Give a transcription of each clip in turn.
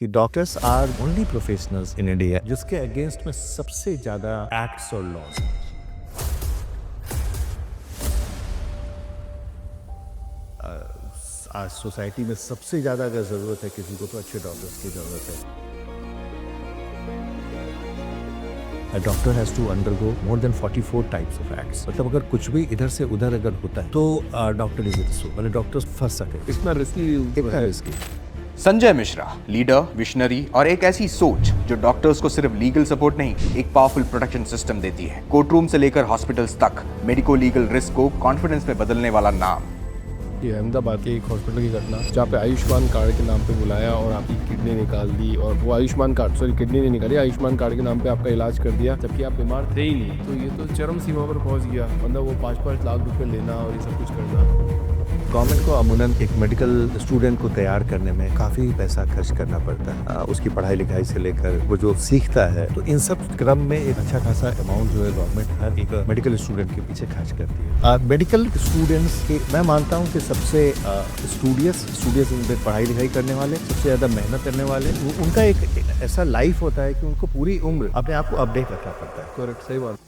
कि doctors are only professionals in India जिसके against में सबसे ज्यादा एक्ट्स और लॉज हैं। आज सोसाइटी में सबसे ज्यादा अगर जरूरत है किसी को तो अच्छे डॉक्टर्स की जरूरत है। A doctor has to undergo more than 44 types of acts. मतलब अगर कुछ भी इधर से उधर अगर होता है तो डॉक्टर इज इट सो मतलब डॉक्टर फंस सके। इतना रिस्की कितना risky. Sanjay Mishra, leader, visionary और एक ऐसी सोच जो डॉक्टर्स को सिर्फ लीगल सपोर्ट नहीं, एक पावरफुल प्रोटेक्शन सिस्टम देती है। कोर्ट रूम से लेकर हॉस्पिटल्स तक मेडिको लीगल रिस्क को कॉन्फिडेंस में बदलने वाला नाम। ये अहमदाबाद के एक हॉस्पिटल की घटना जहाँ पे आयुष्मान कार्ड के नाम पे बुलाया और आपकी किडनी निकाल दी, और वो आयुष्मान कार्ड किडनी नहीं निकाली, आयुष्मान कार्ड के नाम पे आपका इलाज कर दिया जबकि आप बीमार थे ही नहीं। तो ये तो चरम सीमा पर पहुंच गया, मतलब वो 5-5 लाख रुपए लेना और ये सब कुछ करना। गवर्नमेंट को अमूमन एक मेडिकल स्टूडेंट को तैयार करने में काफी पैसा खर्च करना पड़ता है। उसकी पढ़ाई लिखाई से लेकर वो जो सीखता है, तो इन सब क्रम में एक अच्छा खासा अमाउंट जो है गवर्नमेंट हर एक मेडिकल स्टूडेंट के पीछे खर्च करती है। मेडिकल स्टूडेंट्स के मैं मानता हूँ कि सबसे स्टूडियस उनपे पढ़ाई लिखाई करने वाले, सबसे ज्यादा मेहनत करने वाले, उनका एक ऐसा लाइफ होता है कि उनको पूरी उम्र अपने आप को अपडेट रखना पड़ता है। करेक्ट, सही बात।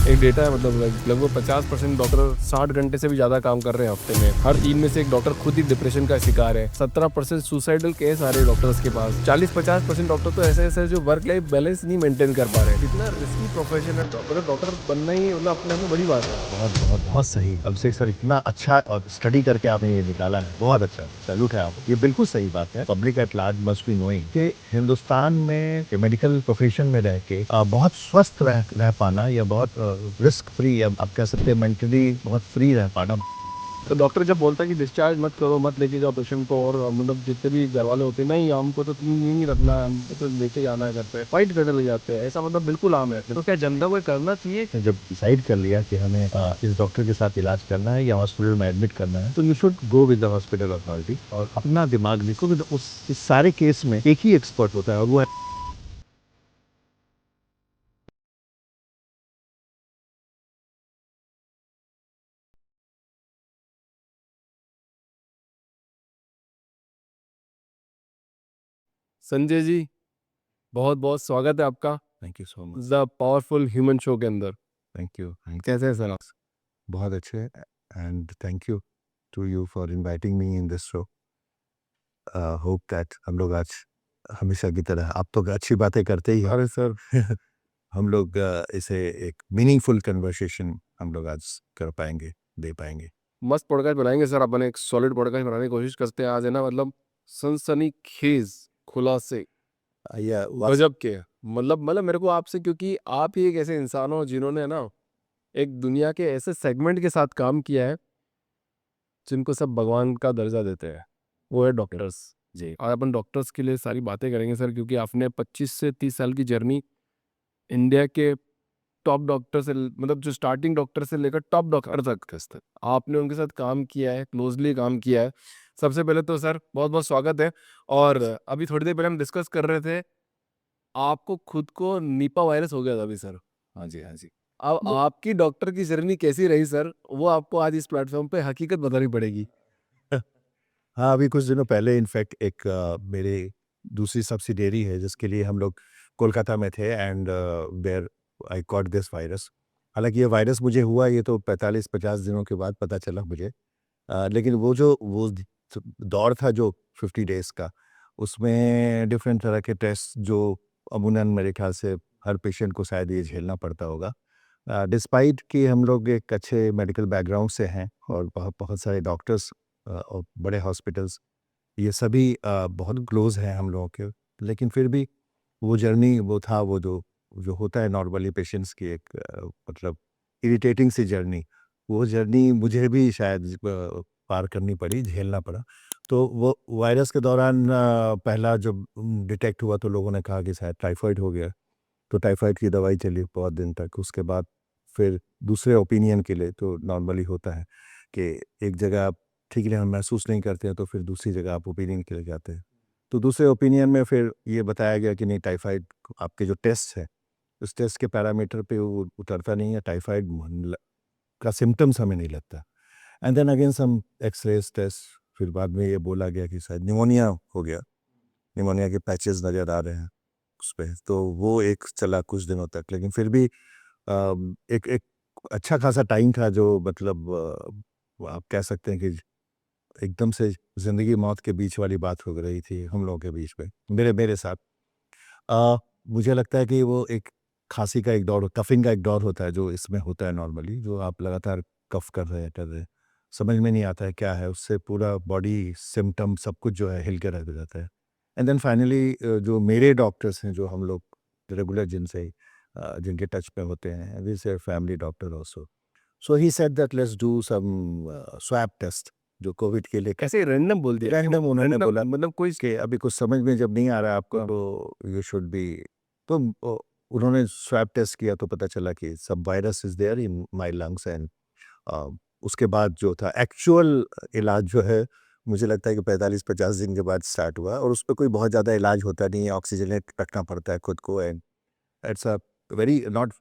एक डेटा है, मतलब लगभग 50% डॉक्टर 60 घंटे से भी ज्यादा काम कर रहे हैं हफ्ते में। हर 3 में से एक डॉक्टर खुद ही डिप्रेशन का शिकार है। 17% सुसाइडल केस आ रहे हैं डॉक्टर्स के पास। 40-50% डॉक्टर तो ऐसे जो वर्क लाइफ बैलेंस नहीं मेंटेन कर पा रहे हैं। कितना रिस्की प्रोफेशन है डॉक्टर बनना ही, मतलब अपने आप में बड़ी बात है। बहुत बहुत बहुत सही। अभिषेक सर, इतना अच्छा और स्टडी करके आपने ये निकाला है, बहुत अच्छा, सैल्यूट है आपको। ये बिल्कुल सही बात है। Public at large must be knowing कि हिंदुस्तान में मेडिकल प्रोफेशन में रह के बहुत स्वस्थ रह पाना या बहुत रिस्क फ्री, या आप कह सकते हैं मेंटली बहुत फ्री रह पाना। तो डॉक्टर जब बोलता है कि डिस्चार्ज मत करो, मत लेके जाओ पेशेंट को, और मतलब जितने भी घर वाले होते हैं, नहीं हमको तो नहीं रखना है, हमको तो लेके जाना है घर पे, फाइट करने लग जाते हैं। ऐसा मतलब बिल्कुल आम है। तो क्या जनता को करना चाहिए? जब डिसाइड कर लिया कि हमें इस डॉक्टर के साथ इलाज करना है या हॉस्पिटल में एडमिट करना है, तो you should go with the hospital authority और अपना दिमाग देखो। उस इस सारे केस में एक ही एक्सपर्ट होता है और वो है संजय जी, बहुत बहुत स्वागत है आपका thank you so much. The powerful human show के अंदर। Thank you. कैसे है सर आप? बहुत अच्छे। And thank you to you for inviting me in this show. Hope that हम लोग आज हमेशा की तरह, आप तो अच्छी बातें करते ही हो। अरे सर, हम लोग इसे एक मीनिंगफुल कन्वर्सेशन हम लोग आज कर पाएंगे, दे पाएंगे। मस्त पॉडकास्ट बनाएंगे सर। अपन एक सॉलिड पॉडकास्ट बनाने की कोशिश करते हैं आज, है ना? मतलब सनसनीखेज खुलासे या गजब के हैं। मतलब मेरे को आपसे, क्योंकि आप ही एक ऐसे इंसान हो जिन्होंने ना एक दुनिया के ऐसे सेगमेंट के साथ काम किया है जिनको सब भगवान का दर्जा देते हैं, वो है डॉक्टर्स जी। और अपन डॉक्टर्स के लिए सारी बातें करेंगे सर, क्योंकि आपने 25 से 30 साल की जर्नी इंडिया के टॉप डॉक्टर से, मतलब जो स्टार्टिंग डॉक्टर से लेकर टॉप डॉक्टर तक आपने उनके साथ काम किया है, क्लोजली काम किया है। सबसे पहले तो सर बहुत बहुत स्वागत है। और अभी थोड़ी देर पहले हम डिस्कस कर रहे थे, आपको खुद को निपा वायरस हो गया था अभी सर। हाँ जी, हाँ जी। अब आपकी डॉक्टर की जर्नी कैसी रही सर, वो आपको आज इस प्लेटफॉर्म पे हकीकत बतानी पड़ेगी। हाँ, अभी कुछ दिनों पहले इनफैक्ट एक मेरे दूसरी सब्सिडियरी है जिसके लिए हम लोग कोलकाता में थे, and where I got this virus. हालांकि ये वायरस मुझे हुआ ये तो 45-50 दिनों के बाद पता चला मुझे। लेकिन दौर था जो 50 डेज का, उसमें डिफरेंट तरह के टेस्ट जो अमूमन मेरे ख्याल से हर पेशेंट को शायद ये झेलना पड़ता होगा। डिस्पाइट कि हम लोग एक अच्छे मेडिकल बैकग्राउंड से हैं और बहुत बहुत सारे डॉक्टर्स और बड़े हॉस्पिटल्स, ये सभी बहुत क्लोज हैं हम लोगों के, लेकिन फिर भी वो जर्नी वो था, वो जो जो होता है नॉर्मली पेशेंट्स की एक मतलब इरिटेटिंग सी जर्नी, वो जर्नी मुझे भी शायद पार करनी पड़ी, झेलना पड़ा। तो वो वायरस के दौरान पहला जब डिटेक्ट हुआ तो लोगों ने कहा कि शायद टाइफाइड हो गया। तो टाइफाइड की दवाई चली बहुत दिन तक। उसके बाद फिर दूसरे ओपिनियन के लिए तो नॉर्मली होता है कि एक जगह आप ठीक है हम महसूस नहीं करते हैं तो फिर दूसरी जगह आप ओपिनियन के लिए जाते हैं। तो दूसरे ओपिनियन में फिर ये बताया गया कि नहीं, टाइफाइड आपके जो टेस्ट है उस टेस्ट के पैरामीटर पे वो उतरता नहीं है, टाइफाइड का सिम्टम्स हमें नहीं लगता। And then again some x-rays test, फिर बाद में ये बोला गया कि शायद निमोनिया हो गया। निमोनिया के पैचेस नज़र आ रहे हैं उस पे, तो वो एक चला कुछ दिनों तक। लेकिन फिर भी एक एक अच्छा खासा टाइम था जो मतलब आप कह सकते हैं कि एकदम से ज़िंदगी मौत के बीच वाली बात हो रही थी हम लोगों के बीच में, मेरे मेरे साथ। मुझे लगता है कि वो एक खांसी का एक दौर, कफिंग का एक दौर होता है जो इसमें होता है नॉर्मली, जो आप लगातार कफ कर रहे हैं, समझ में नहीं आता है क्या है, उससे पूरा बॉडी सिम्पटम सब कुछ जो है हिल के रह जाता है। एंड देन फाइनली जो मेरे डॉक्टर्स हैं, जो हम लोग रेगुलर जिनसे जिनके टच में होते हैं, this is family doctor also, so he said that let's do some swab test जो कोविड के लिए। कैसे रैंडम बोल दिया? रैंडम उन्होंने Random, बोला मतलब कोई कि अभी कुछ समझ में जब नहीं आ रहा है आपको, हाँ। तो यू शुड बी, तो उन्होंने स्वैब टेस्ट किया तो पता चला कि सब virus is there in my lungs. And उसके बाद जो था एक्चुअल इलाज जो है, मुझे लगता है कि 45-50 दिन के बाद स्टार्ट हुआ, और उस पर कोई बहुत ज़्यादा इलाज होता नहीं है, ऑक्सीजनेट रखना पड़ता है खुद को। And it's a very not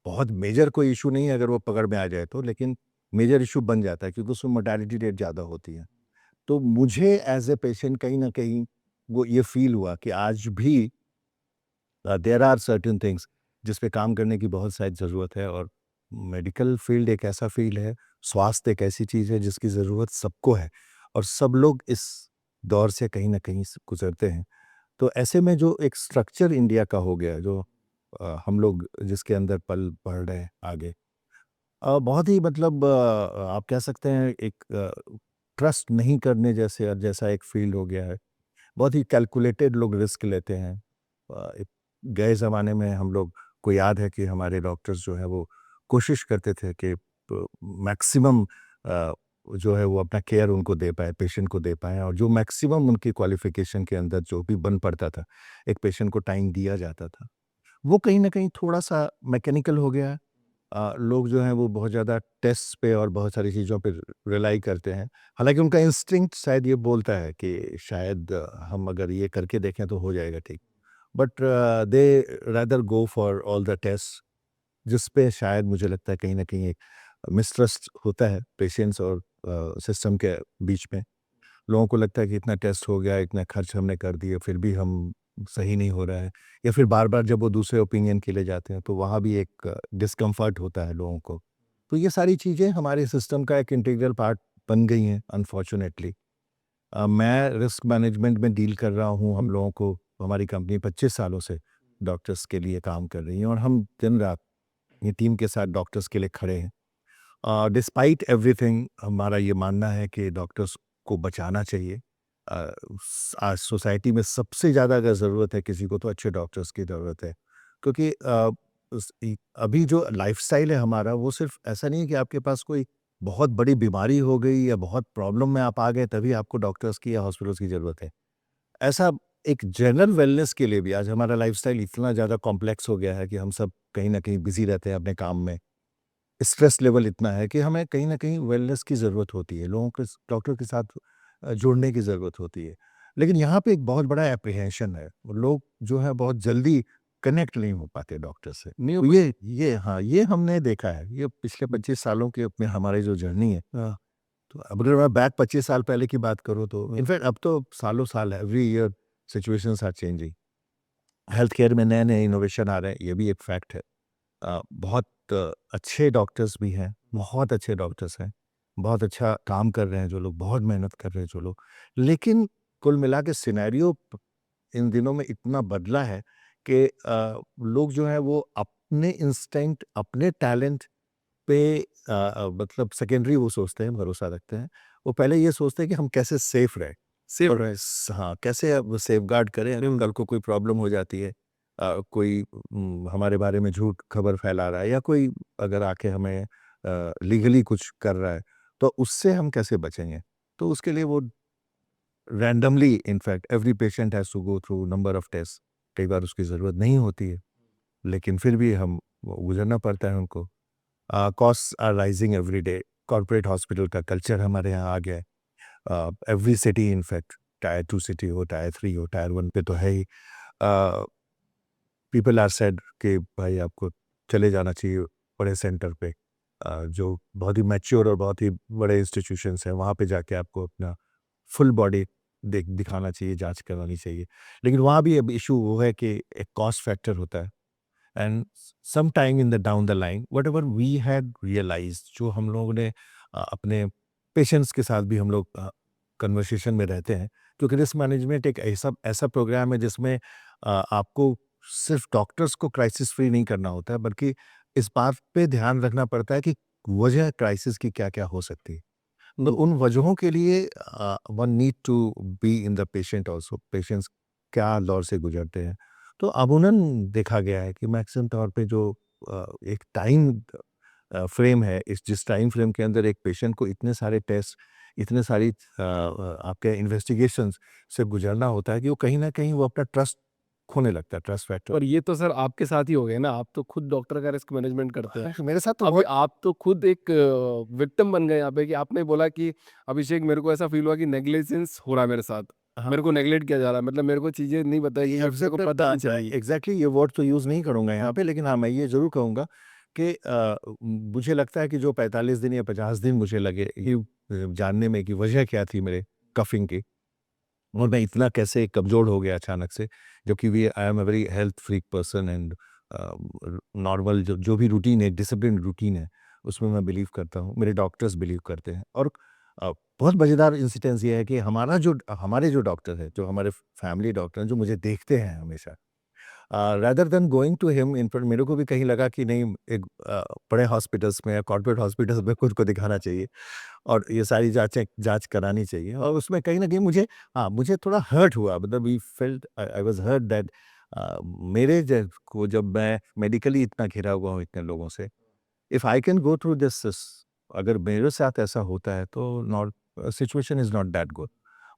बहुत मेजर कोई इशू नहीं है अगर वो पकड़ में आ जाए तो, लेकिन मेजर इशू बन जाता है क्योंकि उसमें मोर्टालिटी रेट ज़्यादा होती है। तो मुझे एज ए पेशेंट कहीं ना कहीं वो ये फील हुआ कि आज भी देयर आर सर्टेन थिंग्स जिस पे काम करने की बहुत शायद ज़रूरत है। और मेडिकल फील्ड एक ऐसा फील्ड है, स्वास्थ्य एक ऐसी चीज़ है जिसकी ज़रूरत सबको है, और सब लोग इस दौर से कहीं ना कहीं से गुजरते हैं। तो ऐसे में जो एक स्ट्रक्चर इंडिया का हो गया, जो हम लोग जिसके अंदर पल बढ़ रहे हैं आगे, बहुत ही मतलब आप कह सकते हैं एक ट्रस्ट नहीं करने जैसे जैसा एक फील्ड हो गया है। बहुत ही कैलकुलेटेड लोग रिस्क लेते हैं। एक गए ज़माने में हम लोग को याद है कि हमारे डॉक्टर्स जो है वो कोशिश करते थे कि मैक्सिमम जो है वो अपना केयर उनको दे पाए, पेशेंट को दे पाएँ, और जो मैक्सिमम उनकी क्वालिफ़िकेशन के अंदर जो भी बन पड़ता था, एक पेशेंट को टाइम दिया जाता था। वो कहीं न कहीं थोड़ा-सा मैकेनिकल हो गया है। लोग जो हैं वो बहुत ज़्यादा टेस्ट पे और बहुत सारी चीज़ों पे रिलाई करते हैं। हालाँकि उनका इंस्टिंक्ट शायद ये बोलता है कि शायद हम अगर ये करके देखें तो हो जाएगा ठीक। But they rather go for all the test, जिस पे शायद मुझे लगता है कहीं न कहीं एक मिसट्रस्ट होता है पेशेंट्स और सिस्टम के बीच में। लोगों को लगता है कि इतना टेस्ट हो गया, इतना खर्च हमने कर दिए, फिर भी हम सही नहीं हो रहा है, या फिर बार-बार जब वो दूसरे ओपिनियन के लिए जाते हैं, तो वहाँ भी एक डिस्कम्फर्ट होता है लोगों को। तो ये सारी चीज़ें हमारे सिस्टम का एक इंटीग्रल पार्ट बन गई हैं अनफॉर्च्यूनेटली। मैं रिस्क मैनेजमेंट में डील कर रहा हूँ, हम लोगों को, हमारी कंपनी 25 सालों से डॉक्टर्स के लिए काम कर रही है, और हम दिन-रात ये टीम के साथ डॉक्टर्स के लिए खड़े हैं। डिस्पाइट एवरीथिंग हमारा ये मानना है कि डॉक्टर्स को बचाना चाहिए। आज सोसाइटी में सबसे ज़्यादा अगर ज़रूरत है किसी को, तो अच्छे डॉक्टर्स की ज़रूरत है, क्योंकि अभी जो लाइफस्टाइल है हमारा, वो सिर्फ ऐसा नहीं है कि आपके पास कोई बहुत बड़ी बीमारी हो गई या बहुत प्रॉब्लम में आप आ गए तभी आपको डॉक्टर्स की या हॉस्पिटल्स की ज़रूरत है। ऐसा एक जनरल वेलनेस के लिए भी आज हमारा लाइफस्टाइल इतना ज़्यादा कॉम्प्लेक्स हो गया है कि हम सब कहीं ना कहीं बिजी रहते हैं अपने काम में। स्ट्रेस लेवल इतना है कि हमें कहीं न कहीं वेलनेस की ज़रूरत होती है, लोगों के डॉक्टर के साथ जुड़ने की ज़रूरत होती है। लेकिन यहाँ पे एक बहुत बड़ा एप्रीहेंशन है, लोग जो है बहुत जल्दी कनेक्ट नहीं हो पाते डॉक्टर से। नहीं हो तो ये हाँ, ये हमने देखा है, ये पिछले 25 सालों के में हमारी जो जर्नी है। तो अब अगर मैं बैक 25 साल पहले की बात करूँ तो इनफैक्ट अब तो सालों-साल every year situations are changing. Health care में नए-नए इनोवेशन आ रहे हैं, ये भी एक फैक्ट है। बहुत अच्छे डॉक्टर्स भी हैं, बहुत अच्छे डॉक्टर्स हैं, बहुत अच्छा काम कर रहे हैं जो लोग, बहुत मेहनत कर रहे हैं जो लोग। लेकिन कुल मिला के सिनेरियो इन दिनों में इतना बदला है कि लोग जो हैं वो अपने इंस्टिंक्ट, अपने टैलेंट पे मतलब सेकेंडरी वो सोचते हैं, भरोसा रखते हैं। वो पहले ये सोचते हैं कि हम कैसे सेफ रहें। सेफ और रहे। हाँ, कैसे अब सेफगार्ड करें, अगर कल को कोई प्रॉब्लम हो जाती है, कोई हमारे बारे में झूठ खबर फैला रहा है, या कोई अगर आके हमें लीगली कुछ कर रहा है, तो उससे हम कैसे बचेंगे? तो उसके लिए वो randomly, in fact every patient has to go through number of test. कई बार उसकी ज़रूरत नहीं होती है, लेकिन फिर भी हम वो गुज़रना पड़ता है उनको। Costs are rising every day. Corporate hospital का कल्चर हमारे यहाँ आ गया है। Every city in fact, tier 2 city हो, टायर 3 हो, टायर 1 पे तो है ही। पीपल आर सेड कि भाई आपको चले जाना चाहिए बड़े सेंटर पे, जो बहुत ही मैच्योर और बहुत ही बड़े इंस्टीट्यूशंस हैं, वहाँ पे जाके आपको अपना फुल बॉडी दिखाना चाहिए, जाँच करवानी चाहिए। लेकिन वहाँ भी अब इश्यू वो है कि एक कॉस्ट फैक्टर होता है and some time in the down the line whatever we had realized, जो हम लोगों ने अपने पेशेंट्स के साथ भी हम लोग कन्वर्सेशन में रहते हैं, क्योंकि रिस्क मैनेजमेंट एक ऐसा ऐसा प्रोग्राम है जिसमें आपको सिर्फ डॉक्टर्स को क्राइसिस फ्री नहीं करना होता है, बल्कि इस बात पे ध्यान रखना पड़ता है कि वजह क्राइसिस की क्या-क्या हो सकती है। तो उन वजहों के लिए one need to be in the patient also, patients क्या दौर से गुजरते हैं। तो अमूमन देखा गया है कि मैक्सिमम तौर पे जो एक टाइम फ्रेम है, इस जिस टाइम फ्रेम के अंदर एक पेशेंट को इतने सारे टेस्ट, इतने सारी आपके इन्वेस्टिगेशंस से गुजरना होता है कि वो कहीं न कहीं वो अपना ट्रस्ट खोने लगता है, ट्रस्ट फैक्टर। पर ये तो सर आपके साथ ही हो गए ना, आप तो खुद डॉक्टर का रिस्क मैनेजमेंट करते हैं। मेरे साथ तो अभी बहुत आप तो खुद एक विक्टिम बन गए यहाँ पे कि आपने बोला कि अभिषेक मेरे को ऐसा फील हुआ कि नेग्लिजेंस हो रहा है मेरे साथ, हाँ। मेरे को नेग्लेक्ट किया जा रहा है, मतलब मेरे को चीजें नहीं बताई, मेरे को पता नहीं चली। एग्जैक्टली ये वर्ड तो यूज़ नहीं करूँगा यहाँ पे, लेकिन हाँ, मैं ये ज़रूर कहूँगा कि मुझे लगता है कि जो 45 दिन या 50 दिन मुझे लगे ये जानने में कि वजह क्या थी मेरे कफ़िंग की, और मैं इतना कैसे कमज़ोर हो गया अचानक से, जबकि we I am a very health freak person and normal जो जो भी रूटीन है, डिसिप्लिन रूटीन है, उसमें मैं बिलीव करता हूँ, मेरे डॉक्टर्स बिलीव करते हैं। और बहुत मज़ेदार इंसिडेंस ये है कि हमारे जो डॉक्टर हैं, जो हमारे फैमिली डॉक्टर हैं, जो मुझे देखते हैं हमेशा, rather than going to him in front, मेरे को भी कहीं लगा कि नहीं, एक बड़े हॉस्पिटल्स में या कॉर्पोरेट हॉस्पिटल्स में खुद को दिखाना चाहिए और ये सारी जाँच करानी चाहिए। और उसमें कहीं न कहीं मुझे, हाँ, मुझे थोड़ा हर्ट हुआ, मतलब we felt, I was hurt that मेरे को जब मैं मेडिकली इतना घिरा हुआ हूँ इतने लोगों से, if I can go through this, अगर मेरे साथ ऐसा होता है तो not, situation is not that good,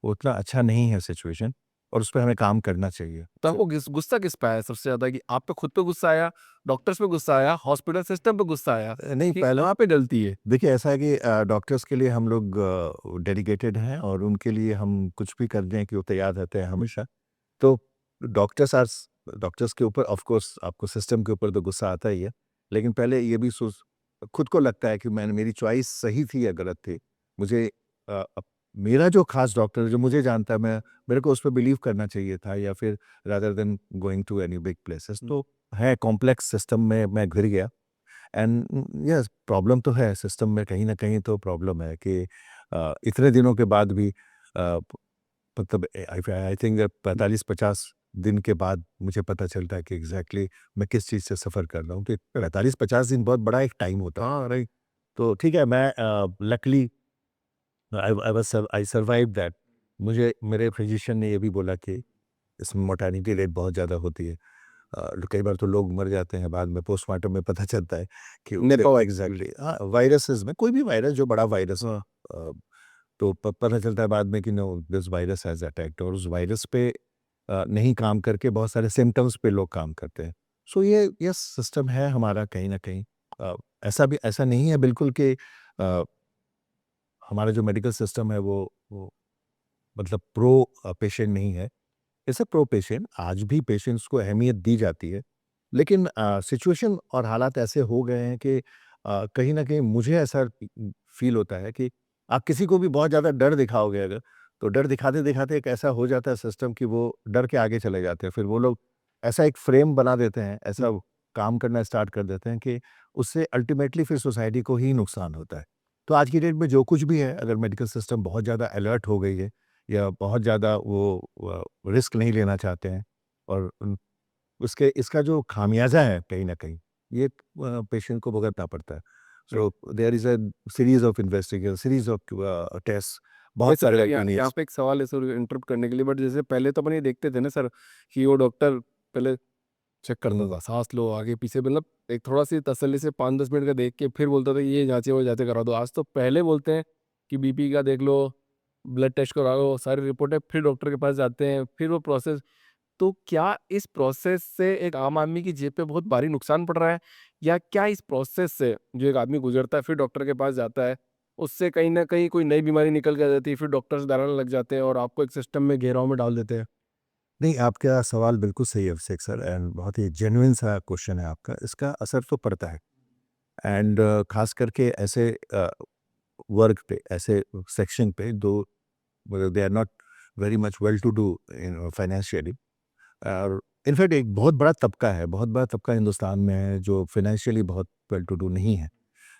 उतना अच्छा नहीं है सिचुएशन, और उस पे हमें काम करना चाहिए। तो आपको गुस्सा किस पे आया सबसे ज्यादा, कि आप पे खुद पे गुस्सा आया, डॉक्टर्स पे गुस्सा आया, हॉस्पिटल सिस्टम पे गुस्सा आया, नहीं, कि पहला कहाँ पे डलती है? देखिए ऐसा है कि डॉक्टर्स के लिए हम लोग डेडिकेटेड हैं और उनके लिए हम कुछ भी कर दें कि वो तैयार रहते हैं हमेशा। तो डॉक्टर्स आर डॉक्टर्स के ऊपर ऑफ कोर्स आपको सिस्टम के ऊपर तो गुस्सा आता ही है। लेकिन पहले ये भी सोच, खुद को लगता है कि मैंने, मेरी चॉइस सही थी या गलत थी। मुझे मेरा जो खास डॉक्टर है जो मुझे जानता है, मैं, मेरे को उस पे बिलीव करना चाहिए था, या फिर rather than going to any big places. तो है, कॉम्प्लेक्स सिस्टम में मैं घिर गया एंड यस, प्रॉब्लम तो है सिस्टम में, कहीं न कहीं तो प्रॉब्लम है कि इतने दिनों के बाद भी मतलब आई थिंक 45-50 दिन के बाद मुझे पता चलता है कि एग्ज़ैक्टली मैं किस चीज़ से सफ़र कर रहा हूँ। तो 45-50 दिन बहुत बड़ा एक टाइम होता है। हाँ राइट। तो ठीक है, मैं लकीली आई सर्वाइव्ड दैट। मुझे मेरे फिजिशियन ने ये भी बोला कि इसमें मोर्टेलिटी रेट बहुत ज़्यादा होती है। कई बार तो लोग मर जाते हैं, बाद में पोस्टमार्टम में पता चलता है कि निपा एग्जैक्टली, हाँ, वायरसेस में, कोई भी वायरस जो बड़ा वायरस हो, तो पता चलता है बाद में कि no, this virus has attacked, और उस वायरस पे नहीं काम करके बहुत सारे सिम्टम्स पे लोग काम करते हैं। सो ये सिस्टम है हमारा कहीं ना कहीं। ऐसा नहीं है बिल्कुल कि हमारा जो मेडिकल सिस्टम है वो मतलब प्रो पेशेंट नहीं है। ऐसे प्रो पेशेंट, आज भी पेशेंट्स को अहमियत दी जाती है, लेकिन सिचुएशन और हालात ऐसे हो गए हैं कि कहीं न कहीं मुझे ऐसा फ़ील होता है कि आप किसी को भी बहुत ज़्यादा डर दिखाओगे अगर, तो डर दिखाते-दिखाते एक ऐसा हो जाता है सिस्टम कि वो डर के आगे चले जाते हैं। फिर वो लोग ऐसा एक फ्रेम बना देते हैं, ऐसा काम करना स्टार्ट कर देते हैं कि उससे अल्टीमेटली फिर सोसाइटी को ही नुकसान होता है। तो आज की डेट में जो कुछ भी है, अगर मेडिकल सिस्टम बहुत ज़्यादा अलर्ट हो गई है या बहुत ज़्यादा वो रिस्क नहीं लेना चाहते हैं, और उसके इसका जो खामियाजा है कहीं न कहीं, ये पेशेंट को भुगतना पड़ता है। So there is a series of investigation, series of test, बहुत वैसे सारे यहाँ यहाँ पे एक सवाल है सर, इंटरप्ट करने के लिए, बट जैसे पहले तो अपन ये देखते थे ना सर, कि वो डॉक्टर पहले चेक करता था, सांस लो आगे पीछे, मतलब एक थोड़ा सी तसल्ली से 5-10 मिनट का देख के फिर बोलता था कि ये जांचे वो जांचे करा दो। आज तो पहले बोलते हैं कि बीपी का देख लो, ब्लड टेस्ट कराओ, सारी रिपोर्टें, फिर डॉक्टर के पास जाते हैं, फिर वो प्रोसेस। तो क्या इस प्रोसेस से एक आम आदमी की जेब पे बहुत भारी नुकसान पड़ रहा है, या क्या इस प्रोसेस से जो एक आदमी गुजरता है फिर डॉक्टर के पास जाता है, उससे कहीं ना कहीं कोई नई बीमारी निकल के आ जाती है, फिर डॉक्टर्स डराने लग जाते हैं और आपको एक सिस्टम में घेराव में डाल देते हैं? नहीं, आपका सवाल बिल्कुल सही है अभिषेक सर, एंड बहुत ही जेन्युइन सा क्वेश्चन है आपका। इसका असर तो पड़ता है, एंड ख़ास करके ऐसे वर्क पे, ऐसे सेक्शन पे, दो, मतलब they are not very much well to do financially, और इनफैक्ट एक बहुत बड़ा तबका हिंदुस्तान में है जो फाइनेंशियली बहुत वेल टू डू नहीं है,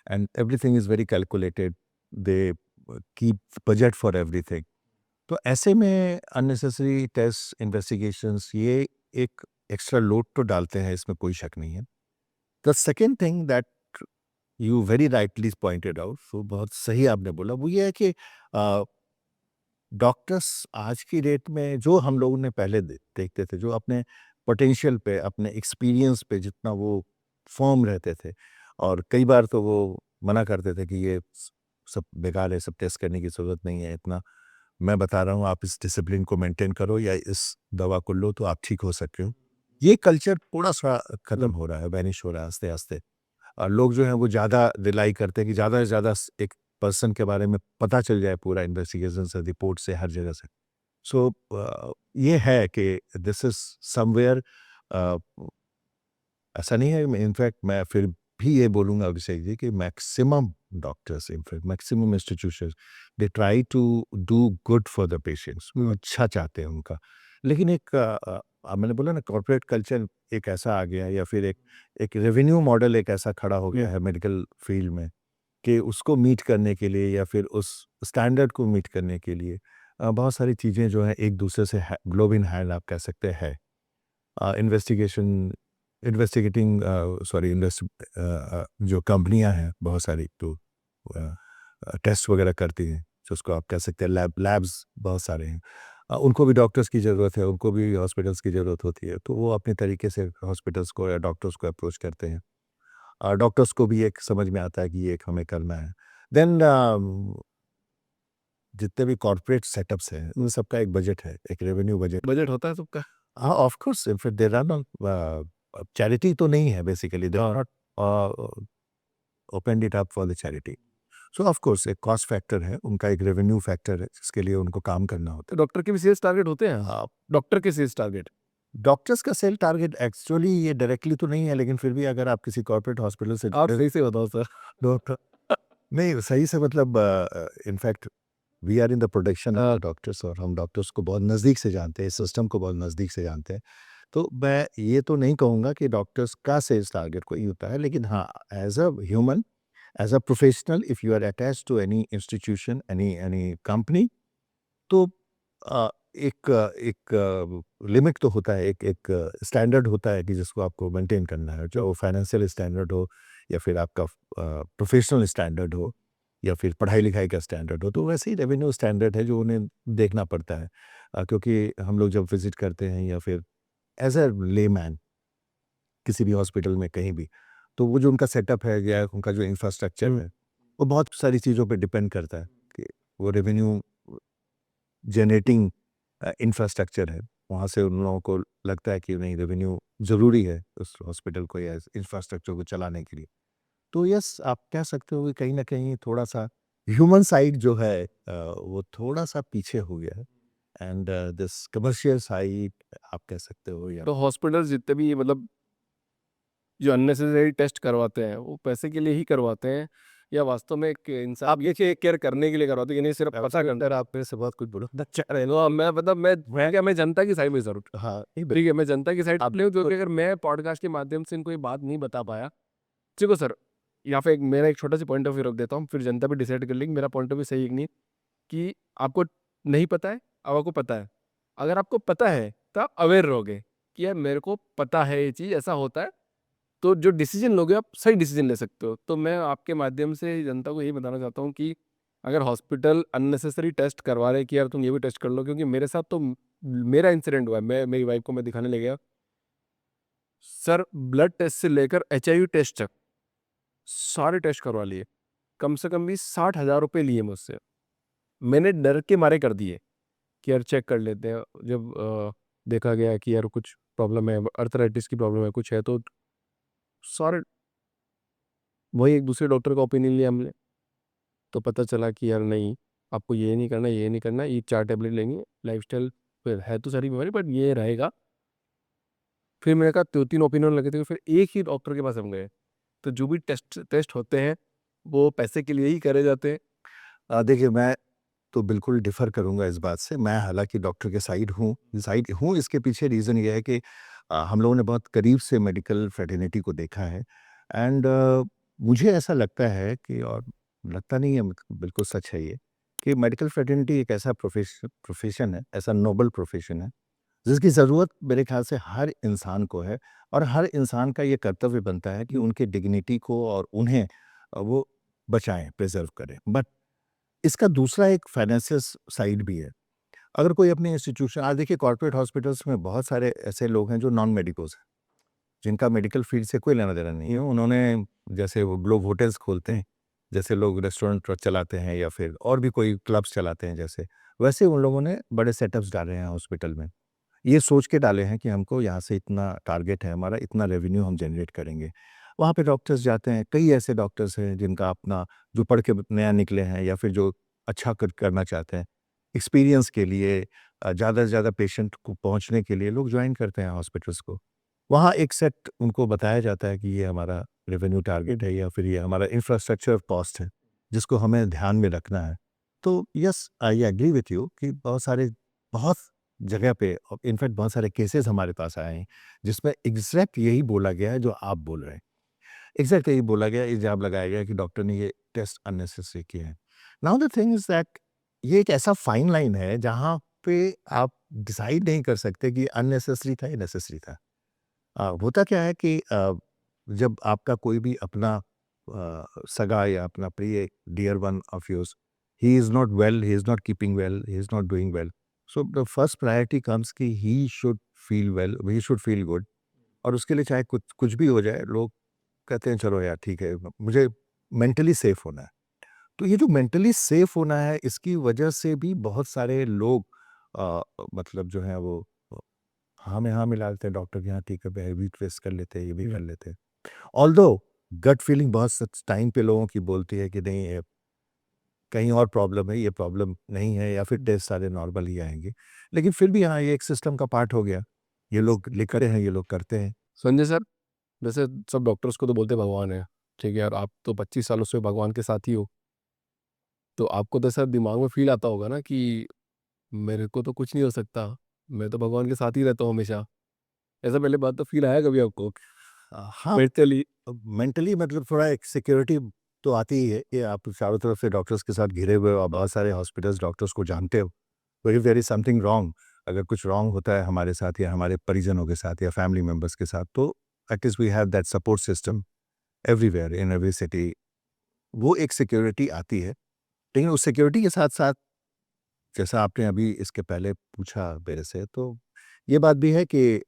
and everything is very calculated, they keep budget for everything. तो ऐसे में अननेसेसरी टेस्ट इन्वेस्टिगेशंस ये एक एक्स्ट्रा लोड तो डालते हैं, इसमें कोई शक नहीं है। The second thing that you very rightly pointed out, तो बहुत सही आपने बोला, वो ये है कि डॉक्टर्स आज की डेट में जो हम लोगों ने पहले देखते थे, जो अपने पोटेंशियल पे, अपने एक्सपीरियंस पे जितना वो फर्म रहते थे, और कई बार तो वो मना करते थे कि ये सब बेकार है, सब टेस्ट करने की ज़रूरत नहीं है इतना, मैं बता रहा हूँ आप इस डिसिप्लिन को मेंटेन करो या इस दवा को लो तो आप ठीक हो सकते हो। ये कल्चर थोड़ा सा खत्म हो रहा है, वैनिश हो रहा है आस्ते आस्ते। लोग जो हैं वो ज़्यादा रिलाई करते हैं कि ज़्यादा से ज़्यादा एक पर्सन के बारे में पता चल जाए पूरा इन्वेस्टिगेशन से, रिपोर्ट से, हर जगह से। सो ये है कि दिस इज समवेयर, ऐसा नहीं है, इनफैक्ट मैं फिर भी ये बोलूँगा अभिषेक जी कि maximum doctors, in fact maximum institutions, they try to do good for the patients, वो अच्छा चाहते हैं उनका। लेकिन एक मैंने बोला ना, कॉर्पोरेट कल्चर एक ऐसा आ गया है, या फिर एक रेवेन्यू मॉडल एक ऐसा खड़ा हो गया है मेडिकल फील्ड में, कि उसको मीट करने के लिए या फिर उस स्टैंडर्ड को मीट करने के लिए बहुत सारी चीज़ें जो हैं एक दूसरे से ग्लोब इन हैंड आप कह सकते हैं। इन्वेस्टिगेशन इन्वेस्टिगेटिंग सॉरी इन्वेस्ट जो कंपनियां हैं बहुत सारी, तो टेस्ट वगैरह करती हैं, जिसको आप कह सकते हैं लैब्स बहुत सारे हैं, उनको भी डॉक्टर्स की ज़रूरत है, उनको भी हॉस्पिटल्स की ज़रूरत होती है, तो वो अपने तरीके से हॉस्पिटल्स को या डॉक्टर्स को अप्रोच करते हैं। डॉक्टर्स को भी एक समझ में आता है कि ये एक हमें करना है। देन जितने भी कॉर्पोरेट सेटअप्स हैं, उन सबका एक बजट है, एक रेवेन्यू बजट। बजट होता है सबका। हाँ, of course, in fact there are not, charity तो नहीं है basically, they are not opened it up for the charity. So of course एक कॉस्ट फैक्टर है, उनका एक रेवेन्यू फैक्टर है, जिसके लिए उनको काम करना होता तो डॉक्टर के भी सेल्स टारगेट होते हैं? है। डॉक्टर के सेल्स टारगेट? डॉक्टर्स का सेल टारगेट एक्चुअली ये डायरेक्टली तो नहीं है, लेकिन फिर भी अगर आप किसी कॉर्पोरेट हॉस्पिटल से आप सही से बताओ सर। डॉक्टर नहीं, सही से मतलब in fact we are in the protection of doctors, और हम डॉक्टर्स को बहुत नज़दीक से जानते हैं, सिस्टम को बहुत नज़दीक से जानते हैं। तो मैं ये तो नहीं कहूँगा कि डॉक्टर्स का सेल्स टारगेट कोई होता है, लेकिन हाँ, as a human, as a professional, if you are attached to any institution, any company, तो एक लिमिट तो होता है, एक स्टैंडर्ड होता है कि जिसको आपको मेंटेन करना है, जो फाइनेंशियल स्टैंडर्ड हो, या फिर आपका प्रोफेशनल स्टैंडर्ड हो, या फिर पढ़ाई लिखाई का स्टैंडर्ड हो, तो वैसे ही रेवेन्यू स्टैंडर्ड है जो उन्हें देखना पड़ता है। क्योंकि हम लोग जब विजिट करते हैं, या फिर एज अ लेमैन किसी भी हॉस्पिटल में कहीं भी, तो वो जो उनका सेटअप है या उनका जो इंफ्रास्ट्रक्चर है, वो बहुत सारी चीज़ों पे डिपेंड करता है कि वो रेवेन्यू जनरेटिंग इंफ्रास्ट्रक्चर है, वहाँ से उन लोगों को लगता है कि नहीं, रेवेन्यू ज़रूरी है उस हॉस्पिटल को या इंफ्रास्ट्रक्चर को चलाने के लिए। तो यस, आप कह सकते हो कि कहीं न कहीं थोड़ा-सा ह्यूमन साइड जो है वो थोड़ा-सा पीछे हो गया है, एंड दिस कमर्शियल साइड आप कह सकते हो, या तो हॉस्पिटल्स जितने भी मतलब जो अननेसेसरी टेस्ट करवाते हैं, वो पैसे के लिए ही करवाते हैं या वास्तव में एक इंसान आप ये केयर करने के लिए करवाते हैं, कि नहीं सिर्फ पता करना? सर आप मेरे से बहुत कुछ बोलो। मैं मतलब मैं जनता की साइड में जरूर, हाँ, नहीं ठीक है, मैं जनता की साइड आप ले, क्योंकि अगर मैं पॉडकास्ट के माध्यम से इनको ये बात नहीं बता पाया, देखो सर, यहाँ पे मेरा एक छोटा सा पॉइंट ऑफ व्यू रख देता हूँ, फिर जनता भी डिसाइड कर लेंगे मेरा पॉइंट ऑफ व्यू सही है कि नहीं। कि आपको नहीं पता है, अब आपको पता है। अगर आपको पता है तो आप अवेयर रहोगे कि यार मेरे को पता है ये चीज़ ऐसा होता है, तो जो डिसीजन लोगे आप सही डिसीजन ले सकते हो। तो मैं आपके माध्यम से जनता को यही बताना चाहता हूँ कि अगर हॉस्पिटल अननेसेसरी टेस्ट करवा रहे हैं कि यार तुम ये भी टेस्ट कर लो, क्योंकि मेरे साथ तो मेरा इंसिडेंट हुआ है, मैं मेरी वाइफ को मैं दिखाने ले गया सर, ब्लड टेस्ट से लेकर HIV टेस्ट तक सारे टेस्ट करवा लिए, कम से कम भी 60,000 रुपये लिए मुझसे। मैंने डर के मारे कर दिए कि यार चेक कर लेते हैं, जब देखा गया कि यार कुछ प्रॉब्लम है, अर्थराइटिस की प्रॉब्लम है, कुछ है, तो सारे वही एक दूसरे डॉक्टर का ओपिनियन लिया हमने, तो पता चला कि यार नहीं, आपको ये नहीं करना, ये नहीं करना, ये 4 टैबलेट लेंगे, लाइफस्टाइल फिर है तो सारी बीमारी बट ये रहेगा। फिर मैंने कहा 2-3 ओपिनियन लगे थे, फिर एक ही डॉक्टर के पास हम गए। तो जो भी टेस्ट टेस्ट होते हैं वो पैसे के लिए ही करे जाते हैं। देखिए, मैं तो बिल्कुल डिफ़र करूँगा इस बात से। मैं हालाँकि डॉक्टर के साइड हूँ, इसके पीछे रीज़न ये है कि हम लोगों ने बहुत करीब से मेडिकल फ्रेटर्निटी को देखा है एंड मुझे ऐसा लगता है कि और लगता नहीं है बिल्कुल सच है ये, कि मेडिकल फ्रेटर्निटी एक ऐसा प्रोफ़ेशन है, ऐसा नोबल प्रोफ़ेशन है, जिसकी ज़रूरत मेरे ख़्याल से हर इंसान को है और हर इंसान का ये कर्तव्य बनता है कि उनके डिग्निटी को और उन्हें वो बचाएँ, प्रिज़र्व करें। बट इसका दूसरा एक फाइनेंशियल साइड भी है। अगर कोई अपने इंस्टीट्यूशन आज देखिए कॉर्पोरेट हॉस्पिटल्स में बहुत सारे ऐसे लोग हैं जो नॉन मेडिकोज़ हैं, जिनका मेडिकल फील्ड से कोई लेना-देना नहीं है। उन्होंने जैसे वो लोग होटल्स खोलते हैं, जैसे लोग रेस्टोरेंट चलाते हैं या फिर और भी कोई क्लब्स चलाते हैं जैसे, वैसे उन लोगों ने बड़े सेटअप्स डाले हैं हॉस्पिटल में। ये सोच के डाले हैं कि हमको यहाँ से इतना टारगेट है हमारा, इतना रेवेन्यू हम जनरेट करेंगे। वहाँ पे डॉक्टर्स जाते हैं, कई ऐसे डॉक्टर्स हैं जिनका अपना जो पढ़ के नया निकले हैं या फिर जो अच्छा करना चाहते हैं, एक्सपीरियंस के लिए ज़्यादा से ज़्यादा पेशेंट को पहुँचने के लिए लोग जॉइन करते हैं हॉस्पिटल्स को। वहाँ एक सेट उनको बताया जाता है कि ये हमारा रेवेन्यू टारगेट है या फिर ये हमारा इंफ्रास्ट्रक्चर कॉस्ट है, जिसको हमें ध्यान में रखना है। तो yes, I agree with you कि बहुत जगह पे इनफैक्ट बहुत सारे केसेस हमारे पास आए हैं, जिसमें एग्ज़ैक्ट यही बोला गया है जो आप बोल रहे हैं। एग्ज़ैक्ट यही बोला गया, इल्ज़ाम लगाया गया कि डॉक्टर ने ये टेस्ट अननेसेसरी किए हैं। Now the thing is that ये एक ऐसा फाइन लाइन है जहाँ पे आप डिसाइड नहीं कर सकते कि अननेसेसरी था या नेसेसरी था। होता क्या है कि जब आपका कोई भी अपना सगा या अपना प्रिय dear one of yours, he is not well, he is not keeping well, he is not doing well. So the first priority comes कि he should feel well, he should feel good और उसके लिए चाहे कुछ कुछ भी हो जाए, लोग कहते हैं चलो यार ठीक है, मुझे मेंटली सेफ होना है। तो ये जो मेंटली सेफ होना है, इसकी वजह से भी बहुत सारे लोग मतलब जो है वो हाँ में हाँ मिला लेते हैं डॉक्टर के यहाँ, ठीक है भाई भी टेस्ट कर लेते हैं, ये भी कर लेते हैं। ऑल्दो गट फीलिंग बहुत सच टाइम पे लोगों की बोलती है कि नहीं कहीं और प्रॉब्लम है, ये प्रॉब्लम नहीं है या फिर टेस्ट सारे नॉर्मल ही आएँगे। लेकिन फिर भी हाँ, ये एक सिस्टम का पार्ट हो गया। ये लोग लिख रहे हैं, ये लोग करते हैं। संजय सर, वैसे सब डॉक्टर्स को तो बोलते भगवान है, ठीक है, और आप तो 25 सालों से भगवान के साथ ही हो। तो आपको तो सर दिमाग में फ़ील आता होगा ना कि मेरे को तो कुछ नहीं हो सकता, मैं तो भगवान के साथ ही रहता हूँ हमेशा। ऐसा पहले बात तो फ़ील आया कभी आपको? हाँ, मेंटली मेंटली मतलब थोड़ा एक सिक्योरिटी तो आती ही है कि आप चारों तरफ से डॉक्टर्स के साथ घिरे हुए हो और बहुत सारे हॉस्पिटल्स डॉक्टर्स को जानते हो। तो if there is something wrong, अगर कुछ रॉन्ग होता है हमारे साथ या हमारे परिजनों के साथ या फैमिली मेंबर्स के साथ, तो at least we have that support system everywhere in every city. वो एक सिक्योरिटी आती है। लेकिन उस सिक्योरिटी के साथ-साथ जैसा आपने अभी इसके पहले पूछा मेरे से, तो ये बात भी है कि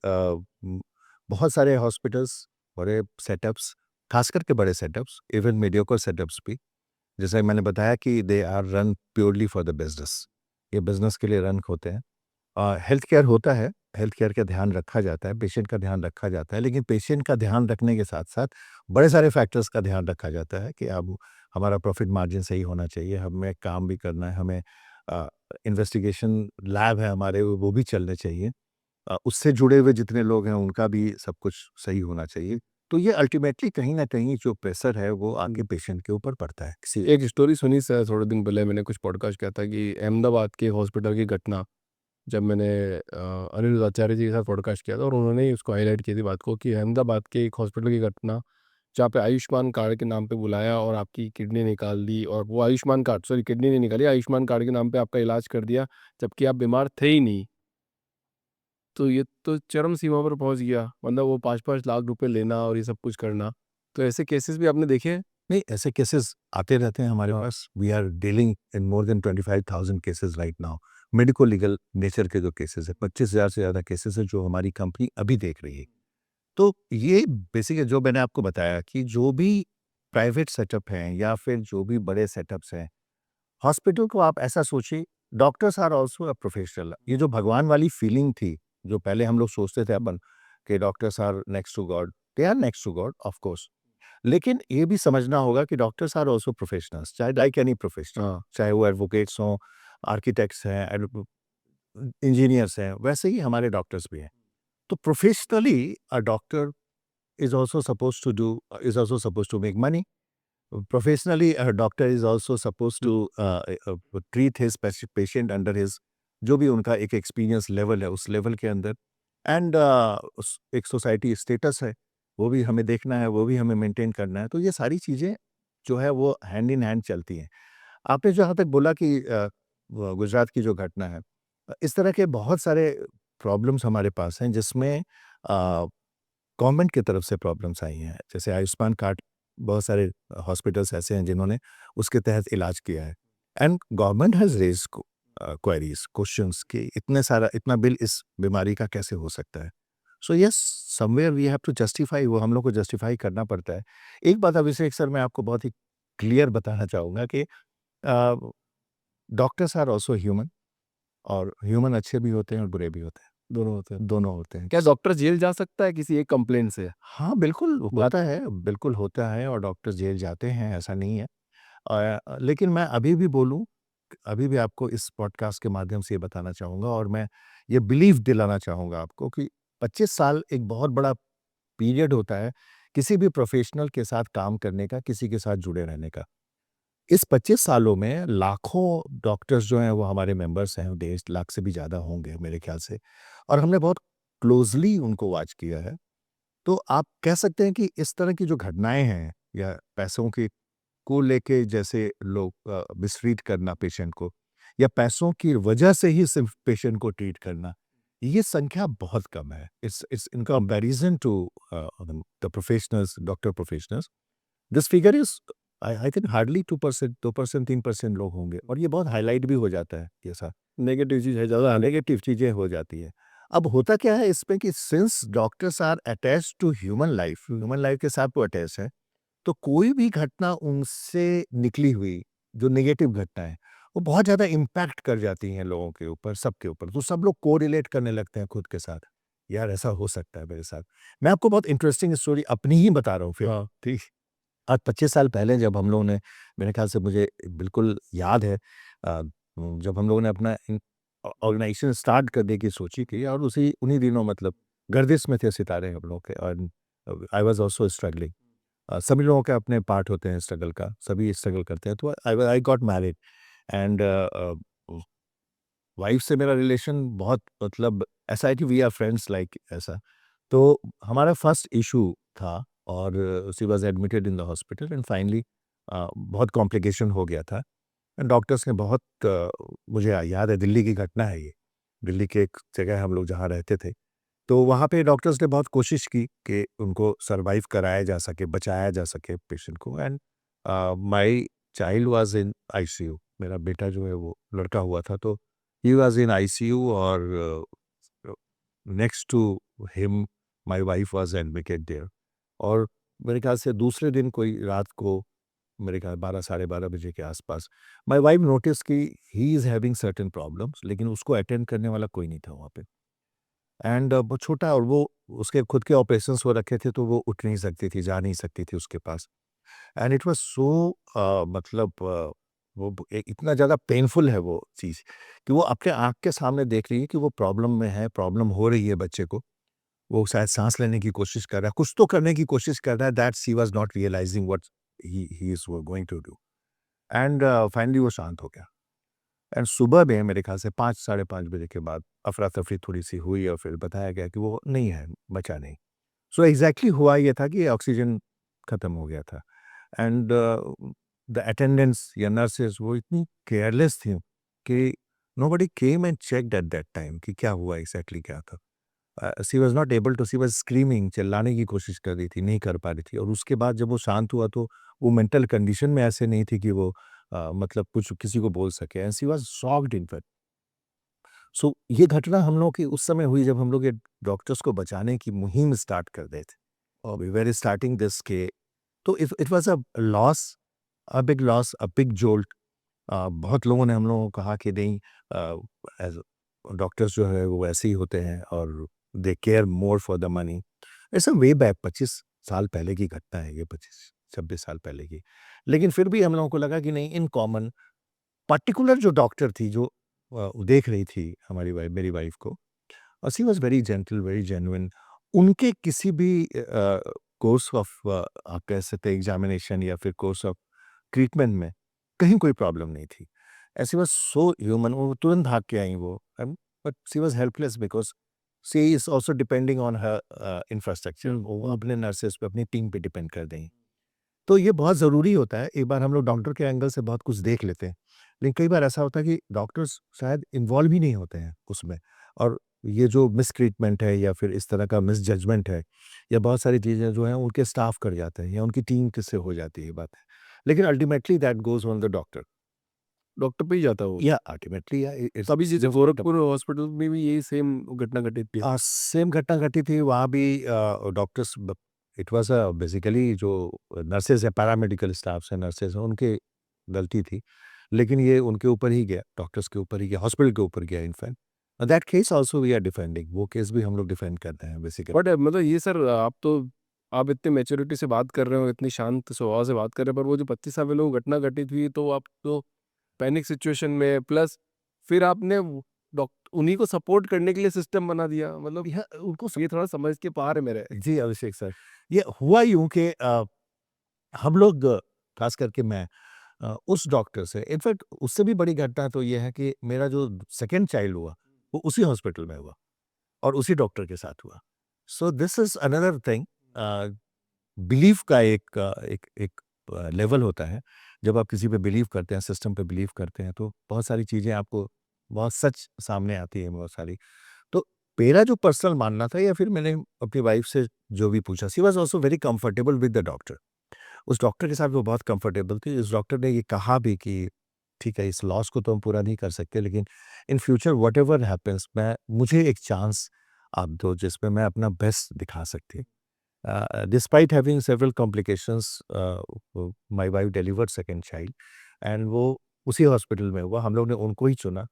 बहुत सारे हॉस्पिटल्स, बड़े सेटअप्स, खास करके बड़े सेटअप्स, इवन मीडियोकर सेटअप्स भी, जैसे मैंने बताया कि they are run purely for the business. ये बिज़नेस के लिए रन होते हैं। हेल्थ केयर होता है, हेल्थ केयर का ध्यान रखा जाता है, पेशेंट का ध्यान रखा जाता है, लेकिन पेशेंट का ध्यान रखने के साथ-साथ बड़े सारे फैक्टर्स का ध्यान रखा जाता है कि अब हमारा प्रॉफ़िट मार्जिन सही होना चाहिए, हमें काम भी करना है, हमें इन्वेस्टिगेशन लैब है हमारे, वो भी चलने चाहिए। उससे जुड़े हुए जितने लोग हैं, उनका भी सब कुछ सही होना चाहिए। तो ये अल्टीमेटली कहीं न कहीं जो प्रेशर है, वो आके पेशेंट के ऊपर पड़ता है। एक स्टोरी सुनी सर, थोड़े दिन पहले मैंने कुछ पॉडकास्ट किया था कि अहमदाबाद के हॉस्पिटल की घटना, जब मैंने अनिरुद्ध आचार्य जी के साथ पॉडकास्ट किया था और उन्होंने ही उसको हाईलाइट की थी बात को कि अहमदाबाद के एक हॉस्पिटल की घटना, जहाँ पे आयुष्मान कार्ड के नाम पे बुलाया और आपकी किडनी निकाल दी, और वो आयुष्मान कार्ड, सॉरी किडनी नहीं निकाली, आयुष्मान कार्ड के नाम पे आपका इलाज कर दिया, जबकि आप बीमार थे ही नहीं। तो ये तो चरम सीमा पर पहुँच गया, मतलब वो 5-5 लाख रुपए लेना और ये सब कुछ करना। तो ऐसे केसेस भी आपने देखे हैं? नहीं, ऐसे केसेस आते रहते हैं हमारे हाँ। पास। We are dealing in more than 25,000 cases right now. Medico legal nature के जो केसेस हैं, 25,000 से ज़्यादा केसेस हैं जो हमारी कंपनी अभी देख रही है। तो ये बेसिक है जो मैंने आपको बताया कि जो भी प्राइवेट सेटअप हैं या फिर जो भी बड़े सेटअप्स हैं, हॉस्पिटल को आप ऐसा सोचिए, doctors are also a professional. ये जो भगवान वाली फीलिंग थी, जो पहले हम लोग सोचते थे अपन कि doctors are next to God, they are next to God of course. लेकिन ये भी समझना होगा कि डॉक्टर्स आर आल्सो प्रोफेशनल्स, चाहे लाइक एनी प्रोफेशनल, हाँ। चाहे वो एडवोकेट्स हों, आर्किटेक्ट्स हैं, इंजीनियर्स हैं, वैसे ही हमारे डॉक्टर्स भी हैं। तो professionally a doctor is also supposed to make money professionally doctor is also suppose to treat his patient under his जो भी उनका एक एक्सपीरियंस लेवल है उस लेवल के अंदर, एंड एक सोसाइटी स्टेटस है वो भी हमें देखना है, वो भी हमें मेंटेन करना है। तो ये सारी चीज़ें जो है वो हैंड इन हैंड चलती हैं। आपने जहाँ तक बोला कि वो गुजरात की जो घटना है, इस तरह के बहुत सारे प्रॉब्लम्स हमारे पास हैं जिसमें गवर्नमेंट की तरफ से प्रॉब्लम्स आई हैं। जैसे आयुष्मान कार्ड, बहुत सारे हॉस्पिटल्स ऐसे हैं जिन्होंने उसके तहत इलाज किया है, and government has raised queries, questions कि इतना बिल इस बीमारी का कैसे हो सकता है। So yes, somewhere we have to justify, वो हम लोग को जस्टिफाई करना पड़ता है। एक बात अभिषेक सर मैं आपको बहुत ही क्लियर बताना चाहूँगा कि डॉक्टर्स आर ऑल्सो ह्यूमन, और ह्यूमन अच्छे भी होते हैं और बुरे भी होते हैं, दोनों होते हैं। दोनों होते हैं। क्या डॉक्टर जेल जा सकता है किसी एक कंप्लेंट से? हाँ, बिल्कुल होता है, बिल्कुल होता है, और डॉक्टर जेल जाते हैं, ऐसा नहीं है। लेकिन मैं अभी भी बोलूँ, अभी भी आपको इस पॉडकास्ट के माध्यम से ये बताना चाहूँगा, और मैं ये बिलीव दिलाना चाहूँगा आपको कि 25 साल एक बहुत बड़ा पीरियड होता है किसी भी प्रोफ़ेशनल के साथ काम करने का, किसी के साथ जुड़े रहने का। इस 25 सालों में लाखों डॉक्टर्स जो हैं वो हमारे मेंबर्स हैं, 1.5 लाख से भी ज़्यादा होंगे मेरे ख़्याल से, और हमने बहुत क्लोज़ली उनको वॉच किया है। तो आप कह सकते हैं कि इस तरह की जो घटनाएँ हैं, या पैसों की को लेके जैसे लोग मिसट्रीट करना पेशेंट को, या पैसों की वजह से ही सिर्फ पेशेंट को ट्रीट करना, ये संख्या बहुत कम है। It's in comparison to the professionals, doctor professionals, this figure is I think hardly 2%, 2%, 3% लोग होंगे, और ये बहुत हाईलाइट भी हो जाता है ये सब, नेगेटिव चीज़ है ज़्यादा। नेगेटिव चीजें हो जाती है। अब होता क्या है इसमें कि since doctors are attach to human life के साथ वो अटैच है, तो कोई भी घटना उनसे निकली हुई, जो नेगेटिव घटना है, वो बहुत ज़्यादा इम्पैक्ट कर जाती हैं लोगों के ऊपर, सबके ऊपर। तो सब लोग कोरिलेट करने लगते हैं खुद के साथ, यार ऐसा हो सकता है मेरे साथ। मैं आपको बहुत इंटरेस्टिंग स्टोरी अपनी ही बता रहा हूँ फिर, हाँ। ठीक? आज 25 साल पहले जब हम लोगों ने, मेरे ख्याल से मुझे बिल्कुल याद है, जब हम लोगों ने अपना ऑर्गेनाइजेशन स्टार्ट करने की सोची थी, और उन्हीं दिनों मतलब गर्दिश में थे सितारे हम लोग के, और आई वाज़ ऑल्सो स्ट्रगलिंग। सभी लोगों के अपने पार्ट होते हैं स्ट्रगल का, सभी स्ट्रगल करते हैं। तो I got married, and wife से मेरा रिलेशन बहुत, मतलब ऐसा है कि वी आर फ्रेंड्स लाइक ऐसा। तो हमारा फर्स्ट इशू था, और she was admitted in the hospital, and finally बहुत कॉम्प्लिकेशन हो गया था। डॉक्टर्स ने बहुत मुझे याद है, दिल्ली की घटना है ये, दिल्ली के एक जगह हम लोग जहाँ रहते थे, तो वहाँ पे डॉक्टर्स ने बहुत कोशिश की कि उनको सर्वाइव कराया जा सके, बचाया जा सके पेशेंट को, and my child was in ICU. मेरा बेटा जो है वो लड़का हुआ था, तो ही वाज इन आईसीयू, और next to him my wife was admitted there. और मेरे ख्याल से दूसरे दिन कोई रात को, मेरे ख्याल 12 साढ़े 12 बजे के आसपास, माय वाइफ नोटिस कि he is having certain problems, लेकिन उसको अटेंड करने वाला कोई नहीं था वहाँ पे। एंड वो छोटा, और वो उसके खुद के ऑपरेशंस हो रखे थे, तो वो उठ नहीं सकती थी, जा नहीं सकती थी उसके पास। एंड इट वाज़ सो मतलब इतना ज़्यादा पेनफुल है वो चीज़, कि वो अपने आँख के सामने देख रही है कि वो प्रॉब्लम में है, प्रॉब्लम हो रही है बच्चे को। वो शायद साँस लेने की कोशिश कर रहा है, कुछ तो करने की कोशिश कर रहा है, that she was not realising what he is going to do. And finally वो शांत हो गया। एंड सुबह में मेरे ख़्याल से 5 साढ़े 5 बजे के बाद अफ़रा-तफ़री थोड़ी-सी हुई, और फिर बताया गया कि वो नहीं है, बचा नहीं। सो एग्ज़ैक्टली हुआ ये था कि ऑक्सीजन ख़त्म हो गया था, एंड द अटेंडेंट्स या नर्सेज़ वो इतनी केयरलेस थीं कि nobody came and checked at that time कि क्या हुआ, एग्ज़ैक्टली क्या था। She was not able to, she was screaming, चिल्लाने की कोशिश कर रही थी, नहीं कर पा रही थी, और उसके बाद जब वो शांत हुआ, तो वो मेंटल कंडीशन में ऐसे नहीं थी कि वो मतलब कुछ किसी को बोल सके, and she was shocked in fact. So ये घटना हम लोग की उस समय हुई जब हम लोग ये डॉक्टर्स को बचाने की मुहिम स्टार्ट कर रहे थे, और वी वर स्टार्टिंग दिस के, तो it was a loss, a big loss, a big jolt. बहुत लोगों ने हम लोगों को कहा कि नहीं, एज़ डॉक्टर्स जो है वो ऐसे ही होते हैं, और they care more for the money. It's a way back, 25 साल पहले की घटना है ये, 25-26 साल पहले की। लेकिन फिर भी हम लोगों को लगा कि नहीं, इन कॉमन पर्टिकुलर जो डॉक्टर थी, जो देख रही थी हमारी वाइफ, मेरी वाइफ को, she was very gentle, very genuine. उनके किसी भी कोर्स ऑफ आप कह सकते हैं एग्जामिनेशन या फिर कोर्स ऑफ ट्रीटमेंट में कहीं कोई प्रॉब्लम नहीं थी। And she was so human, वो तुरंत भाग के आई वो, but she was helpless because she is also depending on her infrastructure. वो अपने नर्सेज़ पे, अपनी टीम पे डिपेंड कर दें। तो ये बहुत ज़रूरी होता है। एक बार हम लोग डॉक्टर के एंगल से बहुत कुछ देख लेते हैं, लेकिन कई बार ऐसा होता है कि डॉक्टर्स शायद इन्वॉल्व ही नहीं होते हैं उसमें, और ये जो मिसट्रीटमेंट है या फिर इस तरह का मिसजजमेंट है या बहुत सारी चीज़ें जो हैं उनके स्टाफ कर जाते हैं या उनकी टीम किससे हो जाती है ये बात है। लेकिन ultimately that goes on the doctor. Doctor पे ही जाता वो। या अल्टीमेटली या इट्स तभी जैसे गोरखपुर हॉस्पिटल में भी यही सेम घटना घटी थी। सेम घटना घटी थी वहाँ भी। डॉक्टर्स इट वाज़ बेसिकली जो नर्सेज़ हैं, पैरामेडिकल स्टाफ्स हैं, नर्सेज़ हैं, उनकी गलती थी। लेकिन ये उनके ऊपर ही गया, डॉक्टर्स के ऊपर ही गया, हॉस्पिटल के ऊपर गया in fact. That case also we are defending, वो केस भी हम लोग डिफेंड करते हैं बेसिकली। बट मतलब ये सर आप इतनी मैच्योरिटी से बात कर रहे हो, इतनी शांत स्वभाव से बात कर रहे हो, पर वो जो 25 साल पहले वो घटना घटी थी तो आप तो पैनिक सिचुएशन में, प्लस फिर आपने उन्हीं को सपोर्ट करने के लिए सिस्टम बना दिया, मतलब यह उनको ये थोड़ा समझ के पार है मेरे। जी, अभिषेक सर, ये हुआ यूँ कि हम लोग खास करके मैं उस डॉक्टर से, इनफैक्ट उससे भी बड़ी घटना तो ये है कि मेरा जो सेकंड चाइल्ड हुआ, वो उसी हॉस्पिटल में हुआ और उसी डॉक्टर के साथ हुआ। सो this is another thing. Belief का एक लेवल होता है। जब आप किसी पे बिलीव करते हैं, सिस्टम पे बिलीव करते हैं, तो बहुत सारी चीज़ें आपको बहुत सच सामने आती है बहुत सारी। तो मेरा जो पर्सनल मानना था या फिर मैंने अपनी वाइफ से जो भी पूछा, she was also very comfortable with the doctor. उस डॉक्टर के साथ वो बहुत कंफर्टेबल थी। उस डॉक्टर ने ये कहा भी कि ठीक है, इस लॉस को तो हम पूरा नहीं कर सकते, लेकिन इन फ्यूचर व्हाटएवर हैपेंस, मैं मुझे एक चांस आप दो जिसमें मैं अपना बेस्ट दिखा सकती। Despite having several complications, my wife delivered second child and वो उसी हॉस्पिटल में हुआ। हम लोग ने उनको ही चुना।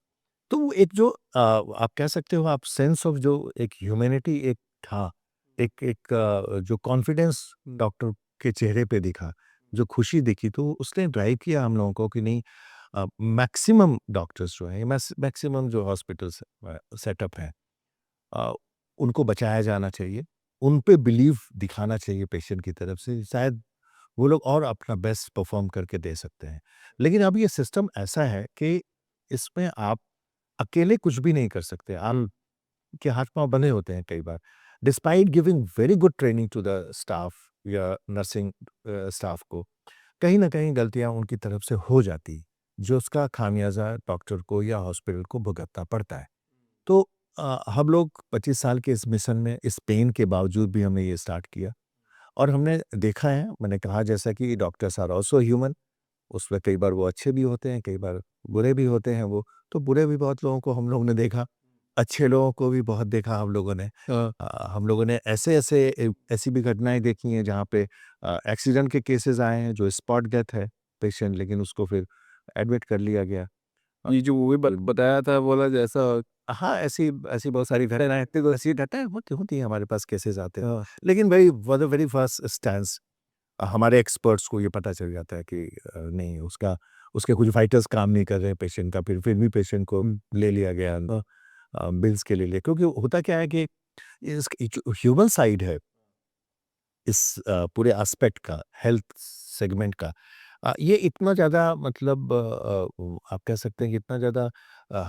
तो वो एक जो आप कह सकते हो, आप सेंस ऑफ जो एक ह्यूमैनिटी एक था, जो कॉन्फिडेंस डॉक्टर के चेहरे पे दिखा, जो खुशी दिखी, तो उसने ड्राइव किया हम लोगों को कि नहीं, मैक्सिमम डॉक्टर्स जो हैं, मैक्सिमम जो हॉस्पिटल्स सेटअप हैं, अ, उनको बचाया जाना चाहिए। उन पे बिलीव दिखाना चाहिए पेशेंट की तरफ से, शायद वो लोग और अपना बेस्ट परफॉर्म करके दे सकते हैं। लेकिन अब ये सिस्टम ऐसा है कि इसमें आप अकेले कुछ भी नहीं कर सकते। आप के हाथ-पाँव बंधे होते हैं कई बार। Despite giving very good training to the staff या नर्सिंग स्टाफ को, कहीं न कहीं गलतियाँ उनकी तरफ से हो जाती, जो उसका खामियाज़ा डॉक्टर को या हॉस्पिटल को भुगतना पड़ता है। तो हम लोग 25 साल के इस मिशन में, इस पेन के बावजूद भी हमने ये स्टार्ट किया और हमने देखा है, मैंने कहा जैसा कि डॉक्टर्स आर आल्सो ह्यूमन। उसमें कई बार वो अच्छे भी होते हैं, कई बार बुरे भी होते हैं वो। तो बुरे भी बहुत लोगों को हम लोगों ने देखा, अच्छे लोगों को भी बहुत देखा हम लोगों ने। हम लोगों ने ऐसी भी घटनाएँ देखी हैं जहाँ पे एक्सीडेंट के केसेज़ आए हैं, जो स्पॉट डेथ है पेशेंट, लेकिन उसको फिर एडमिट कर लिया गया। ये जो वो भी बताया था, बोला जैसा हाँ, ऐसी ऐसी बहुत सारी घटनाएँ, तो ऐसी घटनाएँ होती होती हैं, हमारे पास केसेज़ आते हैं। लेकिन वही फॉर द वेरी फर्स्ट स्टेंस हमारे एक्सपर्ट्स को ये पता चल जाता है कि नहीं, उसके कुछ वाइटल्स काम नहीं कर रहे हैं पेशेंट का, फिर भी पेशेंट को ले लिया गया बिल्स के लिए। क्योंकि होता क्या है कि इस जो ह्यूमन साइड है इस पूरे एस्पेक्ट का, हेल्थ सेगमेंट का, ये इतना ज़्यादा मतलब आप कह सकते हैं कि इतना ज़्यादा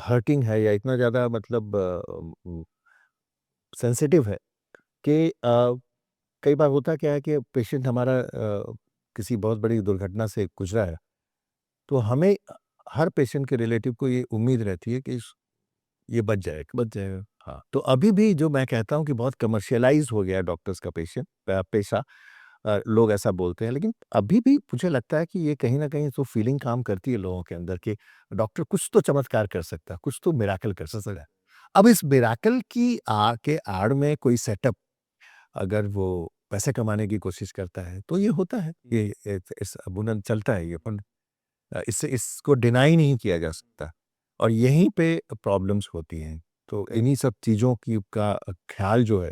हर्टिंग है या इतना ज़्यादा मतलब सेंसिटिव है कि कई बार होता क्या है कि पेशेंट हमारा किसी बहुत बड़ी दुर्घटना से गुजरा है, तो हमें हर पेशेंट के रिलेटिव को ये उम्मीद रहती है कि ये बच जाएगा। हाँ, तो अभी भी जो मैं कहता हूँ कि बहुत कमर्शियलाइज़ हो गया है डॉक्टर्स का पेशा। लोग ऐसा बोलते हैं, लेकिन अभी भी मुझे लगता है कि ये कहीं न कहीं तो फीलिंग काम करती है लोगों के अंदर कि डॉक्टर कुछ तो चमत्कार कर सकता है, कुछ तो मिरेकल कर सकता है। अब इस मिरेकल की के आड़ में कोई सेटअप, अगर वो पैसे कमाने की कोशिश करता है, तो ये होता है। ये इस अमूमन चलता है ये, अपन इसको डिनाई नहीं किया जा सकता और यहीं पे प्रॉब्लम्स होती हैं। तो इन्हीं सब चीज़ों की का ख़्याल जो है,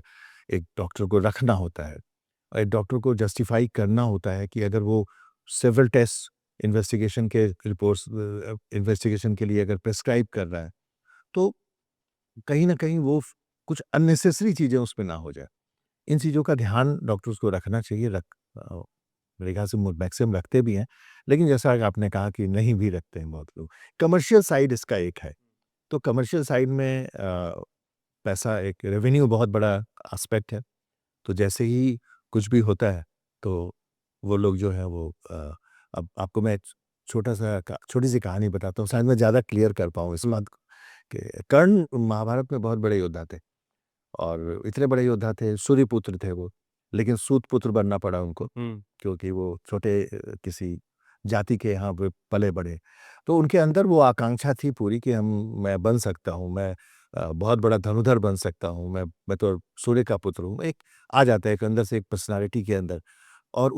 एक डॉक्टर को रखना होता है और एक डॉक्टर को जस्टिफ़ाई करना होता है कि अगर वो सेवरल टेस्ट इन्वेस्टिगेशन के लिए अगर प्रिस्क्राइब कर रहा है, तो कहीं न कहीं वो कुछ अननेसेसरी चीज़ें उसमें ना हो जाए। इन चीज़ों का ध्यान डॉक्टर्स को रखना चाहिए। मेरे ख्याल से मैक्सिमम रखते भी हैं, लेकिन जैसा कि आपने कहा कि नहीं भी रखते हैं बहुत लोग। कमर्शियल साइड इसका एक है। तो कमर्शियल साइड में पैसा एक रेवेन्यू बहुत बड़ा एस्पेक्ट है। तो जैसे ही कुछ भी होता है तो वो लोग जो है वो अब आपको मैं छोटी सी कहानी बताता हूँ, शायद मैं ज़्यादा क्लियर कर पाऊँ इस बात को कि कर्ण महाभारत में बहुत बड़े योद्धा थे और इतने बड़े योद्धा थे, सूर्यपुत्र थे वो, लेकिन सूतपुत्र बनना पड़ा उनको क्योंकि वो छोटे किसी जाति के यहाँ पे पले बड़े। तो उनके अंदर वो आकांक्षा थी पूरी कि मैं बन सकता हूँ, मैं बहुत बड़ा धनुधर बन सकता हूँ, मैं तो सूर्य का पुत्र हूँ। एक आ जाता है एक अंदर से एक पर्सनैलिटी के अंदर, और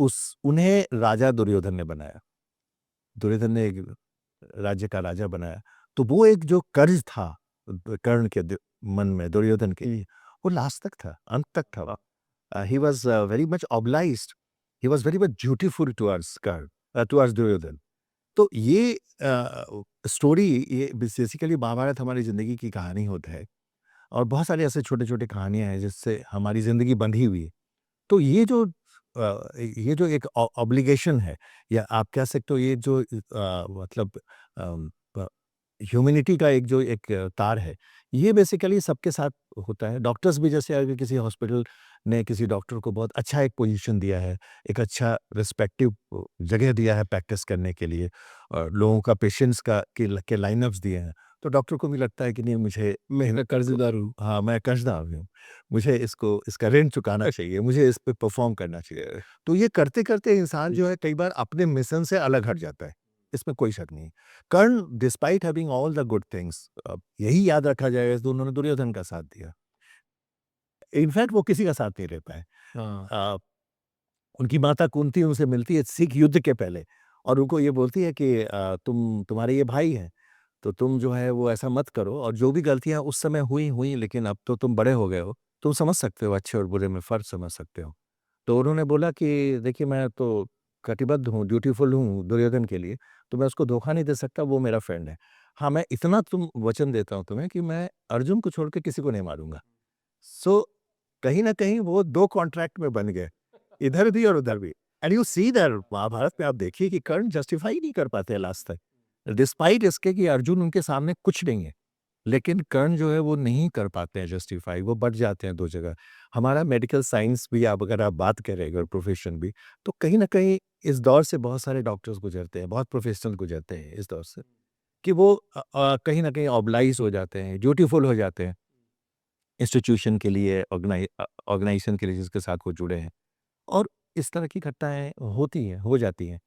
उन्हें राजा दुर्योधन ने बनाया। दुर्योधन ने एक राज्य का राजा बनाया। तो वो एक जो कर्ज था कर्ण के मन में, दुर्योधन के, वो लास्ट तक था, अंत तक था। He was very much obliged. He was very much dutiful towards Duryodhan. तो ये स्टोरी, ये बेसिकली महाभारत हमारी ज़िंदगी की कहानी होता है और बहुत सारे ऐसे छोटे-छोटे कहानियाँ हैं जिससे हमारी ज़िंदगी बंधी हुई है। तो ये जो एक ऑब्लिगेशन है, या आप कह सकते हो ये जो मतलब ह्यूमैनिटी का एक जो एक तार है, ये बेसिकली सबके साथ होता है। डॉक्टर्स भी, जैसे अगर किसी हॉस्पिटल ने किसी डॉक्टर को बहुत अच्छा एक पोजीशन दिया है, एक अच्छा रिस्पेक्टिव जगह दिया है प्रैक्टिस करने के लिए, और लोगों का पेशेंट्स के लाइनअप्स दिए हैं, तो डॉक्टर को भी लगता है कि नहीं, मुझे मैं कर्जदार हूँ। हाँ, मैं कर्जदार हूँ, मुझे इसका ऋण चुकाना चाहिए, मुझे इस पे परफॉर्म करना चाहिए। तो ये करते-करते इंसान जो है कई बार अपने मिशन से अलग हट जाता है, इसमें कोई शक नहीं। Karna despite having all the good things, यही याद रखा जाएगा कि उन्होंने दुर्योधन का साथ दिया। इनफैक्ट वो किसी का साथ नहीं ले पाए। हाँ। अ, उनकी माता कुंती उनसे मिलती है सिख युद्ध के पहले, और उनको ये बोलती है कि तुम्हारे ये भाई हैं, तो तुम जो है वो ऐसा मत करो, और जो भी गलतियाँ उस समय हुई, लेकिन अब तो तुम बड़े हो गए हो, तुम समझ सकते हो, अच्छे और बुरे में फ़र्क समझ सकते हो। तो उन्होंने बोला कि देखिए, मैं तो कटिबद्ध हूँ, ड्यूटीफुल हूँ दुर्योधन के लिए, तो मैं उसको धोखा नहीं दे सकता, वो मेरा फ्रेंड है। हाँ, मैं इतना वचन देता हूँ तुम्हें कि मैं अर्जुन को छोड़ के किसी को नहीं मारूँगा। सो कहीं न कहीं वो 2 कॉन्ट्रैक्ट में बन गए, इधर भी और उधर भी। And you see that Mahabharata में आप देखिए कि कर्ण जस्टिफाई नहीं कर पाते लास्ट तक। डिस्पाइट इसके कि अर्जुन उनके सामने कुछ नहीं है, लेकिन कर्ण जो है वो नहीं कर पाते हैं जस्टिफाई, वो बँट जाते हैं 2 जगह। हमारा मेडिकल साइंस भी, आप अगर आप बात करें, अगर प्रोफ़ेशन भी, तो कहीं न कहीं इस दौर से बहुत सारे डॉक्टर्स गुज़रते हैं, बहुत प्रोफ़ेशनल गुज़रते हैं इस दौर से, कि वो कहीं न कहीं ऑब्लाइज़ हो जाते हैं, ड्यूटीफुल हो जाते हैं। इंस्टीट्यूशन के लिए, ऑर्गेनाइज़ेशन के लिए जिसके साथ वो जुड़े हैं, और इस तरह की घटनाएँ होती हैं, हो जाती हैं।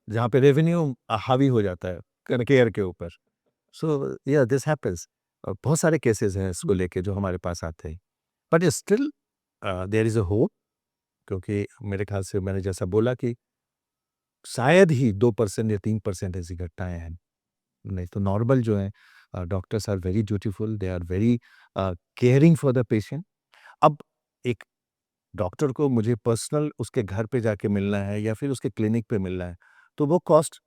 जहाँ पे रेवेन्यू हावी हो जाता है केयर के ऊपर। सो या दिस हैपेंस। बहुत सारे केसेज़ हैं इसको लेके जो हमारे पास आते हैं। But still there is a hope, क्योंकि मेरे ख़्याल से मैंने जैसा बोला कि शायद ही 2% या 3% ऐसी घटनाएँ हैं। नहीं तो नॉर्मल जो है, doctors are very dutiful, they are very caring for the patient. अब एक डॉक्टर को मुझे पर्सनल उसके घर पे जाके मिलना है या फिर उसके क्लिनिक पे मिलना है, तो वो कॉस्ट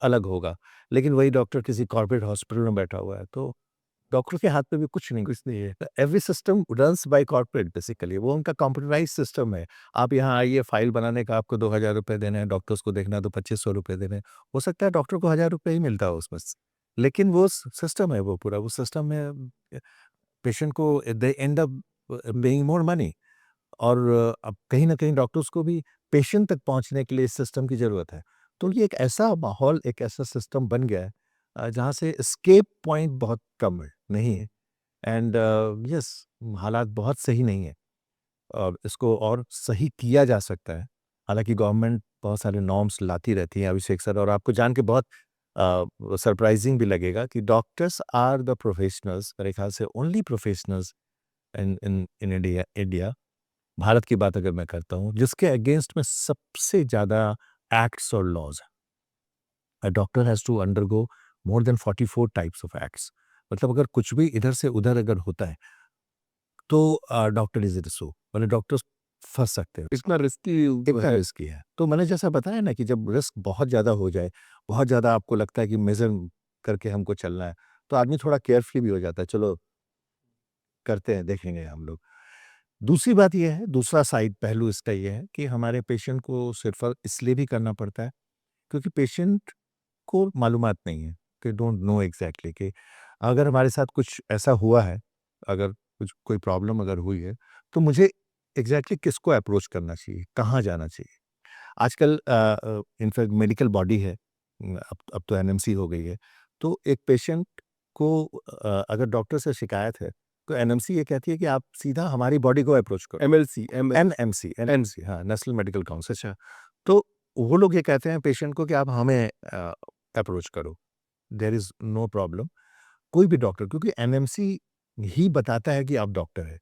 अलग होगा। लेकिन वही डॉक्टर किसी कॉर्पोरेट हॉस्पिटल में बैठा हुआ है, तो डॉक्टर के हाथ में भी कुछ नहीं है। Every system runs by corporate, basically वो उनका कंप्यूटराइज़्ड सिस्टम है। आप यहाँ आइए, फाइल बनाने का आपको ₹2000 देने हैं, डॉक्टर्स को देखना है तो ₹2500 देने हैं। हो सकता है डॉक्टर को ₹1000 ही मिलता हो उसमें से। लेकिन वो सिस्टम है, वो पूरा वो सिस्टम में पेशेंट को दे end up paying more money. और अब कहीं न कहीं डॉक्टर्स को भी पेशेंट तक पहुँचने के लिए इस सिस्टम की ज़रूरत है। तो ये एक ऐसा माहौल, एक ऐसा सिस्टम बन गया है जहाँ से एस्केप पॉइंट बहुत कम है, नहीं है। एंड यस, हालात बहुत सही नहीं है, और इसको और सही किया जा सकता है। हालाँकि गवर्नमेंट बहुत सारे नॉर्म्स लाती रहती है, अभिषेक सर, और आपको जान के बहुत सरप्राइज़िंग भी लगेगा कि डॉक्टर्स आर द प्रोफेशनल्स, मेरे ख़्याल से only professionals in India, Bharat की बात अगर मैं करता हूँ, जिसके अगेंस्ट में सबसे ज़्यादा एक्ट्स और लॉज़ हैं। A doctor has to undergo more than 44 types of acts. मतलब अगर कुछ भी इधर से उधर अगर होता है, तो डॉक्टर इज़ इट सो, मतलब डॉक्टर्स फँस सकते हैं उसमें। इतना रिस्की इतना है। रिस्की है। तो मैंने जैसा बताया ना कि जब रिस्क बहुत ज़्यादा हो जाए, बहुत ज़्यादा आपको लगता है कि मेज़र करके हमको चलना है, तो आदमी थोड़ा केयरफ्री भी हो जाता है, चलो करते हैं, देखेंगे हम लोग। दूसरी बात ये है, दूसरा साइड पहलू इसका ये है कि हमारे पेशेंट को सिर्फ इसलिए भी करना पड़ता है क्योंकि पेशेंट को मालूमात नहीं है, दे डोंट नो एग्जैक्टली कि अगर हमारे साथ कुछ ऐसा हुआ है, अगर कुछ कोई प्रॉब्लम अगर हुई है, तो मुझे एग्जैक्टली किसको अप्रोच करना चाहिए, कहाँ जाना चाहिए। आजकल इनफैक्ट मेडिकल बॉडी है, अब तो एनएमसी हो गई है, तो एक पेशेंट को अगर डॉक्टर से शिकायत है, तो एनएमसी ये कहती है कि आप सीधा हमारी बॉडी को अप्रोच करो। एमएलसी एनएमसी, हाँ, नेशनल मेडिकल काउंसिल। अच्छा, तो वो लोग ये कहते हैं पेशेंट को कि आप हमें अप्रोच करो, देयर इज नो प्रॉब्लम। कोई भी डॉक्टर, क्योंकि एनएमसी ही बताता है कि आप डॉक्टर है।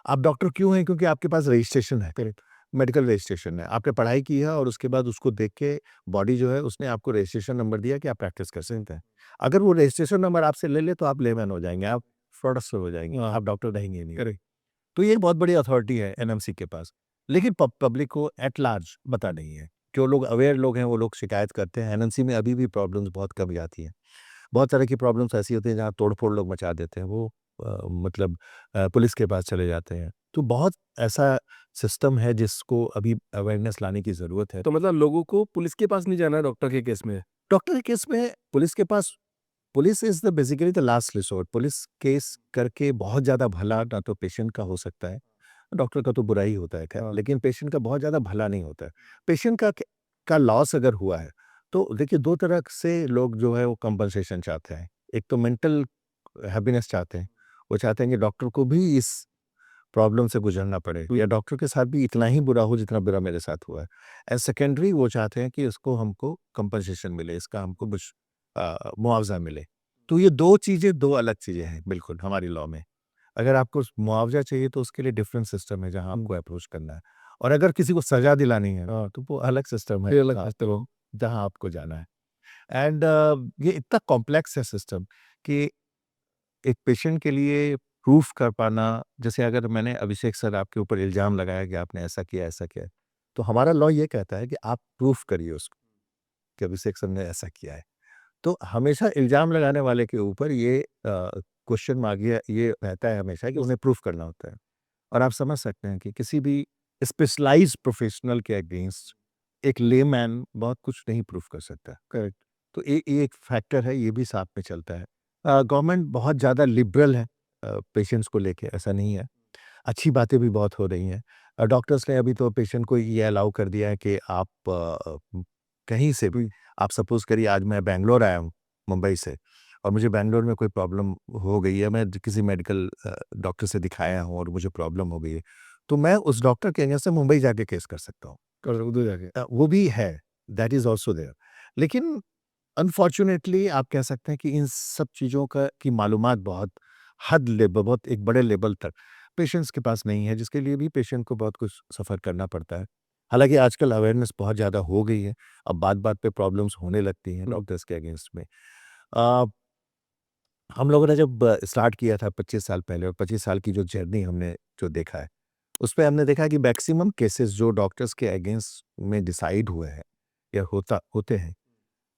आप डॉक्टर क्यों हैं? क्योंकि आपके पास रजिस्ट्रेशन है, करेक्ट, मेडिकल रजिस्ट्रेशन है, आपने पढ़ाई की है और उसके बाद उसको देख के बॉडी जो है उसने आपको रजिस्ट्रेशन नंबर दिया कि आप प्रैक्टिस कर सकते हैं। अगर वो रजिस्ट्रेशन नंबर आपसे ले ले तो आप लेमैन हो जाएंगे, आप फ्रॉडस्टर हो जाएंगे, हाँ। आप डॉक्टर रहेंगे नहीं। करेक्ट। तो ये बहुत बड़ी अथॉरिटी है एनएमसी के पास, लेकिन पब्लिक को एट लार्ज पता नहीं है। जो लोग अवेयर लोग हैं वो लोग शिकायत करते हैं। एनएमसी में अभी भी प्रॉब्लम्स बहुत कम आती हैं। बहुत तरह की प्रॉब्लम्स ऐसी होती हैं जहाँ तोड़-फोड़ लोग मचा देते हैं, वो मतलब पुलिस के पास चले जाते हैं। तो बहुत ऐसा सिस्टम है जिसको अभी अवेयरनेस लाने की ज़रूरत है। तो मतलब लोगों को पुलिस के पास नहीं जाना है डॉक्टर के केस में? डॉक्टर के केस में पुलिस के पास, police is the basically the last resort. Police case करके बहुत ज़्यादा भला ना तो पेशेंट का हो सकता है, डॉक्टर का तो बुरा ही होता है खैर, हाँ। लेकिन पेशेंट का बहुत ज़्यादा भला नहीं होता है। पेशेंट का लॉस अगर हुआ है, तो देखिए 2 तरह से लोग जो है वो कंपनसेशन चाहते हैं। एक तो मेंटल हैप्पीनेस चाहते हैं, वो चाहते हैं कि डॉक्टर को भी इस प्रॉब्लम से गुज़रना पड़े या डॉक्टर के साथ भी इतना ही बुरा हो जितना बुरा मेरे साथ हुआ है। एंड सेकेंडरी वो चाहते हैं कि इसको हमको कंपनसेशन मिले, इसका हमको कुछ मुआवज़ा मिले। तो ये 2 चीज़ें 2 अलग चीज़ें हैं बिल्कुल हमारी लॉ में। अगर आपको मुआवज़ा चाहिए तो उसके लिए डिफरेंट सिस्टम है जहाँ आपको अप्रोच करना है। और अगर किसी को सज़ा दिलानी है, तो वो अलग सिस्टम है, फिर अलग हँसते रहो। जहाँ आपको जाना है। एंड ये इतना कॉम्प्लेक्स है सिस्टम कि एक पेशेंट के लिए प्रूफ कर पाना, जैसे अगर मैंने अभिषेक सर आपके ऊपर इल्ज़ाम लगाया कि आपने ऐसा किया है, तो हमारा लॉ ये कहता है कि आप प्रूफ करिए उसको कि अभिषेक सर ने ऐसा किया है। तो हमेशा इल्ज़ाम लगाने वाले के ऊपर ये क्वेश्चन मार्क ये रहता है हमेशा कि उन्हें प्रूफ करना होता है। और आप समझ सकते हैं कि किसी भी स्पेशलाइज़्ड प्रोफ़ेशनल के अगेंस्ट एक लेमैन बहुत कुछ नहीं प्रूफ कर सकता। करेक्ट। तो ये एक फैक्टर है, ये भी साथ में चलता है। गवर्नमेंट बहुत ज़्यादा लिबरल है पेशेंट्स को लेके, ऐसा नहीं है। अच्छी बातें भी बहुत हो रही हैं। डॉक्टर्स ने अभी तो पेशेंट को ये अलाउ कर दिया है कि आप कहीं से भी, आप सपोज़ करिए आज मैं बैंगलोर आया हूँ मुंबई से और मुझे बैंगलोर में कोई प्रॉब्लम हो गई है, मैं किसी मेडिकल डॉक्टर से दिखाया हूँ और मुझे प्रॉब्लम हो गई है, तो मैं उस डॉक्टर के अगेंस्ट से मुंबई जाके केस कर सकता हूँ। कर उधर जाके। वो भी है, दैट इज़ ऑल्सो देयर। लेकिन अनफॉर्च्यूनेटली आप कह सकते हैं कि इन सब चीज़ों का की मालूमात बहुत हद लेवल, बहुत एक बड़े लेवल तक पेशेंट्स के पास नहीं है, जिसके लिए भी पेशेंट को बहुत कुछ सफ़र करना पड़ता है। हालाँकि आजकल अवेयरनेस बहुत ज़्यादा हो गई है, अब बात-बात पे प्रॉब्लम्स होने लगती हैं डॉक्टर्स के अगेंस्ट में। अ, हम लोगों ने जब स्टार्ट किया था 25 साल पहले और 25 साल की जो जर्नी हमने जो देखा है, उसपे हमने देखा कि मैक्सिमम केसेस जो डॉक्टर्स के अगेंस्ट में डिसाइड हुए हैं या होते हैं,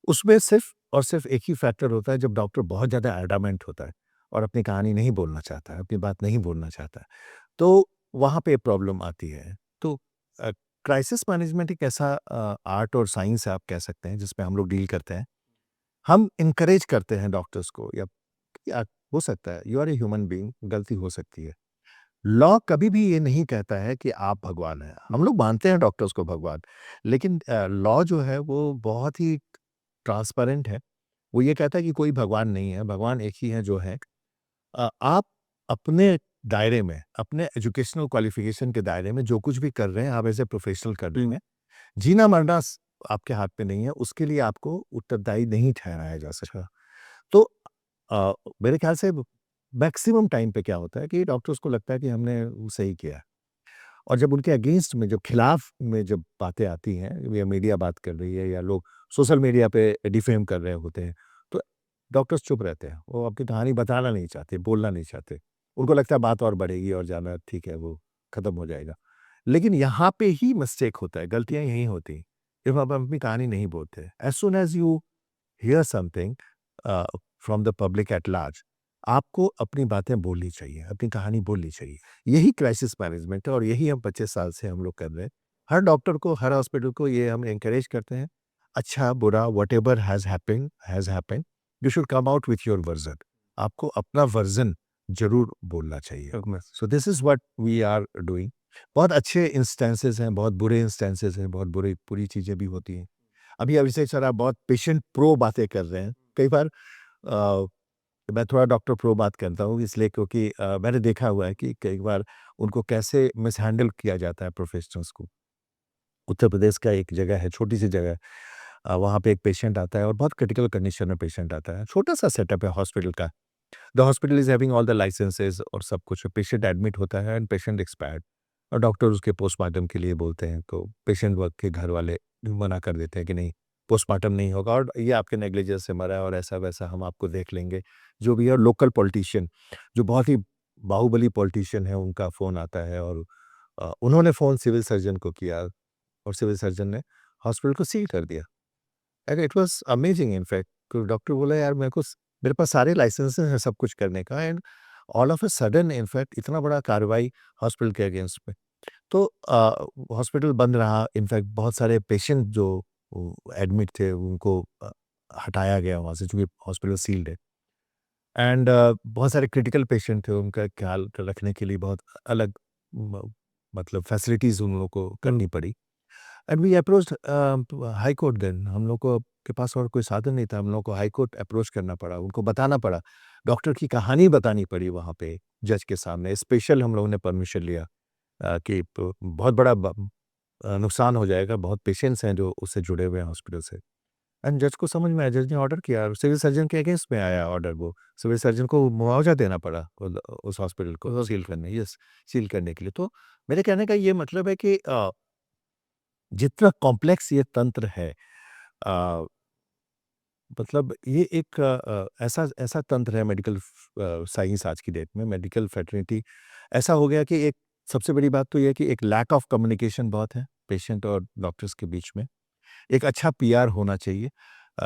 उसमें सिर्फ़ और सिर्फ़ एक ही फैक्टर होता है जब डॉक्टर बहुत ज़्यादा एडामेंट होता है और अपनी कहानी नहीं बोलना चाहता है, अपनी बात नहीं बोलना चाहता है, तो वहाँ पे प्रॉब्लम आती है। तो क्राइसिस मैनेजमेंट एक ऐसा आर्ट और साइंस है आप कह सकते हैं जिसमें हम लोग डील करते हैं। हम एनकरेज करते हैं डॉक्टर्स को या हो सकता है, you are a human being, गलती हो सकती है। लॉ कभी भी ये नहीं कहता है कि आप भगवान हैं। हम लोग मानते हैं डॉक्टर्स को भगवान, लेकिन लॉ जो है वो बहुत ही ट्रांसपेरेंट है। वो ये कहता है कि कोई भगवान नहीं है, भगवान एक ही है जो है। आप अपने दायरे में, अपने एजुकेशनल क्वालिफ़िकेशन के दायरे में जो कुछ भी कर रहे हैं, आप एज़ ए प्रोफ़ेशनल कर रहे हैं। जीना-मरना आपके हाथ में नहीं है, उसके लिए आपको उत्तरदायी नहीं ठहराया जा सकता। तो मेरे ख़्याल से मैक्सिमम टाइम पे क्या होता है कि डॉक्टर्स को लगता है कि हमने वो सही किया है। और जब उनके अगेंस्ट में, जब खिलाफ में जब बातें आती हैं या मीडिया बात कर रही है या लोग सोशल मीडिया पे डिफेम कर रहे होते हैं, तो डॉक्टर्स चुप रहते हैं। वो अपनी कहानी बताना नहीं चाहते, बोलना नहीं चाहते। उनको लगता है बात और बढ़ेगी और ज़्यादा ठीक है, वो ख़त्म हो जाएगा। लेकिन यहाँ पे ही मिस्टेक होता है, गलतियाँ यहीं होती हैं, जब हम अपनी कहानी नहीं बोलते। As soon as you here something from the public at large, आपको अपनी बातें बोलनी चाहिए, अपनी कहानी बोलनी चाहिए। यही क्राइसिस मैनेजमेंट है और यही हम 25 साल से हम लोग कर रहे हैं। हर डॉक्टर को, हर हॉस्पिटल को ये हम एनकरेज करते हैं, अच्छा, बुरा, whatever has happened, you should come out with your version. आपको अपना वर्ज़न ज़रूर बोलना चाहिए। So this is what we are doing. बहुत अच्छे इंस्टेंसेस हैं, बहुत बुरे इंस्टेंसेस हैं, बहुत बुरी चीज़ें भी होती हैं। अभी अभिषेक सर, आप बहुत पेशेंट प्रो बातें कर रहे हैं। कई बार मैं थोड़ा डॉक्टर प्रो बात करता हूँ, इसलिए क्योंकि मैंने देखा हुआ है कि कई बार उनको कैसे मिसहैंडल किया जाता है प्रोफेशनल्स को। उत्तर प्रदेश का एक जगह है, छोटी-सी जगह है। वहाँ पे एक पेशेंट आता है और बहुत क्रिटिकल कंडीशन में पेशेंट आता है। छोटा-सा सेटअप है हॉस्पिटल का। The hospital is having all the licences और सब कुछ। पेशेंट एडमिट होता है एंड पेशेंट एक्सपायर्ड और डॉक्टर उसके पोस्टमार्टम के लिए बोलते हैं, तो पेशेंट व के घर वाले मना कर देते हैं कि नहीं, पोस्टमार्टम नहीं होगा और ये आपके नेग्लिजेंस से मरा है और ऐसा-वैसा हम आपको देख लेंगे। जो भी है लोकल पॉलिटिशियन, जो बहुत ही बाहुबली पॉलिटिशियन है, उनका फ़ोन आता है और उन्होंने फ़ोन सिविल सर्जन को किया और सिविल सर्जन ने हॉस्पिटल को सील कर दिया। And it was amazing in fact. तो डॉक्टर बोला, यार मेरे पास सारे लाइसेंसेस हैं सब कुछ करने का, and all of a sudden in fact इतना बड़ा कार्रवाई हॉस्पिटल के अगेंस्ट में। तो हॉस्पिटल बंद रहा। इनफैक्ट बहुत सारे पेशेंट जो एडमिट थे उनको हटाया गया वहाँ से, चूँकि हॉस्पिटल सील्ड है। एंड बहुत सारे क्रिटिकल पेशेंट थे, उनका ख्याल रखने के लिए बहुत अलग म मतलब फैसिलिटीज़ उन लोगों को करनी पड़ी। And we approached high court then. हम लोग को के पास और कोई साधन नहीं था, हम लोग को हाई कोर्ट अप्रोच करना पड़ा, उनको बताना पड़ा, डॉक्टर की कहानी बतानी पड़ी वहाँ पे जज के सामने। स्पेशल हम लोगों ने परमिशन लिया कि बहुत बड़ा नुकसान हो जाएगा, बहुत पेशेंट्स हैं जो उससे जुड़े हुए हैं हॉस्पिटल से। एंड जज को समझ में आया, जज ने ऑर्डर किया और सिविल सर्जन के अगेंस्ट में आया ऑर्डर। वो सिविल सर्जन को मुआवजा देना पड़ा उस हॉस्पिटल को सील करने, यस, सील करने के लिए। तो मेरे कहने का ये मतलब है कि जितना कॉम्प्लेक्स ये तंत्र है, अ, मतलब ये एक ऐसा ऐसा तंत्र है मेडिकल साइंस आज की डेट में, मेडिकल फ्रेटर्निटी ऐसा हो गया कि एक सबसे बड़ी बात तो ये है कि एक लैक ऑफ कम्युनिकेशन बहुत है पेशेंट और डॉक्टर्स के बीच में। एक अच्छा पीआर होना चाहिए।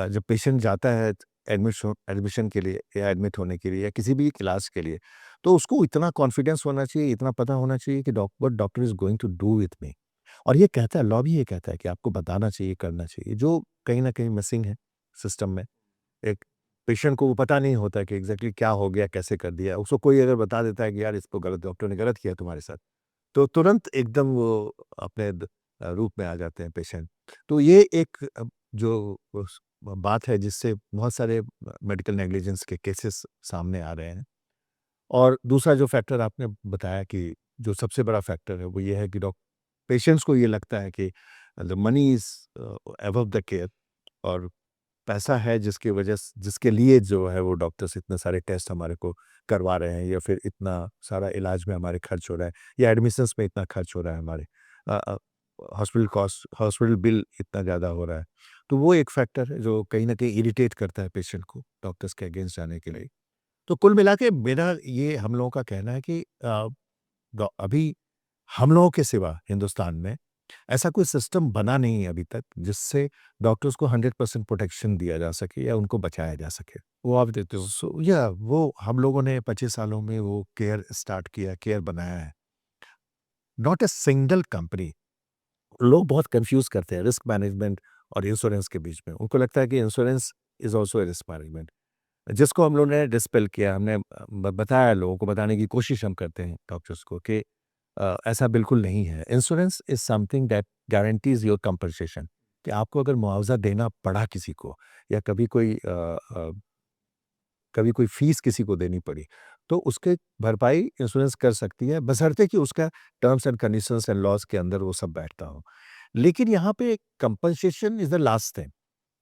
जब पेशेंट जाता है एडमिशन के लिए या एडमिट होने के लिए या किसी भी क्लास के लिए, तो उसको इतना कॉन्फिडेंस होना चाहिए, इतना पता होना चाहिए कि what doctor is going to do with me. और ये कहता है, लॉ भी ये कहता है कि आपको बताना चाहिए, करना चाहिए, जो कहीं न कहीं मिसिंग है सिस्टम में। एक पेशेंट को वो पता नहीं होता कि एग्ज़ैक्टली क्या हो गया, कैसे कर दिया। उसको कोई अगर बता देता है कि यार इसको गलत, डॉक्टर ने गलत किया तुम्हारे साथ, तो तुरंत एकदम वो अपने रूप में आ जाते हैं पेशेंट। तो ये एक जो उस बात है जिससे बहुत सारे मेडिकल नेग्लिजेंस के केसेस सामने आ रहे हैं। और दूसरा जो फैक्टर आपने बताया कि जो सबसे बड़ा फैक्टर है वो ये है कि डॉक पेशेंट्स को ये लगता है कि the money is above the care, और पैसा है जिसकी वजह से, जिसके लिए जो है वो डॉक्टर्स इतने सारे टेस्ट हमारे को करवा रहे हैं, या फिर इतना सारा इलाज में हमारे खर्च हो रहा है, या एडमिशन्स में इतना खर्च हो रहा है हमारे, हॉस्पिटल कॉस्ट, हॉस्पिटल बिल इतना ज़्यादा हो रहा है। तो वो एक फैक्टर है जो कहीं न कहीं इरिटेट करता है पेशेंट को डॉक्टर्स के अगेंस्ट जाने के लिए। तो कुल मिला के मेरा ये हम लोगों का कहना है कि अभी हम लोगों के सिवा हिंदुस्तान में ऐसा कोई सिस्टम बना नहीं है अभी तक जिससे डॉक्टर्स को 100% प्रोटेक्शन दिया जा सके या उनको बचाया जा सके। वो आप देते हो। सो या वो हम लोगों ने 25 सालों में वो केयर स्टार्ट किया, केयर बनाया है। Not a single company. लोग बहुत कंफ्यूज करते हैं रिस्क मैनेजमेंट और इंश्योरेंस के बीच में। उनको लगता है कि insurance is also risk management, जिसको हम लोगों ने डिस्पेल किया। हमने बताया, लोगों को बताने की कोशिश हम करते हैं डॉक्टर्स को कि ऐसा बिल्कुल नहीं है। Insurance is something that guarantees your compensation, कि आपको अगर मुआवजा देना पड़ा किसी को, या कभी कोई फीस किसी को देनी पड़ी, तो उसके भरपाई इंश्योरेंस कर सकती है, बशर्ते कि उसका terms and conditions and laws के अंदर वो सब बैठता हो। लेकिन यहाँ पे compensation is the last thing.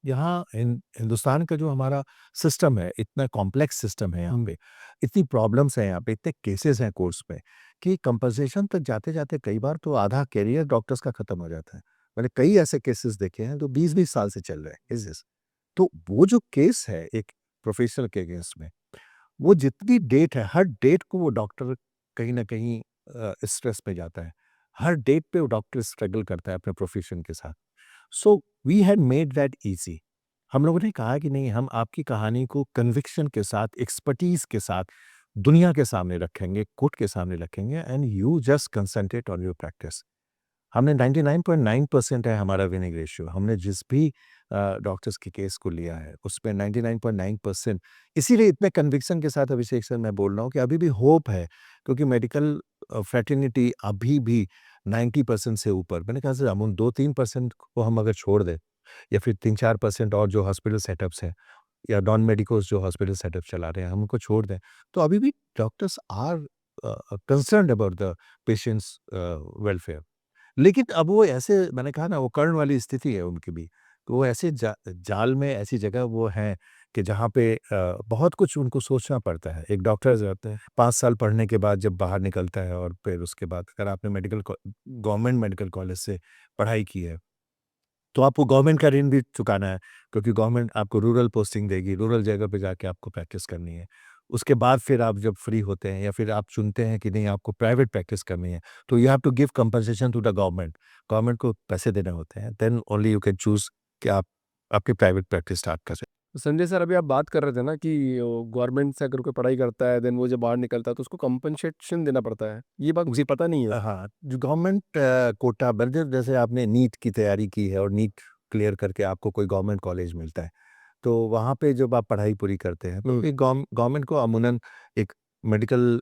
यहाँ हिंदुस्तान का जो हमारा सिस्टम है, इतना कॉम्प्लेक्स सिस्टम है यहाँ पे, इतनी प्रॉब्लम्स हैं यहाँ पे, इतने केसेस हैं कोर्ट्स में, कि कंपनसेशन तक जाते-जाते कई बार तो आधा करियर डॉक्टर्स का खत्म हो जाता है। मैंने कई ऐसे केसेस देखे हैं जो 20-20 साल से चल रहे हैं केसेस। तो वो जो केस है एक प्रोफेशनल के अगेंस्ट में, वो जितनी डेट है, हर डेट को वो डॉक्टर कहीं न कहीं स्ट्रेस में जाता है। हर डेट पे वो डॉक्टर स्ट्रगल करता है अपने प्रोफेशन के साथ। So we had made that easy. हम लोगों ने कहा कि नहीं, हम आपकी कहानी को कन्विक्शन के साथ, एक्सपर्टीज़ के साथ दुनिया के सामने रखेंगे, कोर्ट के सामने रखेंगे and you just concentrate on your practice. हमने 99.9% है हमारा विनिंग रेशियो। हमने जिस भी डॉक्टर्स के केस को लिया है, उसपे 99.9%, इसीलिए इतने कन्विक्शन के साथ अभिषेक सर मैं बोल रहा हूँ कि अभी भी होप है, क्योंकि मेडिकल फ्रेटर्निटी अभी भी 90% से ऊपर, मैंने कहा सर हम उन 2-3% को हम अगर छोड़ दें, या फिर 3-4% और जो हॉस्पिटल सेटअप्स हैं, या नॉन मेडिकोस जो हॉस्पिटल सेटअप चला रहे हैं, हम उनको छोड़ दें, तो अभी भी doctors are concerned about the patients welfare. लेकिन अब वो ऐसे, मैंने कहा ना, वो कर्ण वाली स्थिति है उनकी भी। तो वो ऐसे जाल में, ऐसी जगह वो हैं कि जहाँ पे बहुत कुछ उनको सोचना पड़ता है। एक डॉक्टर जो होते हैं 5 साल पढ़ने के बाद जब बाहर निकलता है, और फिर उसके बाद अगर आपने गवर्नमेंट मेडिकल कॉलेज से पढ़ाई की है, तो आपको गवर्नमेंट का ऋण भी चुकाना है, क्योंकि गवर्नमेंट आपको रूरल पोस्टिंग देगी, रूरल जगह पे जाके आपको प्रैक्टिस करनी है। उसके बाद फिर आप जब फ्री होते हैं, या फिर आप चुनते हैं कि नहीं आपको प्राइवेट प्रैक्टिस करनी है, तो you have to give compensation to the government. Government को पैसे देने होते हैं, then only you can choose कि आप आपकी प्राइवेट प्रैक्टिस स्टार्ट करें। तो संजय सर, अभी आप बात कर रहे थे ना कि गवर्नमेंट से अगर कोई पढ़ाई करता है, देन वो जब बाहर निकलता है तो उसको कंपनसेशन देना पड़ता है। ये बात मुझे पता नहीं है। हाँ, जो गवर्नमेंट कोटा बंदे, जैसे आपने नीट की तैयारी की है और नीट क्लियर करके आपको कोई गवर्नमेंट कॉलेज मिलता है, तो वहाँ पे जब आप पढ़ाई पूरी करते हैं, तो एक गवर्नमेंट को अमूमन एक मेडिकल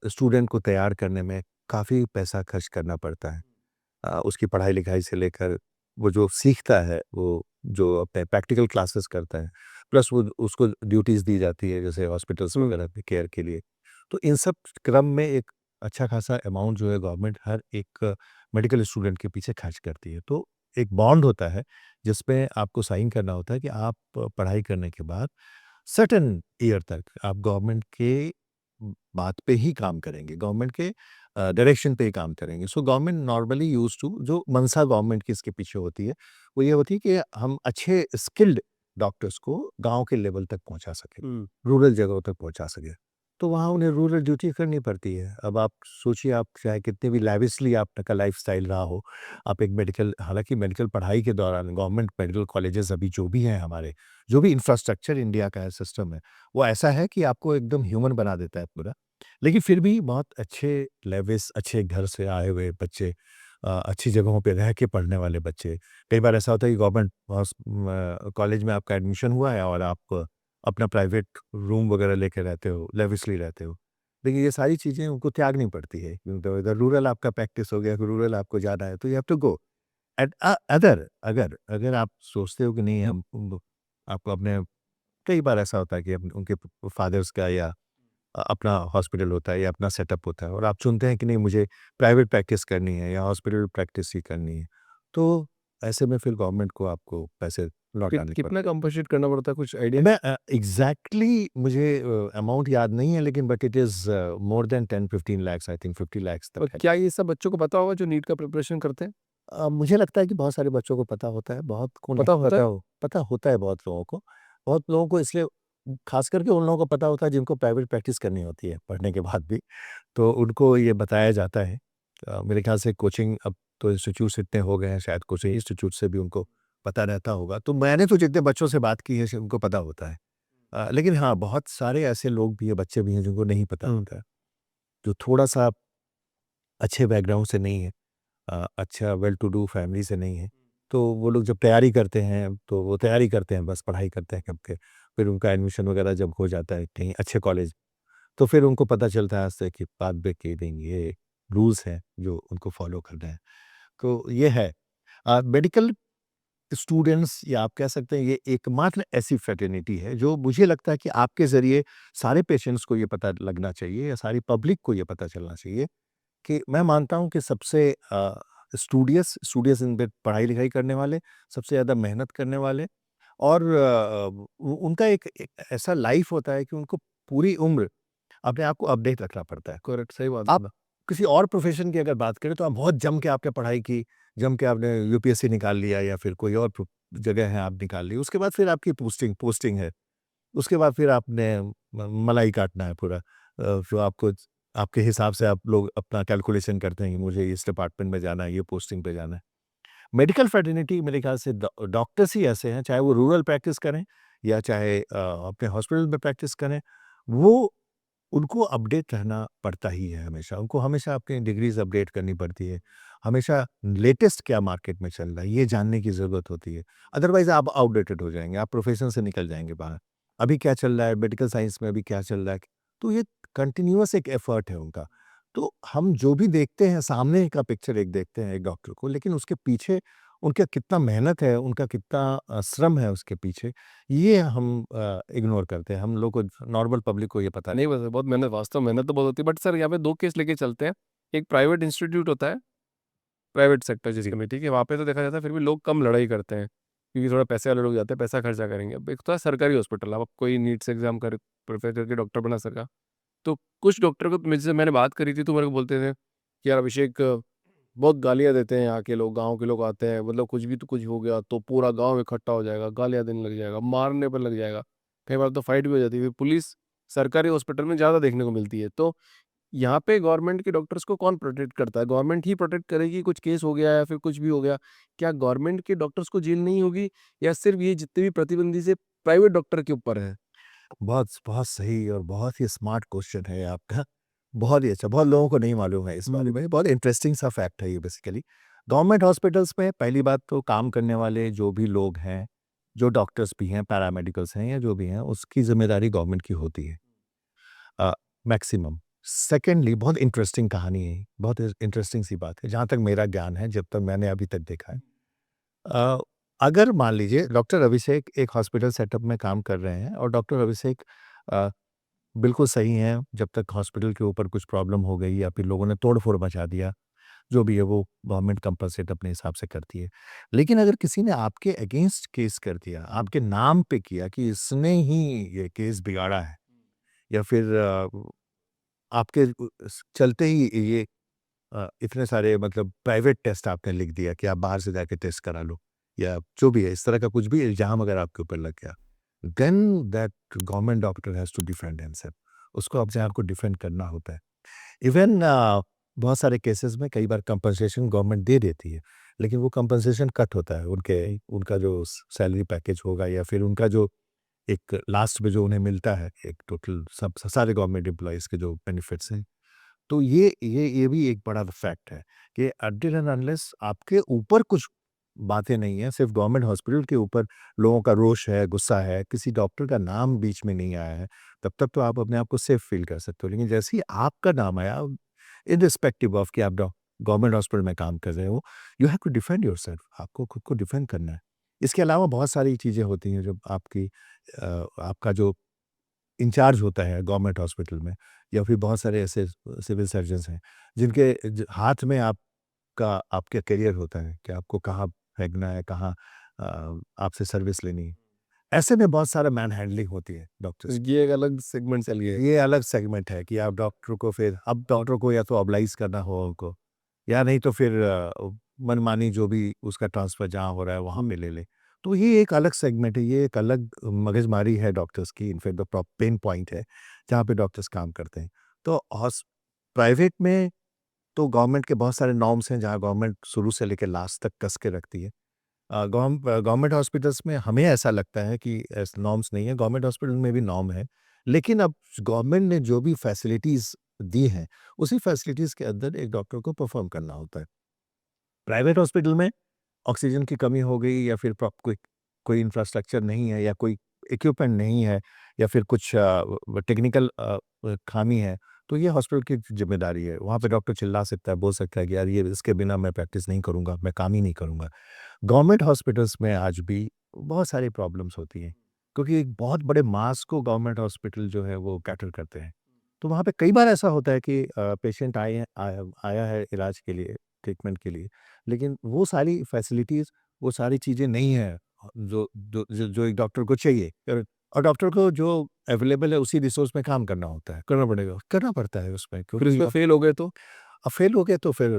स्टूडेंट को तैयार करने में काफ़ी पैसा खर्च करना पड़ता है। उसकी पढ़ाई लिखाई से लेकर वो जो सीखता है, वो जो अपने प्रैक्टिकल क्लासेस करता है, प्लस वो उसको ड्यूटीज़ दी जाती है, जैसे हॉस्पिटल्स वगैरह में केयर के लिए। तो इन सब क्रम में एक अच्छा खासा अमाउंट जो है गवर्नमेंट हर एक मेडिकल स्टूडेंट के पीछे खर्च करती है। तो एक बॉन्ड होता है, जिसपे आपको साइन करना होता है कि आप पढ़ाई करने के बाद सर्टेन ईयर तक आप गवर्नमेंट के बात पे ही काम करेंगे, गवर्नमेंट के डायरेक्शन पे ही काम करेंगे। So government normally used to, जो मंशा गवर्नमेंट की इसके पीछे होती है, वो ये होती है कि हम अच्छे स्किल्ड डॉक्टर्स को गाँव के लेवल तक पहुँचा सकें, रूरल जगहों तक पहुँचा सकें। तो वहाँ उन्हें रूरल ड्यूटी करनी पड़ती है। अब आप सोचिए, आप चाहे कितने भी लैविशली आपका लाइफ़स्टाइल रहा हो, आप एक मेडिकल, हालाँकि मेडिकल पढ़ाई के दौरान गवर्नमेंट मेडिकल कॉलेजेस अभी जो भी हैं हमारे, जो भी इंफ्रास्ट्रक्चर इंडिया का है, सिस्टम है, वो ऐसा है कि आपको एकदम ह्यूमन बना देता है पूरा। लेकिन फिर भी बहुत अच्छे लेविश, अच्छे घर से आए हुए बच्चे, अच्छी जगहों पे रह के पढ़ने वाले बच्चे, कई बार ऐसा होता है कि गवर्नमेंट कॉलेज में आपका एडमिशन हुआ है और आप अपना प्राइवेट रूम वगैरह लेके रहते हो, लेविशली रहते हो। लेकिन ये सारी चीज़ें उनको त्यागनी पड़ती है, क्योंकि इधर रूरल आपका प्रैक्टिस हो गया, रूरल आपको जाना है, तो you have to go. And other अगर अगर आप सोचते हो कि नहीं, आपको अपने, कई बार ऐसा होता है कि उनके फादर्स का या अपना हॉस्पिटल होता है या अपना सेटअप होता है, और आप चुनते हैं कि नहीं मुझे प्राइवेट प्रैक्टिस करनी है या हॉस्पिटल प्रैक्टिस ही करनी है, तो ऐसे में फिर गवर्नमेंट को आपको पैसे लौटाने पड़ते कितना कंपनसेट करना पड़ता है, कुछ हैं। आइडिया? मैं एग्जैक्टली मुझे अमाउंट याद नहीं है, लेकिन but it is more than 10-15 lakh, I think 50 lakh और तक है। क्या ये सब बच्चों को पता होगा जो नीट का प्रिपरेशन करते हैं? मुझे लगता है कि बहुत सारे बच्चों को पता होता है, बहुत को नहीं पता होता है? पता होता है बहुत लोगों को। बहुत लोगों को इसलिए, ख़ास करके उन लोगों को पता होता है जिनको प्राइवेट प्रैक्टिस करनी होती है पढ़ने के बाद भी, तो उनको ये बताया जाता है। मेरे ख़्याल से कोचिंग अब तो इंस्टीट्यूट्स इतने हो गए हैं, शायद कोचिंग इंस्टीट्यूट से भी उनको पता रहता होगा। तो मैंने तो जितने बच्चों से बात की है, उनको पता होता है। लेकिन हाँ, बहुत सारे ऐसे लोग भी हैं, बच्चे भी हैं जिनको नहीं पता होता है, जो थोड़ा-सा अच्छे बैकग्राउंड से नहीं है, अच्छा वेल टू डू फैमिली से नहीं है, तो वो लोग जब तैयारी करते हैं, तो वो तैयारी करते हैं, बस पढ़ाई करते हैं कब के, फिर उनका एडमिशन वगैरह जब हो जाता है कहीं अच्छे कॉलेज, तो फिर उनको पता चलता है आज से कि बात ब्रेक के नहीं, ये रूल्स हैं जो उनको फॉलो करना है। तो ये है मेडिकल स्टूडेंट्स, या आप कह सकते हैं ये एकमात्र ऐसी फ्रेटर्निटी है जो मुझे लगता है कि आपके ज़रिए सारे पेशेंट्स को ये पता लगना चाहिए, या सारी पब्लिक को ये पता चलना चाहिए कि मैं मानता हूँ कि सबसे स्टूडियस स्टूडियस इन द पढ़ाई-लिखाई करने वाले, सबसे ज़्यादा मेहनत करने वाले, और उनका एक ऐसा लाइफ होता है कि उनको पूरी उम्र अपने आप को अपडेट रखना पड़ता है। करेक्ट, सही बात आप बोला। किसी और प्रोफ़ेशन की अगर बात करें, तो आप बहुत जम के आपने पढ़ाई की, जम के आपने यूपीएससी निकाल लिया, या फिर कोई और जगह है आप निकाल ली। उसके बाद फिर आपकी पोस्टिंग है। उसके बाद फिर आपने मलाई काटना है पूरा। जो आपको आपके हिसाब से आप लोग अपना कैलकुलेशन करते हैं कि मुझे इस डिपार्टमेंट में जाना है, ये पोस्टिंग पे जाना है। मेडिकल फ्रेटर्निटी मेरे ख्याल से डॉक्टर्स ही ऐसे हैं, चाहे वो रूरल प्रैक्टिस करें या चाहे अपने हॉस्पिटल में प्रैक्टिस करें, वो उनको अपडेट रहना पड़ता ही है हमेशा। उनको हमेशा अपनी डिग्रीज़ अपडेट करनी पड़ती है। हमेशा लेटेस्ट क्या मार्केट में चल रहा है, ये जानने की ज़रूरत होती है। अदरवाइज़ आप आउटडेटेड हो जाएँगे, आप प्रोफ़ेशन से निकल जाएँगे बाहर। अभी क्या चल रहा है, मेडिकल साइंस में अभी क्या चल रहा है, तो ये कंटिन्यूअस एक एफ़र्ट है उनका। तो हम जो भी देखते हैं, सामने का पिक्चर एक देखते हैं एक डॉक्टर को, लेकिन उसके पीछे उनका कितना मेहनत है, उनका कितना श्रम है उसके पीछे, ये हम इग्नोर करते हैं। हम लोग को, नॉर्मल पब्लिक को ये पता नहीं। नहीं बस बहुत मेहनत, वास्तव में मेहनत तो बहुत होती है। बट सर यहाँ पे 2 केस लेके चलते हैं। एक प्राइवेट इंस्टीट्यूट होता है, प्राइवेट सेक्टर जिसमें, ठीक है, वहाँ पे तो देखा जाता है फिर भी लोग कम लड़ाई करते हैं, क्योंकि थोड़ा पैसे वाले लोग जाते हैं, पैसा खर्चा करेंगे। अब एक तो है सरकारी हॉस्पिटल, अब कोई नीट से एग्ज़ाम कर प्रिपेयर करके डॉक्टर बना सका। तो कुछ डॉक्टर को मुझसे मैंने बात करी थी तो मेरे को बोलते थे कि यार अभिषेक, बहुत गालियाँ देते हैं यहाँ के लोग, गाँव के लोग आते हैं, मतलब कुछ भी तो कुछ हो गया तो पूरा गाँव इकट्ठा हो जाएगा, गालियाँ देने लग जाएगा, मारने पर लग जाएगा। कई बार तो फाइट भी हो जाती है। फिर पुलिस सरकारी हॉस्पिटल में ज़्यादा देखने को मिलती है। तो यहाँ पे गवर्नमेंट के डॉक्टर्स को कौन प्रोटेक्ट करता है? गवर्नमेंट ही प्रोटेक्ट करेगी, कुछ केस हो गया या फिर कुछ भी हो गया, क्या गवर्नमेंट के डॉक्टर्स को जेल नहीं होगी, या सिर्फ़ ये जितने भी प्रतिबंधी से प्राइवेट डॉक्टर के ऊपर है? बहुत बहुत सही और बहुत ही स्मार्ट क्वेश्चन है आपका। बहुत ही अच्छा, बहुत लोगों को नहीं मालूम है इस बारे में। बहुत इंटरेस्टिंग सा फैक्ट है ये बेसिकली। गवर्नमेंट हॉस्पिटल्स में पहली बात तो काम करने वाले जो भी लोग हैं, जो डॉक्टर्स भी हैं, पैरामेडिकल्स हैं या जो भी हैं, उसकी ज़िम्मेदारी गवर्नमेंट की होती है मैक्सिमम। सेकेंडली, बहुत इंटरेस्टिंग कहानी है, बहुत इंटरेस्टिंग सी बात है, जहाँ तक मेरा ज्ञान है, जब तक मैंने अभी तक देखा है। अ, अगर मान लीजिए डॉक्टर अभिषेक एक हॉस्पिटल सेटअप में काम कर रहे हैं और डॉक्टर अभिषेक अ, बिल्कुल सही हैं, जब तक हॉस्पिटल के ऊपर कुछ प्रॉब्लम हो गई या फिर लोगों ने तोड़-फोड़ मचा दिया, जो भी है वो गवर्नमेंट कंपनसेट अपने हिसाब से करती है। लेकिन अगर किसी ने आपके अगेंस्ट केस कर दिया, आपके नाम पे किया कि इसने ही ये केस बिगाड़ा है या फिर आपके चलते ही ये इतने सारे मतलब प्राइवेट टेस्ट आपने लिख दिया कि आप बाहर से जाके टेस्ट करा लो या जो भी है, इस तरह का कुछ भी इल्ज़ाम अगर आपके ऊपर लग गया, then that government doctor has to defend himself. उसको अपने आप को डिफेंड करना होता है। इवन बहुत सारे केसेस में कई बार कंपनसेशन गवर्नमेंट दे देती है, लेकिन वो कंपनसेशन कट होता है। उनका जो सैलरी पैकेज होगा या फिर उनका जो एक लास्ट में जो उन्हें मिलता है, एक टोटल सब सारे गवर्नमेंट एम्प्लॉइज़ के जो बेनिफिट्स हैं, तो ये भी एक बड़ा फैक्ट है कि अनटिल एंड अनलेस आपके ऊपर कुछ बातें नहीं हैं, सिर्फ़ गवर्नमेंट हॉस्पिटल के ऊपर लोगों का रोष है, गुस्सा है, किसी डॉक्टर का नाम बीच में नहीं आया है, तब तक तो आप अपने आप को सेफ फ़ील कर सकते हो। लेकिन जैसे ही आपका नाम आया, इर्रिस्पेक्टिव ऑफ कि आप गवर्नमेंट हॉस्पिटल में काम कर रहे हो, you have to defend yourself. आपको खुद को डिफेंड करना है। इसके अलावा बहुत सारी चीज़ें होती हैं जो आपका जो इंचार्ज होता है गवर्नमेंट हॉस्पिटल में या फिर बहुत सारे ऐसे सिविल सर्जन्स हैं जिनके हाथ में आपका करियर होता है कि आपको कहाँ फेंकना है, कहाँ आपसे सर्विस लेनी है। ऐसे में बहुत सारा मैन हैंडलिंग होती है डॉक्टर्स की। ये एक अलग सेगमेंट चल गया है। ये अलग सेगमेंट है कि आप डॉक्टर को फिर अब डॉक्टर को या तो ऑबलाइज करना हो उनको या नहीं तो फिर मनमानी जो भी उसका ट्रांसफ़र जहाँ हो रहा है वहाँ पे ले ले। तो ये एक अलग सेगमेंट है, ये एक अलग मगजमारी है डॉक्टर्स की, इनफैक्ट द पेन पॉइंट है, जहाँ पे डॉक्टर्स काम करते हैं। तो प्राइवेट में तो गवर्नमेंट के बहुत सारे नॉर्म्स हैं, जहाँ गवर्नमेंट शुरू से लेके लास्ट तक कस के रखती है। गवर्नमेंट हॉस्पिटल्स में हमें ऐसा लगता है कि ऐसे नॉर्म्स नहीं है, गवर्नमेंट हॉस्पिटल में भी नॉर्म है। लेकिन अब गवर्नमेंट ने जो भी फैसिलिटीज़ दी हैं, उसी फैसिलिटीज़ के अंदर एक डॉक्टर को परफ़ॉर्म करना होता है। प्राइवेट हॉस्पिटल में ऑक्सीजन की कमी हो गई या फिर कोई कोई इंफ्रास्ट्रक्चर नहीं है या कोई इक्विपमेंट नहीं है या फिर कुछ टेक्निकल खामी है, तो ये हॉस्पिटल की ज़िम्मेदारी है। वहाँ पे डॉक्टर चिल्ला सकता है, बोल सकता है कि यार ये इसके बिना मैं प्रैक्टिस नहीं करूँगा, मैं काम ही नहीं करूँगा। गवर्नमेंट हॉस्पिटल्स में आज भी बहुत सारी प्रॉब्लम्स होती हैं, क्योंकि एक बहुत बड़े मास को गवर्नमेंट हॉस्पिटल जो है वो कैटर करते हैं। तो वहाँ पे कई बार ऐसा होता है कि पेशेंट आया है इलाज के लिए, ट्रीटमेंट के लिए, लेकिन वो सारी फैसिलिटीज़, वो सारी चीज़ें नहीं हैं जो एक डॉक्टर को चाहिए। और डॉक्टर को जो अवेलेबल है उसी रिसोर्स में काम करना होता है, करना पड़ता है उसमें फिर उसमें क्योंकि फेल हो गए तो? अब फेल हो गए तो फिर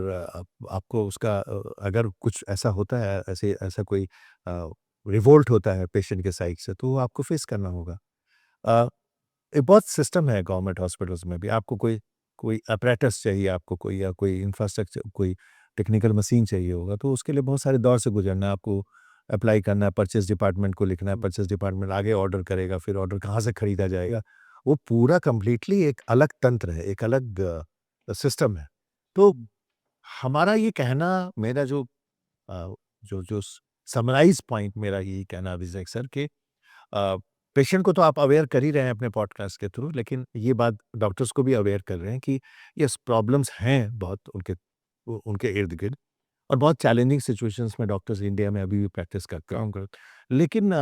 आपको उसका अगर कुछ ऐसा होता है, ऐसा कोई रिवोल्ट होता है पेशेंट के साइड से, तो वो आपको फेस करना होगा। अ, एक बहुत सिस्टम है गवर्नमेंट हॉस्पिटल्स में भी, आपको कोई कोई अपैरेटस चाहिए, आपको कोई या कोई इंफ्रास्ट्रक्चर, कोई टेक्निकल मशीन चाहिए होगा, तो उसके लिए बहुत सारे दौर से गुजरना है। आपको अप्लाई करना है, परचेज़ डिपार्टमेंट को लिखना है, परचेज़ डिपार्टमेंट आगे ऑर्डर करेगा, फिर ऑर्डर कहाँ से खरीदा जाएगा, वो पूरा कंप्लीटली एक अलग तंत्र है, एक अलग सिस्टम है। तो हमारा ये कहना, मेरा जो जो जो समराइज़ पॉइंट मेरा यही कहना अभिषेक सर कि पेशेंट को तो आप अवेयर कर ही रहे हैं अपने पॉडकास्ट के थ्रू, लेकिन ये बात डॉक्टर्स को भी अवेयर कर रहे हैं कि यस, प्रॉब्लम्स हैं बहुत उनके इर्द-गिर्द, और बहुत चैलेंजिंग सिचुएशंस में डॉक्टर्स इंडिया में अभी भी प्रैक्टिस करते हैं। लेकिन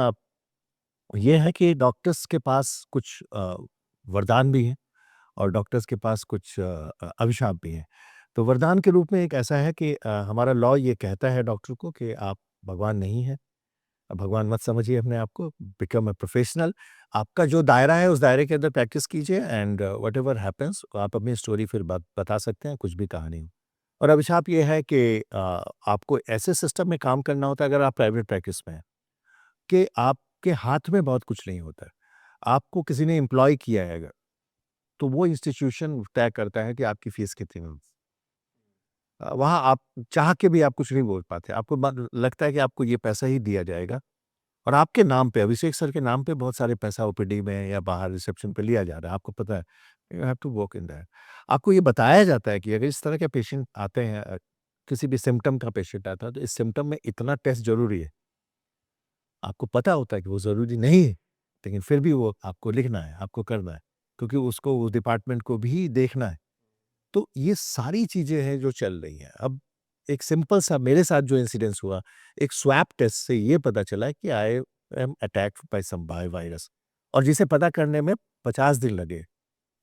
ये है कि डॉक्टर्स के पास कुछ वरदान भी हैं, और डॉक्टर्स के पास कुछ अभिशाप भी हैं। तो वरदान के रूप में एक ऐसा है कि हमारा लॉ ये कहता है डॉक्टर को कि आप भगवान नहीं हैं। भगवान मत समझिए अपने आप को, बिकम अ प्रोफेशनल। आपका जो दायरा है उस दायरे के अंदर प्रैक्टिस कीजिए, एंड व्हाटएवर हैपेंस आप अपनी स्टोरी फिर बता सकते हैं, कुछ भी कहानी हो। और अभिशाप ये है कि आपको ऐसे सिस्टम में काम करना होता है अगर आप प्राइवेट प्रैक्टिस में हैं, कि आपके हाथ में बहुत कुछ नहीं होता है। आपको किसी ने एम्प्लॉय किया है अगर, तो वो इंस्टीट्यूशन तय करता है कि आपकी फीस कितनी होगी। वहाँ आप चाह के भी आप कुछ नहीं बोल पाते। आपको लगता है कि आपको ये पैसा ही दिया जाएगा, और आपके नाम पे, अभिषेक सर के नाम पे बहुत सारे पैसा ओपीडी में या बाहर रिसेप्शन पे लिया जा रहा है, आपको पता है। You have to work in that. आपको ये बताया जाता है कि अगर इस तरह के पेशेंट आते हैं, किसी भी सिम्पटम का पेशेंट आता है, तो इस सिम्पटम में इतना टेस्ट ज़रूरी है। आपको पता होता है कि वो ज़रूरी नहीं है, लेकिन फिर भी वो आपको लिखना है, आपको करना है, क्योंकि उसको उस डिपार्टमेंट को भी देखना है। तो ये सारी चीज़ें हैं जो चल रही हैं। अब एक सिंपल सा मेरे साथ जो इंसिडेंस हुआ, एक स्वैब टेस्ट से ये पता चला कि I am attacked by some virus, और जिसे पता करने में 50 दिन लगे।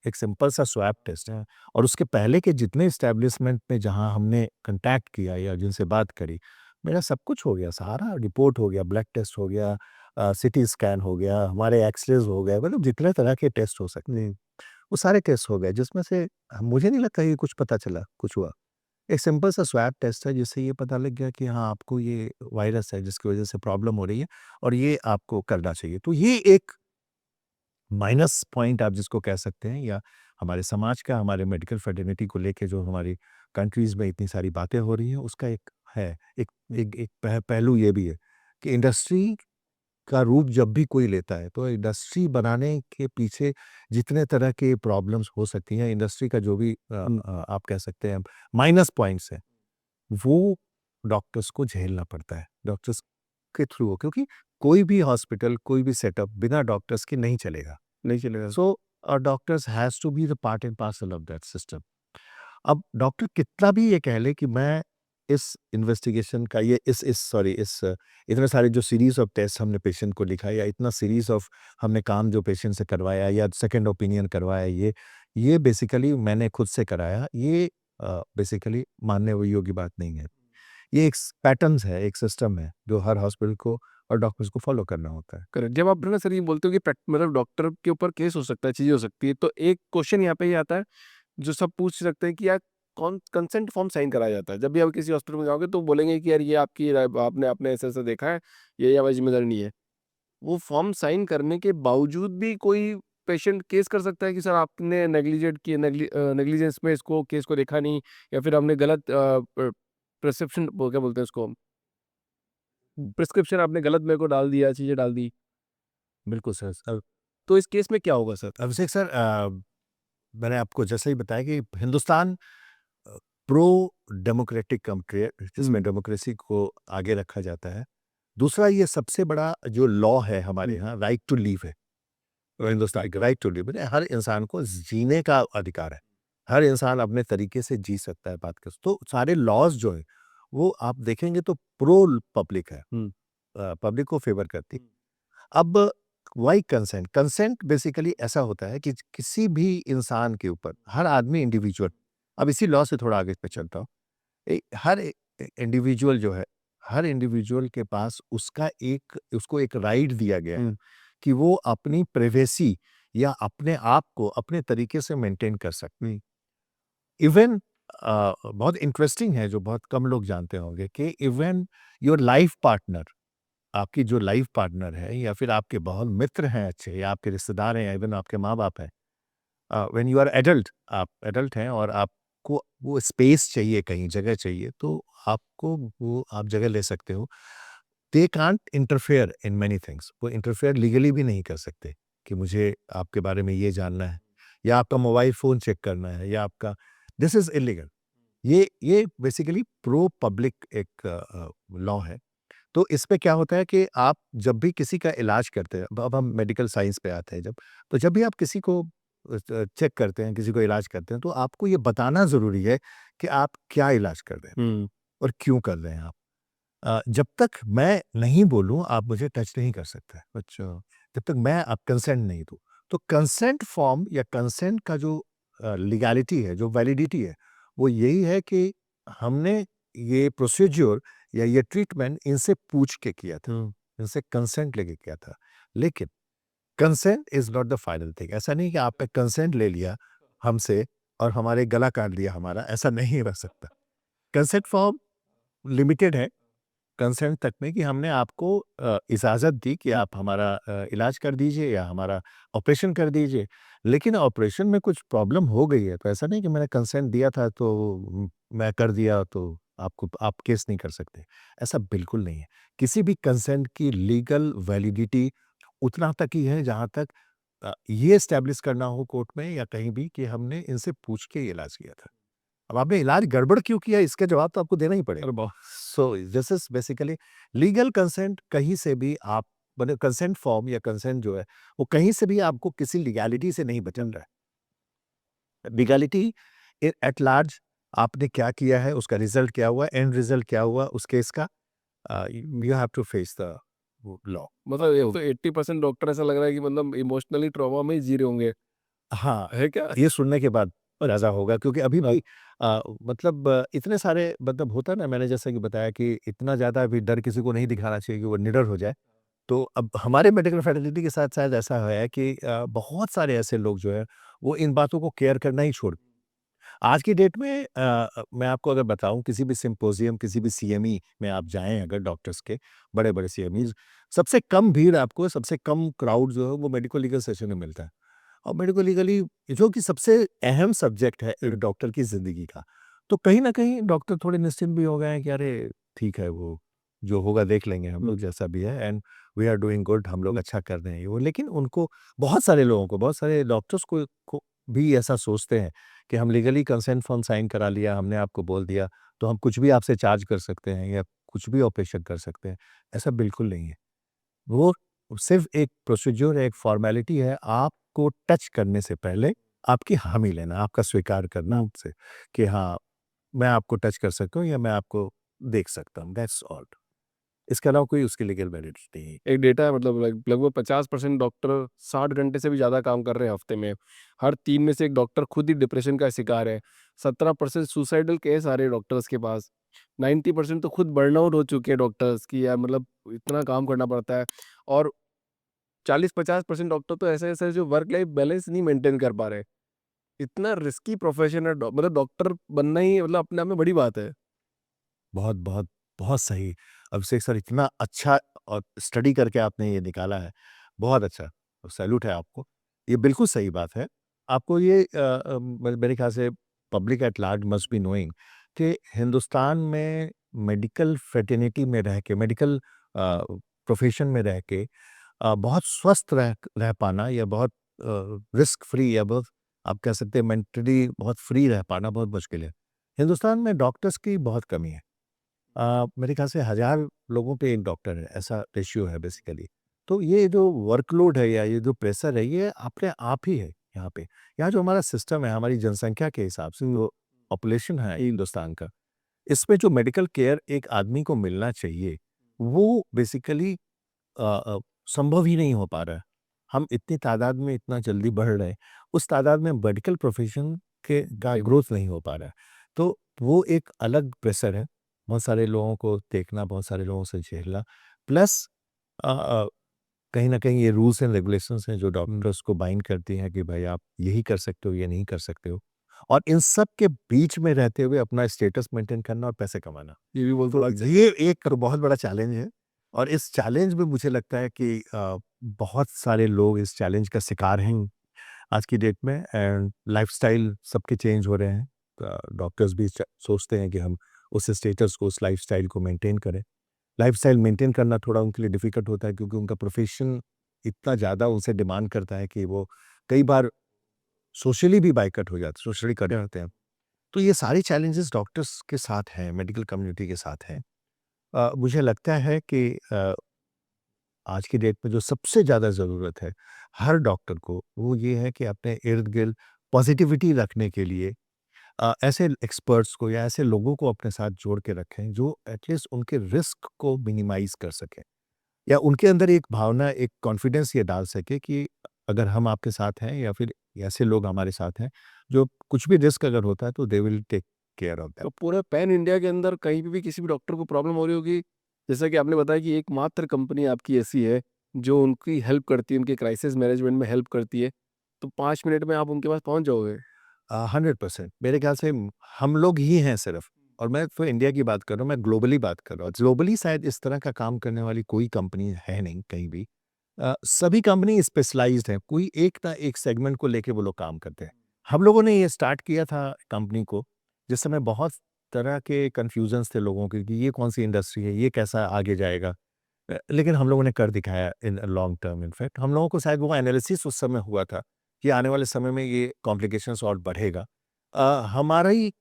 एक सिंपल सा स्वैब टेस्ट है, और उसके पहले के जितने एस्टेब्लिशमेंट में जहाँ हमने कॉन्टैक्ट किया या जिनसे बात करी, मेरा सब कुछ हो गया, सारा रिपोर्ट हो गया, ब्लड टेस्ट हो गया, सीटी स्कैन हो गया, हमारे एक्स-रेज़ हो गए, मतलब जितने तरह के टेस्ट हो सकते हैं, वो सारे टेस्ट हो गए, जिसमें से मुझे नहीं लगता कि कुछ पता चला, कुछ हुआ। एक सिंपल सा स्वैब टेस्ट है जिससे ये पता लग गया कि हाँ, आपको ये वायरस है जिसकी वज़ह से प्रॉब्लम हो रही है, और ये आपको करना चाहिए। तो ये एक माइनस पॉइंट आप जिसको कह सकते हैं, या हमारे समाज का, हमारे मेडिकल फ्रेटर्निटी को लेके जो हमारी कंट्रीज़ में इतनी सारी बातें हो रही हैं, उसका एक है, एक एक एक पहलू ये भी है कि इंडस्ट्री का रूप जब भी कोई लेता है, तो इंडस्ट्री बनाने के पीछे जितने तरह के प्रॉब्लम्स हो सकती हैं, इंडस्ट्री का जो भी आप कह सकते हैं माइनस पॉइंट्स हैं, वो डॉक्टर्स को झेलना पड़ता है, डॉक्टर्स के थ्रू हो, क्योंकि कोई भी हॉस्पिटल, कोई भी सेटअप बिना डॉक्टर्स के नहीं चलेगा। नहीं चलेगा। So doctors has to be the part and parcel of that system. अब डॉक्टर कितना भी ये कह ले कि मैं इस इन्वेस्टिगेशन का, ये इस सॉरी इस इतने सारे जो सीरीज ऑफ टेस्ट हमने पेशेंट को लिखा, या इतना सीरीज ऑफ हमने काम जो पेशेंट से करवाया या सेकंड ओपिनियन करवाया, ये बेसिकली मैंने खुद से कराया, ये बेसिकली मानने योग्य बात नहीं है। ये एक पैटर्न्स है, एक सिस्टम है जो हर हॉस्पिटल को और डॉक्टर्स को फॉलो करना होता है। करेक्ट। जब आप ना सर ये बोलते हो कि मतलब डॉक्टर के ऊपर केस हो सकता है, चीज़ें हो सकती है, तो एक क्वेश्चन यहाँ पे ये आता है जो सब पूछ सकते हैं कि यार कौन कंसेंट फॉर्म साइन कराया जाता है? जब भी आप किसी हॉस्पिटल में जाओगे तो बोलेंगे कि यार ये आपकी आपने आपने ऐसे-ऐसे देखा है, ये हमारी ज़िम्मेदारी नहीं है। वो फॉर्म साइन करने के बावजूद भी कोई पेशेंट केस कर सकता है कि सर आपने नेग्लिजेंस में इसको केस को देखा नहीं, या फिर हमने गलत प्रिस्क्रिप्शन वो क्या बोलते हैं उसको, प्रिस्क्रिप्शन आपने गलत मेरे को डाल दिया, चीज़ें डाल दी। बिल्कुल सर। तो इस केस में क्या होगा सर? अभिषेक सर, मैंने आपको जैसे ही बताया कि हिंदुस्तान प्रो डेमोक्रेटिक कंट्री है, जिसमें डेमोक्रेसी को आगे रखा जाता है। दूसरा, ये सबसे बड़ा जो लॉ है हमारे यहाँ, राइट टू लीव है। हिंदुस्तान का राइट टू लिव, हर इंसान को जीने का अधिकार है। हर इंसान अपने तरीके से जी सकता है, बात कर, तो सारे लॉज जो है वो आप देखेंगे तो प्रो पब्लिक है, पब्लिक को फेवर करती। अब वाई कंसेंट, कंसेंट बेसिकली ऐसा होता है कि किसी भी इंसान के ऊपर, हर आदमी इंडिविजुअल, अब इसी लॉ से थोड़ा आगे पे चलता हूँ, हर इंडिविजुअल जो है, हर इंडिविजुअल के पास उसको एक राइट दिया गया है कि वो अपनी प्राइवेसी या अपने आप को अपने तरीके से मेंटेन कर सकते। इवन बहुत इंटरेस्टिंग है, जो बहुत कम लोग जानते होंगे, कि इवन योर लाइफ पार्टनर, आपकी जो लाइफ पार्टनर है, या फिर आपके बहुत मित्र हैं अच्छे, या आपके रिश्तेदार हैं, या इवन आपके माँ बाप हैं, व्हेन यू आर एडल्ट, आप एडल्ट हैं और आप आपको वो स्पेस चाहिए, कहीं जगह चाहिए, तो आपको वो आप जगह ले सकते हो। They can't interfere in many things. वो इंटरफेयर लीगली भी नहीं कर सकते कि मुझे आपके बारे में ये जानना है या आपका मोबाइल फ़ोन चेक करना है या आपका, दिस इज़ इल्लीगल। ये बेसिकली प्रो पब्लिक एक लॉ है। तो इसमें क्या होता है कि आप जब भी किसी का इलाज करते हैं, अब हम मेडिकल साइंस पे आते हैं जब, तो जब भी आप किसी को चेक करते हैं, किसी को इलाज करते हैं, तो आपको ये बताना ज़रूरी है कि आप क्या इलाज कर रहे हैं हम्म। और क्यों कर रहे हैं आप। जब तक मैं नहीं बोलूँ, आप मुझे टच नहीं कर सकते। अच्छा। जब तक मैं आप कंसेंट नहीं दूँ। तो कंसेंट फॉर्म या कंसेंट का जो लीगैलिटी है, जो वैलिडिटी है, वो यही है कि हमने ये प्रोसीड्यूर या ये ट्रीटमेंट इनसे पूछ के किया था, हम्म। इनसे कंसेंट लेके किया था। लेकिन consent is not the final thing. ऐसा नहीं कि आपने कंसेंट ले लिया हमसे और हमारे गला काट दिया हमारा, ऐसा नहीं रह सकता। कंसेंट फॉर्म लिमिटेड है कंसेंट तक में कि हमने आपको इजाज़त दी कि आप हमारा इलाज कर दीजिए या हमारा ऑपरेशन कर दीजिए। लेकिन ऑपरेशन में कुछ प्रॉब्लम हो गई है, तो ऐसा नहीं कि मैंने कंसेंट दिया था तो मैं कर दिया तो आप केस नहीं कर सकते। ऐसा बिल्कुल नहीं है। किसी भी कंसेंट की लीगल वैलिडिटी उतना तक ही है जहाँ तक ये एस्टेब्लिश करना हो कोर्ट में या कहीं भी कि हमने इनसे पूछ के ये इलाज किया था। अब आपने इलाज गड़बड़ क्यों किया, इसका जवाब तो आपको देना ही पड़ेगा। अरे वाह! So this is basically legal consent. कहीं से भी आप मतलब कंसेंट फॉर्म या कंसेंट जो है वो कहीं से भी आपको किसी लीगैलिटी से नहीं बचन रहा है। लीगैलिटी एट लार्ज आपने क्या किया है, उसका रिजल्ट क्या हुआ, एंड रिजल्ट क्या हुआ उस केस का, you have to face the law. मतलब ये तो 80% डॉक्टर ऐसा लग रहा है कि मतलब इमोशनली ट्रॉमा में ही जी रहे होंगे, हाँ, है क्या? ये सुनने के बाद राज़ा होगा क्योंकि अभी भी मतलब इतने सारे मतलब होता है ना, मैंने जैसा कि बताया कि इतना ज़्यादा अभी डर किसी को नहीं दिखाना चाहिए कि वो निडर हो जाए। तो अब हमारे मेडिकल फ्रेटर्निटी के साथ शायद ऐसा है कि बहुत सारे ऐसे लोग जो हैं, वो इन बातों को केयर करना ही छोड़। आज की डेट में मैं आपको अगर बताऊँ किसी भी सिम्पोज़ियम, किसी भी सीएमई में आप जाएँ अगर डॉक्टर्स के, बड़े-बड़े सीएमईज़, सबसे कम भीड़ आपको, सबसे कम क्राउड जो है वो मेडिको लीगल सेशन में मिलता है। और मेडिको लीगली जो कि सबसे अहम सब्जेक्ट है एक डॉक्टर की ज़िंदगी का। तो कहीं न कहीं डॉक्टर थोड़े निश्चिंत भी हो गए हैं कि अरे! ठीक है, वो जो होगा देख लेंगे हम लोग जैसा भी है, and we are doing good, हम लोग अच्छा कर रहे हैं ये वो। लेकिन उनको बहुत सारे लोगों को, बहुत सारे डॉक्टर्स को भी ऐसा सोचते हैं कि हम लीगली कंसेंट फॉर्म साइन करा लिया, हमने आपको बोल दिया, तो हम कुछ भी आपसे चार्ज कर सकते हैं या कुछ भी ऑपरेशन कर सकते हैं। ऐसा बिल्कुल नहीं है। वो सिर्फ़ एक प्रोसीड्यूर है, एक फ़ॉर्मेलिटी है। आपको टच करने से पहले आपकी हामी लेना, आपका स्वीकार करना उनसे कि हाँ, मैं आपको टच कर सकता हूँ या मैं आपको देख सकता हूँ, दैट्स ऑल। इसके अलावा कोई उसकी लीगल वैलिडिटी नहीं है। एक डेटा है मतलब लगभग 50% डॉक्टर 60 घंटे से भी ज़्यादा काम कर रहे हैं हफ्ते में। हर 3 में से 1 डॉक्टर खुद ही डिप्रेशन का शिकार है। 17% सुसाइडल केस आ रहे हैं डॉक्टर्स के पास। 90% तो खुद बर्नआउट हो चुके हैं डॉक्टर्स कि यार मतलब इतना काम करना पड़ता है। और 40-50% डॉक्टर तो ऐसे-ऐसे जो वर्क लाइफ बैलेंस नहीं मेंटेन कर पा रहे। इतना रिस्की प्रोफ़ेशन है मतलब डॉक्टर बनना ही मतलब अपने आप में बड़ी बात है। बहुत, बहुत, बहुत सही। अभिषेक सर, इतना अच्छा और स्टडी करके आपने ये निकाला है, बहुत अच्छा, सैल्यूट है आपको। ये बिल्कुल सही बात है। आपको ये मेरे ख्याल से public at large must be knowing कि हिंदुस्तान में मेडिकल फ्रेटर्निटी में रह के, मेडिकल प्रोफ़ेशन में रह के बहुत स्वस्थ रह पाना या बहुत रिस्क फ्री या बहुत आप कह सकते हैं मेंटली बहुत फ्री रह पाना बहुत मुश्किल है। हिंदुस्तान में डॉक्टर्स की बहुत कमी है। मेरे ख्याल से 1000 लोगों पे 1 डॉक्टर है, ऐसा रेशियो है बेसिकली। तो ये जो वर्कलोड है या ये जो प्रेशर है, ये अपने आप ही है यहाँ पे। यहाँ जो हमारा सिस्टम है, हमारी जनसंख्या के हिसाब से जो पॉपुलेशन है हिंदुस्तान का, इसमें जो मेडिकल केयर एक आदमी को मिलना चाहिए, वो बेसिकली अ अ, संभव ही नहीं हो पा रहा है। हम इतनी तादाद में इतना जल्दी बढ़ रहे हैं, उस तादाद में मेडिकल प्रोफ़ेशन के का ग्रोथ नहीं हो पा रहा है। तो वो एक अलग प्रेशर है, बहुत सारे लोगों को देखना, बहुत सारे लोगों से झेलना, प्लस कहीं न कहीं ये रूल्स एंड रेगुलेशंस हैं जो डॉक्टर्स को बाइंड करती हैं कि भाई आप यही कर सकते हो, ये नहीं कर सकते हो। और इन सब के बीच में रहते हुए अपना स्टेटस मेंटेन करना और पैसे कमाना। ये भी बहुत तो बड़ा ये एक बहुत बड़ा चैलेंज है और इस चैलेंज में मुझे लगता है कि बहुत सारे लोग इस चैलेंज का शिकार हैं आज की डेट में, एंड लाइफ़स्टाइल सबके चेंज हो रहे हैं। डॉक्टर्स भी सोचते हैं कि हम उस स्टेटस को, उस लाइफस्टाइल को मेंटेन करें। लाइफस्टाइल मेंटेन करना थोड़ा उनके लिए डिफ़िकल्ट होता है क्योंकि उनका प्रोफ़ेशन इतना ज़्यादा उनसे डिमांड करता है कि वो कई बार सोशली भी बायकॉट हो जाते, सोशली कट जाते हैं। तो ये सारे चैलेंजेस डॉक्टर्स के साथ हैं, मेडिकल कम्युनिटी के साथ हैं। मुझे लगता है कि आज की डेट में जो सबसे ज़्यादा ज़रूरत है हर डॉक्टर को, वो ये है कि अपने इर्द-गिर्द पॉज़िटिविटी रखने के लिए ऐसे एक्सपर्ट्स को या ऐसे लोगों को अपने साथ जोड़ के रखें जो एटलीस्ट उनके रिस्क को मिनिमाइज़ कर सकें। या उनके अंदर एक भावना, एक कॉन्फिडेंस ये डाल सके कि अगर हम आपके साथ हैं या फिर ऐसे लोग हमारे साथ हैं, जो कुछ भी रिस्क अगर होता है तो they will take care of तो दैट। पूरे पैन इंडिया के अंदर कहीं पे भी किसी भी डॉक्टर को प्रॉब्लम हो रही होगी, जैसा कि आपने बताया कि एकमात्र कंपनी आपकी ऐसी है जो उनकी हेल्प करती है, उनके क्राइसिस मैनेजमेंट में हेल्प करती है, तो 5 मिनट में आप उनके पास पहुँच जाओगे। 100% मेरे ख्याल से हम लोग ही हैं सिर्फ, और मैं तो इंडिया की बात कर रहा हूँ, मैं ग्लोबली बात कर रहा हूँ। ग्लोबली शायद इस तरह का काम करने वाली कोई कंपनी है नहीं कहीं भी। सभी कंपनी स्पेशलाइज्ड हैं, कोई एक ना एक सेगमेंट को लेके वो लोग काम करते हैं। हम लोगों ने ये स्टार्ट किया था कंपनी को, जिस समय बहुत तरह के कन्फ्यूजन्स थे लोगों के कि ये कौन-सी इंडस्ट्री है, ये कैसा आगे जाएगा। लेकिन हम लोगों ने कर दिखाया इन लॉन्ग टर्म इनफैक्ट। हम लोगों को शायद वो एनालिसिस उस समय हुआ था कि आने वाले समय में ये कॉम्प्लिकेशंस और बढ़ेगा। हमारा ही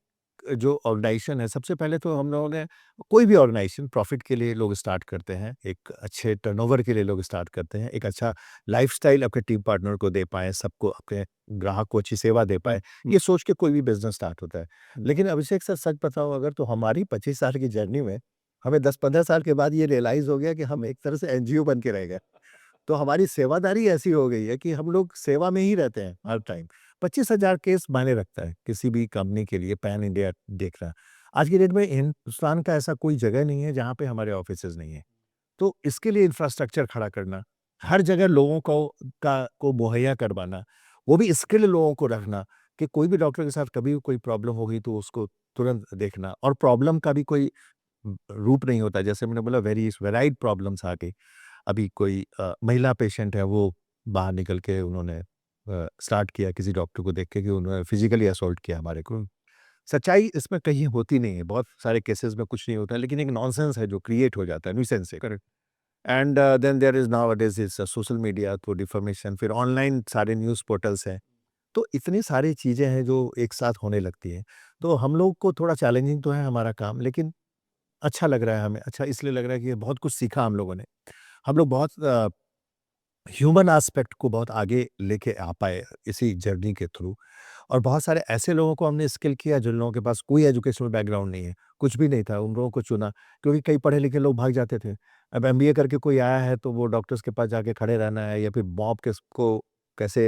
जो ऑर्गेनाइज़ेशन है, सबसे पहले तो हम लोगों ने, कोई भी ऑर्गेनाइज़ेशन प्रॉफ़िट के लिए लोग स्टार्ट करते हैं, एक अच्छे टर्नओवर के लिए लोग स्टार्ट करते हैं, एक अच्छा लाइफ़स्टाइल अपने टीम पार्टनर को दे पाएँ, सबको अपने ग्राहक को अच्छी सेवा दे पाएँ, ये सोच के कोई भी बिज़नेस स्टार्ट होता है। लेकिन अभिषेक सर, सच बताऊँ अगर, तो हमारी 25 साल की जर्नी में हमें 10-15 साल के बाद ये रियलाइज़ हो गया कि हम एक तरह से एनजीओ बन के रह गए। तो हमारी सेवादारी ऐसी हो गई है कि हम लोग सेवा में ही रहते हैं हर टाइम। 25,000 केस मायने रखता है किसी भी कंपनी के लिए पैन इंडिया देखना। आज की डेट में हिंदुस्तान का ऐसा कोई जगह नहीं है जहाँ पे हमारे ऑफ़िसेज़ नहीं हैं। तो इसके लिए इंफ्रास्ट्रक्चर खड़ा करना, हर जगह लोगों को मुहैया करवाना, वो भी स्किल्ड लोगों को रखना कि कोई भी डॉक्टर के साथ कभी भी कोई प्रॉब्लम हो गई तो उसको तुरंत देखना, और प्रॉब्लम का भी कोई रूप नहीं होता। जैसे मैंने बोला, वेराइड प्रॉब्लम्स आ गई। अभी कोई महिला पेशेंट है, वो बाहर निकल के उन्होंने स्टार्ट किया किसी डॉक्टर को देख के कि उन्होंने फिजिकली असॉल्ट किया हमारे को। सच्चाई इसमें कहीं होती नहीं है, बहुत सारे केसेस में कुछ नहीं होता है, लेकिन एक नॉनसेंस है जो क्रिएट हो जाता है, न्यूसेंस है। Correct. And then there is nowadays is social media through deformation, फिर ऑनलाइन सारे न्यूज़ पोर्टल्स हैं। तो इतनी सारी चीज़ें हैं जो एक साथ होने लगती हैं। तो हम लोग को थोड़ा चैलेंजिंग तो है हमारा काम, लेकिन अच्छा लग रहा है हमें। अच्छा इसलिए लग रहा है कि बहुत कुछ सीखा हम लोगों ने। हम लोग बहुत ह्यूमन एस्पेक्ट को बहुत आगे लेके आ पाए इसी जर्नी के थ्रू, और बहुत सारे ऐसे लोगों को हमने स्किल किया जिन लोगों के पास कोई एजुकेशनल बैकग्राउंड नहीं है, कुछ भी नहीं था, उन लोगों को चुना क्योंकि कई पढ़े लिखे लोग भाग जाते थे। अब एमबीए करके कोई आया है तो वो डॉक्टर्स के पास जाके खड़े रहना है, या फिर मॉब के को कैसे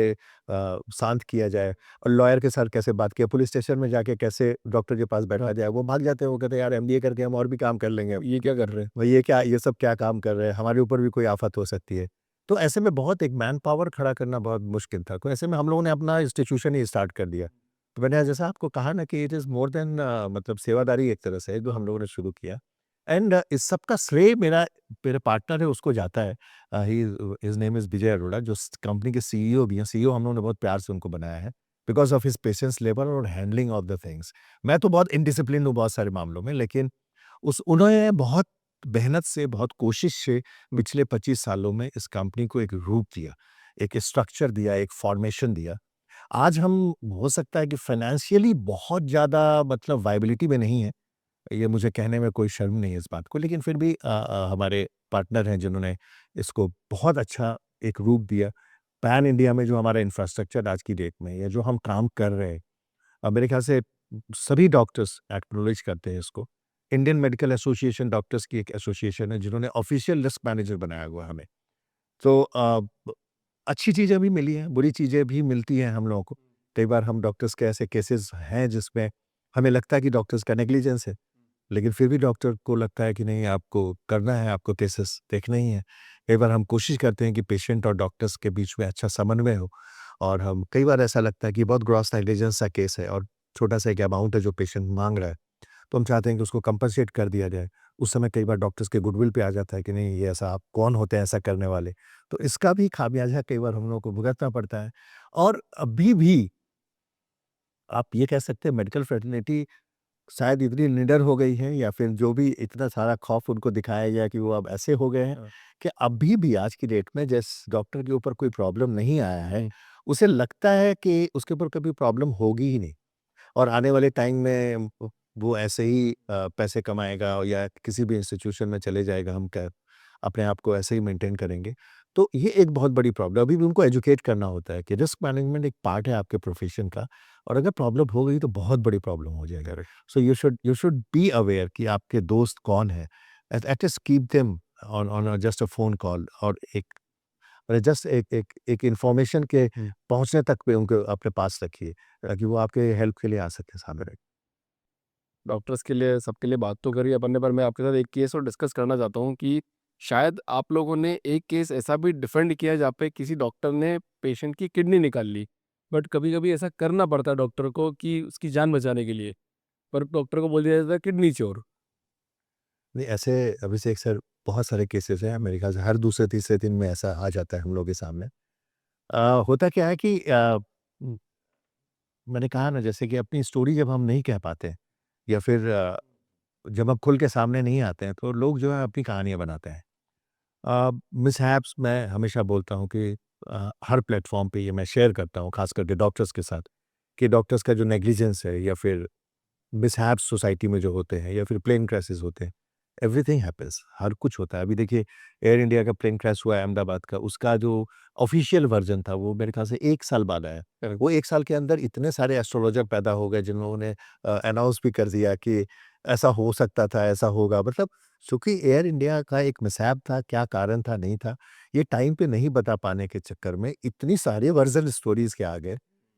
शांत किया जाए, और लॉयर के साथ कैसे बात किया, पुलिस स्टेशन में जाके कैसे डॉक्टर के पास बैठा जाए, वो भाग जाते हैं। वो कहते हैं यार एमबीए करके हम और भी काम कर लेंगे, ये क्या कर रहे हैं? भाई ये सब क्या काम कर रहे हैं, हमारे ऊपर भी कोई आफत हो सकती है। तो ऐसे में बहुत एक मैन पावर खड़ा करना बहुत मुश्किल था। तो ऐसे में हम लोगों ने अपना इंस्टीट्यूशन ही स्टार्ट कर दिया। तो मैंने जैसा आपको कहा ना कि इट इज़ मोर देन मतलब सेवादारी एक तरह से है जो हम लोगों ने शुरू किया। एंड इस सब का श्रेय मेरे पार्टनर है उसको जाता है। ही हिज़ नेम इज़ विजय अरोड़ा, जो स कंपनी के सीईओ भी हैं। सीईओ हम लोगों ने बहुत प्यार से उनको बनाया है because of his patience level और हैंडलिंग ऑफ द थिंग्स। मैं तो बहुत इनडिसिप्लिन्ड हूँ बहुत सारे मामलों में, लेकिन उस उन्होंने बहुत मेहनत से, बहुत कोशिश से पिछले 25 सालों में इस कंपनी को एक रूप दिया, एक स्ट्रक्चर दिया, एक फॉर्मेशन दिया। आज हम, हो सकता है कि फाइनेंशियली बहुत ज़्यादा मतलब वायबिलिटी में नहीं है, ये मुझे कहने में कोई शर्म नहीं है इस बात को, लेकिन फिर भी हमारे पार्टनर हैं जिन्होंने इसको बहुत अच्छा एक रूप दिया। पैन इंडिया में जो हमारा इंफ्रास्ट्रक्चर आज की डेट में या जो हम काम कर रहे हैं, मेरे ख्याल से सभी डॉक्टर्स एक्नॉलेज करते हैं इसको। इंडियन मेडिकल एसोसिएशन डॉक्टर्स की एक एसोसिएशन है जिन्होंने ऑफिशियल रिस्क मैनेजर बनाया हुआ है हमें। तो अच्छी चीज़ें भी मिली हैं, बुरी चीज़ें भी मिलती हैं हम लोगों को। कई बार हम डॉक्टर्स के ऐसे केसेस हैं जिसमें हमें लगता है कि डॉक्टर्स का नेग्लिजेंस है, लेकिन फिर भी डॉक्टर को लगता है कि नहीं, आपको करना है, आपको केसेस देखने ही हैं। कई बार हम कोशिश करते हैं कि पेशेंट और डॉक्टर्स के बीच में अच्छा समन्वय हो, और हम कई बार ऐसा लगता है कि बहुत ग्रॉस नेग्लिजेंस सा केस है और छोटा-सा एक अमाउंट है जो पेशेंट माँग रहा है, तो हम चाहते हैं कि उसको कंपनसेट कर दिया जाए। उस समय कई बार डॉक्टर्स के गुडविल पे आ जाता है कि नहीं, ये ऐसा, आप कौन होते हैं ऐसा करने वाले? तो इसका भी खामियाज़ा कई बार हम लोगों को भुगतना पड़ता है। और अभी भी आप ये कह सकते हैं मेडिकल फ्रेटर्निटी शायद इतनी निडर हो गई है, या फिर जो भी इतना सारा खौफ उनको दिखाया गया कि वो अब ऐसे हो गए हैं हाँ। कि अभी भी आज की डेट में जिस डॉक्टर के ऊपर कोई प्रॉब्लम नहीं आया है, हुँ। उसे लगता है कि उसके ऊपर कभी प्रॉब्लम होगी ही नहीं, और आने वाले टाइम में वो ऐसे ही पैसे कमाएगा या किसी भी इंस्टीट्यूशन में चले जाएगा, हम क्या अपने आप को ऐसे ही मेंटेन करेंगे। तो ये एक बहुत बड़ी प्रॉब्लम, अभी भी उनको एजुकेट करना होता है कि रिस्क मैनेजमेंट एक पार्ट है आपके प्रोफेशन का, और अगर प्रॉब्लम हो गई तो बहुत बड़ी प्रॉब्लम हो जाएगी। Correct. So you should be aware कि आपके दोस्त कौन है, at least keep them on just a phone call, और जस्ट एक इंफॉर्मेशन के हुँ। पहुंचने तक पे उनको अपने पास रखिए, ताकि वो आपके हेल्प के लिए आ सके सामने। डॉक्टर्स के लिए सबके लिए बात तो करी अपन ने, पर मैं आपके साथ एक केस और डिस्कस करना चाहता हूँ कि शायद आप लोगों ने एक केस ऐसा भी डिफेंड किया जहाँ पे किसी डॉक्टर ने पेशेंट की किडनी निकाल ली, बट कभी-कभी ऐसा करना पड़ता है डॉक्टर को कि उसकी जान बचाने के लिए, पर डॉक्टर को बोल दिया जाता है किडनी चोर। नहीं, ऐसे अभिषेक सर बहुत सारे केसेस हैं, मेरे ख्याल से हर दूसरे तीसरे दिन में ऐसा आ जाता है हम लोग के सामने। होता क्या है कि मैंने कहा ना, जैसे कि अपनी स्टोरी जब हम नहीं कह पाते, या फिर जब हम खुल के सामने नहीं आते हैं, तो लोग जो है अपनी कहानियाँ बनाते हैं। मिसहैप्स मैं हमेशा बोलता हूँ कि हर प्लेटफॉर्म पे ये मैं शेयर करता हूँ, खास करके डॉक्टर्स के साथ, कि डॉक्टर्स का जो नेग्लिजेंस है, या फिर मिसहैप्स सोसाइटी में जो होते हैं, या फिर प्लेन क्रैशेस होते हैं, एवरीथिंग हैपेंस, हर कुछ होता है। अभी देखिए, एयर इंडिया का प्लेन क्रैश हुआ है अहमदाबाद का, उसका जो ऑफिशियल वर्जन था वो मेरे ख्याल से 1 साल बाद आया। करेक्ट। वो 1 साल के अंदर इतने सारे एस्ट्रोलॉजर पैदा हो गए जिन्होंने अनाउंस भी कर दिया कि ऐसा हो सकता था, ऐसा होगा। मतलब चूँकि एयर इंडिया का एक मिसहैप था, क्या कारण था, नहीं था, ये टाइम पे नहीं बता पाने के चक्कर में इतनी सारे वर्ज़न स्टोरीज़ के आ गए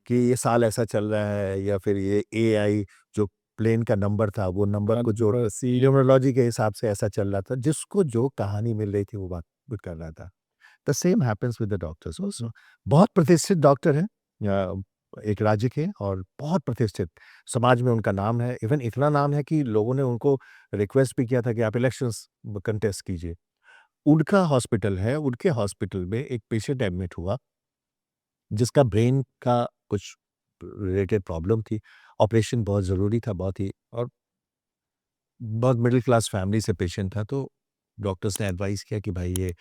कि ये साल ऐसा चल रहा है, या फिर ये एआई जो प्लेन का नंबर था, वो नंबर हाँ, को जो बस सी न्यूमरोलॉजी के हिसाब से ऐसा चल रहा था, जिसको जो कहानी मिल रही थी वो बात वो कर रहा था। The same happens with the doctors also. बहुत प्रतिष्ठित डॉक्टर हैं एक राज्य के, और बहुत प्रतिष्ठित समाज में उनका नाम है। इवन इतना नाम है कि लोगों ने उनको रिक्वेस्ट भी किया था कि आप इलेक्शंस कंटेस्ट कीजिए। उनका हॉस्पिटल है, उनके हॉस्पिटल में एक पेशेंट एडमिट हुआ, जिसका ब्रेन का कुछ रिलेटेड प्रॉब्लम थी। ऑपरेशन बहुत ज़रूरी था, बहुत ही, और बहुत मिडिल क्लास फैमिली से पेशेंट था। तो डॉक्टर्स ने एडवाइस किया कि भाई ये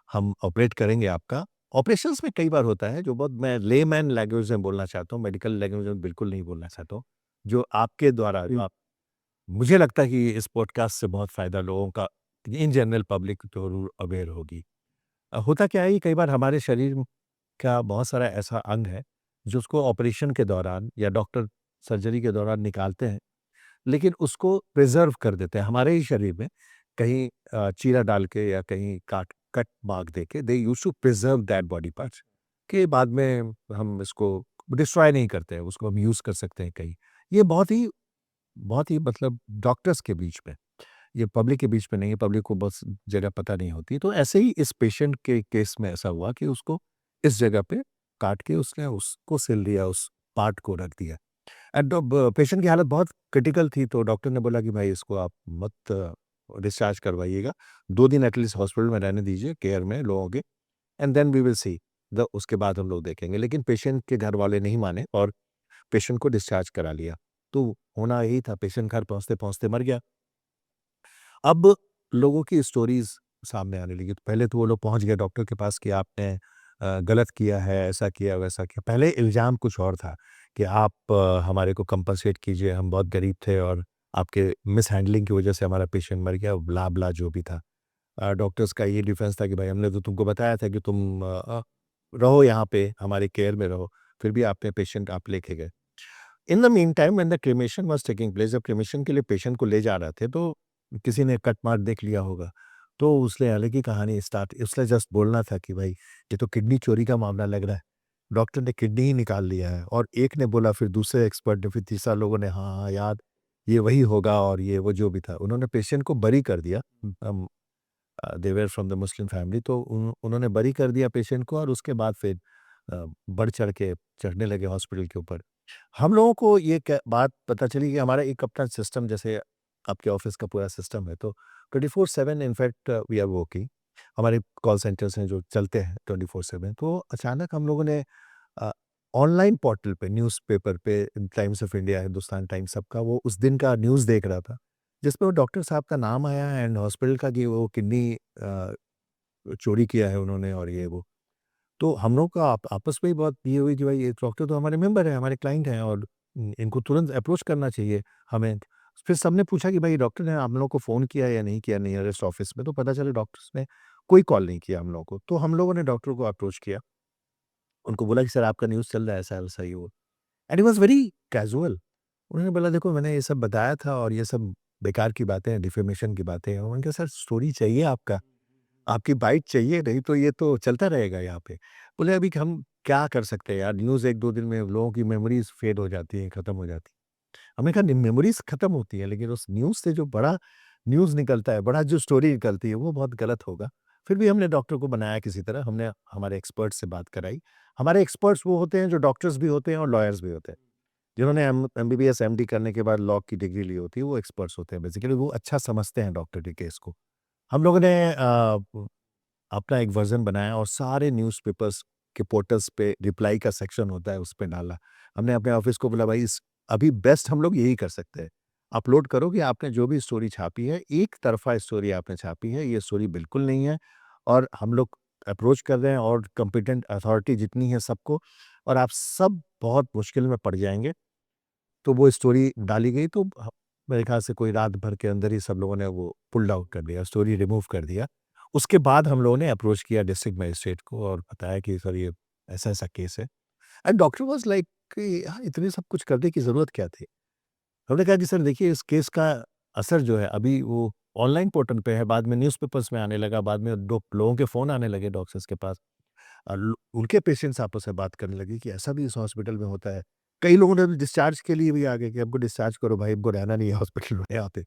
हम ऑपरेट करेंगे आपका। ऑपरेशंस में कई बार होता है, जो बहुत मैं लेमैन लैंग्वेज में बोलना चाहता हूँ, मेडिकल लैंग्वेज में बिल्कुल नहीं बोलना चाहता हूँ। जो आपके द्वारा जो आप मुझे लगता है कि इस पॉडकास्ट से बहुत फ़ायदा लोगों का, इन जनरल पब्लिक ज़रूर अवेयर होगी। होता क्या है कि कई बार हमारे शरीर का बहुत सारा ऐसा अंग है, जो उसको ऑपरेशन के दौरान या डॉक्टर सर्जरी के दौरान निकालते हैं, लेकिन उसको प्रिज़र्व कर देते हैं हमारे ही शरीर में, कहीं चीरा डाल के या कहीं कट मार्क देके, they used to preserve that body parts, कि बाद में हम इसको डिस्ट्रॉय नहीं करते हैं, उसको हम यूज़ कर सकते हैं कहीं। ये बहुत ही मतलब डॉक्टर्स के बीच में, ये पब्लिक के बीच में नहीं है, पब्लिक को बस जगह पता नहीं होती। तो ऐसे ही इस पेशेंट के केस में ऐसा हुआ कि उसको इस जगह पे काट के उसने उसको सिल दिया, उस पार्ट को रख दिया। एंड पेशेंट की हालत बहुत क्रिटिकल थी, तो डॉक्टर ने बोला कि भाई इसको आप मत डिस्चार्ज करवाइएगा, 2 दिन एटलीस्ट हॉस्पिटल में रहने दीजिए, केयर में लोगों के, and then we will see, the उसके बाद हम लोग देखेंगे। लेकिन पेशेंट के घर वाले नहीं माने, और पेशेंट को डिस्चार्ज करा लिया। तो होना यही था, पेशेंट घर पहुँचते-पहुँचते मर गया। अब लोगों की स्टोरीज़ सामने आने लगी। तो पहले तो वो लोग पहुँच गए डॉक्टर के पास कि आपने गलत किया है, ऐसा किया, वैसा किया। पहले इल्ज़ाम कुछ और था कि आप हमारे को कंपनसेट कीजिए, हम बहुत गरीब थे और आपके मिसहैंडलिंग की वज़ह से हमारा पेशेंट मर गया, ब्ला-ब्ला जो भी था। डॉक्टर्स का ये डिफेंस था कि भाई हमने तो तुमको बताया था कि तुम रहो यहाँ पे, हमारी केयर में रहो, फिर भी आपने पेशेंट आप लेके गए। In the meantime when the cremation was taking place, जब क्रेमेशन के लिए पेशेंट को ले जा रहे थे, तो किसी ने कट मार्क देख लिया होगा। तो उसने अलग ही कहानी स्टार्ट, उसने जस्ट बोलना था कि भाई ये तो किडनी चोरी का मामला लग रहा है। डॉक्टर ने किडनी ही निकाल लिया है, और एक ने बोला, फिर दूसरे एक्सपर्ट ने, फिर तीसरा लोगों ने, हाँ, हाँ, याद ये वही होगा, और ये वो जो भी था। उन्होंने पेशेंट को बरी कर दिया। They were from the Muslim family, तो उन्होंने बरी कर दिया पेशेंट को, और उसके बाद फिर बढ़ चढ़ के चढ़ने लगे हॉस्पिटल के ऊपर। हम लोगों को ये बात पता चली कि हमारा एक अपना सिस्टम, जैसे आपके ऑफिस का पूरा सिस्टम है, तो 24/7 इनफैक्ट वी आर वर्किंग। हमारे कॉल सेंटर्स हैं जो चलते हैं 24/7। तो अचानक हम लोगों ने ऑनलाइन पोर्टल पे, न्यूज़पेपर पे, times of India, Hindustan times, सबका वो उस दिन का न्यूज़ देख रहा था, जिसमें वो डॉक्टर साहब का नाम आया एंड हॉस्पिटल का कि वो किडनी चोरी किया है उन्होंने और ये वो। तो हम लोग का आपस में ही बात ये हुई कि भाई ये डॉक्टर तो हमारे मेंबर हैं, हमारे क्लाइंट हैं और इनको तुरंत अप्रोच करना चाहिए हमें। फिर सबने पूछा कि भाई डॉक्टर ने आप लोगों को फ़ोन किया या नहीं किया नियरेस्ट ऑफिस में, तो पता चला डॉक्टर्स ने कोई कॉल नहीं किया हम लोगों को। तो हम लोगों ने डॉक्टर को अप्रोच किया, उनको बोला कि सर आपका न्यूज़ चल रहा है ऐसा-वैसा ये वो। And he was very casual. उन्होंने बोला देखो मैंने ये सब बताया था और ये सब बेकार की बातें हैं, डिफेमेशन की बातें हैं। मैंने कहा सर स्टोरी चाहिए आपका, आपकी बाइट चाहिए, नहीं तो ये तो चलता रहेगा यहाँ पे। बोले अभी हम क्या कर सकते हैं यार, न्यूज़ 1-2 दिन में लोगों की मेमोरीज़ फेड हो जाती हैं, खत्म हो जाती हैं। हमने कहा मेमोरीज़ खत्म होती हैं, लेकिन उस न्यूज़ से जो बड़ा न्यूज़ निकलता है, बड़ा जो स्टोरी निकलती है, वो बहुत गलत होगा। फिर भी हमने डॉक्टर को बनाया किसी तरह, हमने हमारे एक्सपर्ट से बात कराई। हमारे एक्सपर्ट्स वो होते हैं जो डॉक्टर्स भी होते हैं और लॉयर्स भी होते हैं। जिन्होंने एमबीबीएस, एमडी करने के बाद लॉ की डिग्री ली होती है, वो एक्सपर्ट्स होते हैं बेसिकली, वो अच्छा समझते हैं डॉक्टर के केस को। हम लोगों ने अपना एक वर्ज़न बनाया और सारे न्यूज़पेपर्स के पोर्टल्स पे रिप्लाई का सेक्शन होता है, उस पे डाला। हमने अपने ऑफ़िस को बोला भाई इस अभी बेस्ट हम लोग यही कर सकते हैं। अपलोड करो कि आपने जो भी स्टोरी छापी है, एक तरफ़ा स्टोरी आपने छापी है, ये स्टोरी बिल्कुल नहीं है और हम लोग अप्रोच कर रहे हैं और कॉम्पिटेंट अथॉरिटी जितनी है सबको, और आप सब बहुत मुश्किल में पड़ जाएँगे। तो वो स्टोरी डाली गई तो मेरे ख़्याल से कोई रात भर के अंदर ही सब लोगों ने वो पुल्ड आउट कर दिया, स्टोरी रिमूव कर दिया। उसके बाद हम लोगों ने अप्रोच किया डिस्ट्रिक्ट मजिस्ट्रेट को और बताया कि सर ये ऐसा-ऐसा केस है। एंड डॉक्टर वाज़ लाइक कि यार इतने सब कुछ करने की ज़रूरत क्या थी? हमने कहा कि सर देखिए इस केस का असर जो है अभी वो ऑनलाइन पोर्टल पे है, बाद में न्यूज़पेपर्स में आने लगा, बाद में दो लोगों के फ़ोन आने लगे डॉक्टर्स के पास। उनके पेशेंट्स आपस में बात करने लगे कि ऐसा भी इस हॉस्पिटल में होता है। कई लोगों ने तो डिस्चार्ज के लिए भी आ गए कि हमको डिस्चार्ज करो भाई, हमको रहना नहीं है हॉस्पिटल में यहाँ पे।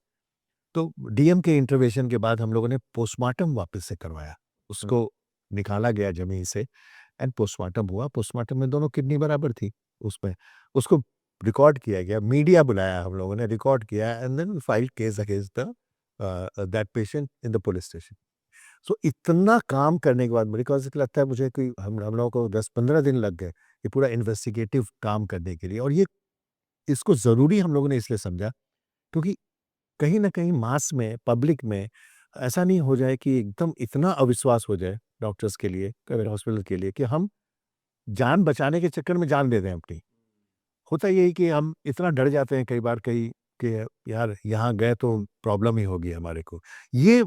तो डीएम के इंटरवेंशन के बाद हम लोगों ने पोस्टमार्टम वापस से करवाया। उसको निकाला गया ज़मीन से एंड पोस्टमार्टम हुआ। पोस्टमार्टम में दोनों किडनी बराबर थी उसमें। उसको रिकॉर्ड किया गया, मीडिया बुलाया हम लोगों ने, रिकॉर्ड किया and then we filed case against that patient in the police station. So इतना काम करने के बाद बिकॉज़ लगता है मुझे कि हम लोगों को 10-15 दिन लग गए, ये पूरा इन्वेस्टिगेटिव काम करने के लिए, और ये इसको ज़रूरी हम लोगों ने इसलिए समझा क्योंकि कहीं न कहीं मास में, पब्लिक में ऐसा नहीं हो जाए कि एकदम इतना अविश्वास हो जाए डॉक्टर्स के लिए, हॉस्पिटल के लिए कि हम जान बचाने के चक्कर में जान दे दें अपनी। होता ये है कि हम इतना डर जाते हैं कई बार कहीं कि यार यहाँ गए तो प्रॉब्लम ही होगी हमारे को। ये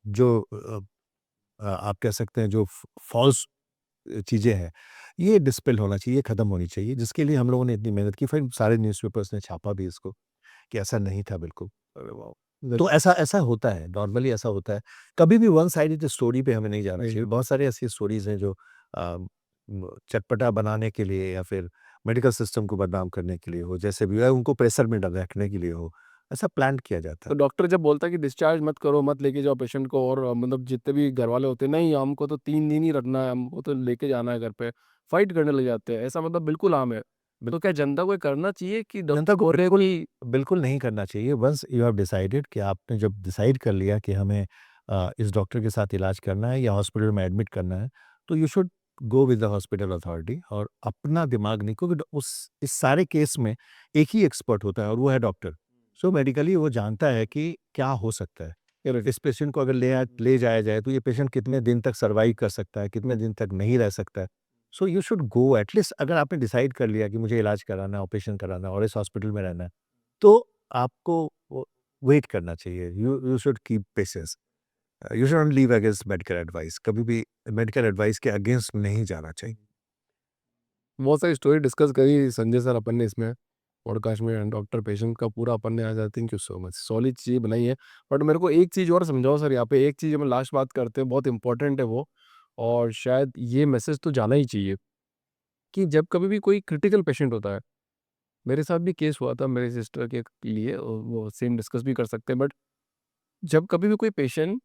जो आप कह सकते हैं जो फॉल्स चीज़ें हैं, ये डिस्पेल होना चाहिए, ये खत्म होनी चाहिए, जिसके लिए हम लोगों ने इतनी मेहनत की, फिर सारे न्यूज़पेपर्स ने छापा भी इसको कि ऐसा नहीं था बिल्कुल। अरे वाह! तो ऐसा ऐसा होता है, नॉर्मली ऐसा होता है। कभी भी वन साइडेड स्टोरी पे हमें नहीं जाना चाहिए। बहुत सारी ऐसी स्टोरीज़ हैं जो चटपटा बनाने के लिए या फिर मेडिकल सिस्टम को बदनाम करने के लिए हो, जैसे भी हो, या उनको प्रेशर में रखने के लिए हो, ऐसा प्लान किया जाता तो है। डॉक्टर जब बोलता है कि डिस्चार्ज मत करो, मत लेके जाओ पेशेंट को, और मतलब जितने भी घरवाले होते हैं, नहीं हमको तो 3 दिन ही रखना है, हमको तो लेके जाना है घर पे, फाइट करने लग जाते हैं। ऐसा मतलब बिल्कुल आम है। तो क्या जनता को ये करना चाहिए कि जनता डॉक्टर को बोल रहे हैं बिल्कुल कि बिल्कुल नहीं करना चाहिए। वंस यू हैव डिसाइडेड कि आपने जब डिसाइड कर लिया कि हमें इस डॉक्टर के साथ इलाज करना है या हॉस्पिटल में एडमिट करना है, तो you should go with the hospital authority और अपना दिमाग नहीं, क्योंकि उस इस सारे केस में एक ही एक्सपर्ट होता है और वो है डॉक्टर। सो मेडिकली वो जानता है कि क्या हो सकता है। करेक्ट। इस पेशेंट को अगर ले जाया जाए तो ये पेशेंट कितने दिन तक सर्वाइव कर सकता है, कितने दिन तक नहीं रह सकता है। So you should go at least, अगर आपने डिसाइड कर लिया कि मुझे इलाज कराना है, ऑपरेशन कराना है और इस हॉस्पिटल में रहना है, तो आपको वो वेट करना चाहिए। You you should keep patience. You should not leave against medical advice. कभी भी मेडिकल एडवाइस के अगेंस्ट नहीं जाना चाहिए। बहुत सारी स्टोरी डिस्कस करी संजय सर अपन ने इसमें पॉडकास्ट में, एंड डॉक्टर पेशेंट का पूरा अपन ने आज, I thank you so much, solid चीज़ बनाई है। बट मेरे को एक चीज़ और समझाओ सर, यहाँ पे एक चीज़ हम लास्ट बात करते हैं, बहुत इंपॉर्टेंट है वो, और शायद ये मैसेज तो जाना ही चाहिए कि जब कभी भी कोई क्रिटिकल पेशेंट होता है, मेरे साथ भी केस हुआ था मेरे सिस्टर के लिए, और वो सेम डिस्कस भी कर सकते हैं। बट जब कभी भी कोई पेशेंट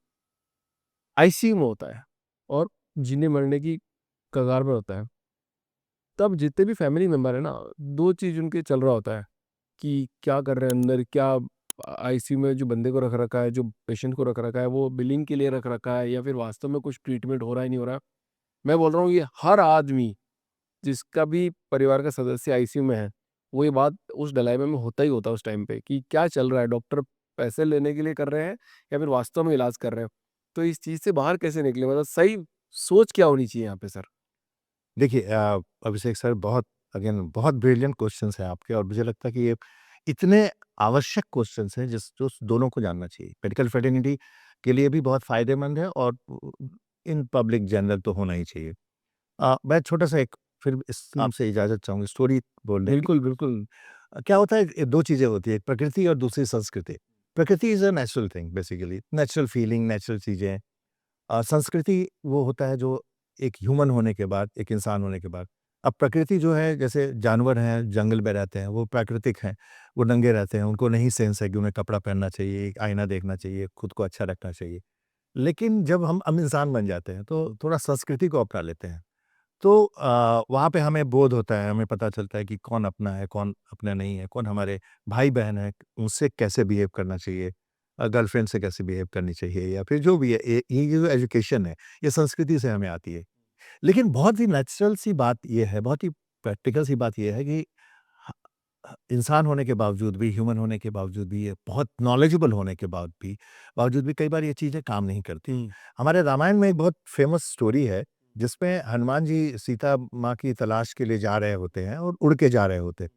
आईसीयू में होता है और जीने मरने की कगार पर होता है, तब जितने भी फैमिली मेंबर है ना, दो चीज़ उनके चल रहा होता है कि क्या कर रहे हैं अंदर, क्या आईसीयू में जो बंदे को रख रखा है, जो पेशेंट को रख रखा है, वो बिलिंग के लिए रख रखा है या फिर वास्तव में कुछ ट्रीटमेंट हो रहा है नहीं हो रहा है। मैं बोल रहा हूँ ये हर आदमी जिसका भी परिवार का सदस्य आईसीयू में है, वो ये बात उस डायलेमा में होता ही होता है उस टाइम पे कि क्या चल रहा है, डॉक्टर पैसे लेने के लिए कर रहे हैं या फिर वास्तव में इलाज कर रहे हैं। तो इस चीज़ से बाहर कैसे निकले, मतलब सही सोच क्या होनी चाहिए यहाँ पे सर? देखिए अभिषेक सर बहुत अगेन बहुत ब्रिलियंट क्वेश्चंस हैं आपके और मुझे लगता है कि ये इतने आवश्यक क्वेश्चंस हैं जिस जो दोनों को जानना चाहिए। मेडिकल फ्रेटर्निटी के लिए भी बहुत फ़ायदेमंद है और इन पब्लिक जनरल तो होना ही चाहिए। मैं छोटा-सा एक फिर इस हुँ। आपसे इजाज़त चाहूँगी स्टोरी बोलने की। बिल्कुल, बिल्कुल। क्या होता है 2 चीज़ें होती हैं, एक प्रकृति और दूसरी संस्कृति। प्रकृति is a natural thing basically, natural feeling, natural चीज़ें। संस्कृति वो होता है जो एक ह्यूमन होने के बाद, एक इंसान होने के बाद। अब प्रकृति जो है जैसे जानवर हैं, जंगल में रहते हैं, वो प्राकृतिक हैं, वो नंगे रहते हैं, उनको नहीं सेंस है कि उन्हें कपड़ा पहनना चाहिए, आईना देखना चाहिए, खुद को अच्छा रखना चाहिए। लेकिन जब हम इंसान बन जाते हैं, तो थोड़ा संस्कृति को अपना लेते हैं। तो वहाँ पे हमें बोध होता है, हमें पता चलता है कि कौन अपना है, कौन अपना नहीं है, कौन हमारे भाई-बहन हैं, उनसे कैसे बिहेव करना चाहिए, गर्लफ्रेंड से कैसे बिहेव करनी चाहिए या फिर जो भी है, ये जो एजुकेशन है, ये संस्कृति से हमें आती है। लेकिन बहुत ही नेचुरल सी बात ये है, बहुत ही प्रैक्टिकल सी बात ये है कि ह इंसान होने के बावजूद भी, ह्यूमन होने के बावजूद भी, ये बहुत नॉलेजेबल होने के बावजूद भी कई बार ये चीज़ें काम नहीं करती। हुँ। हमारे रामायण में एक बहुत फेमस स्टोरी है, जिसमें हनुमान जी सीता माँ की तलाश के लिए जा रहे होते हैं और उड़ के जा रहे होते हैं।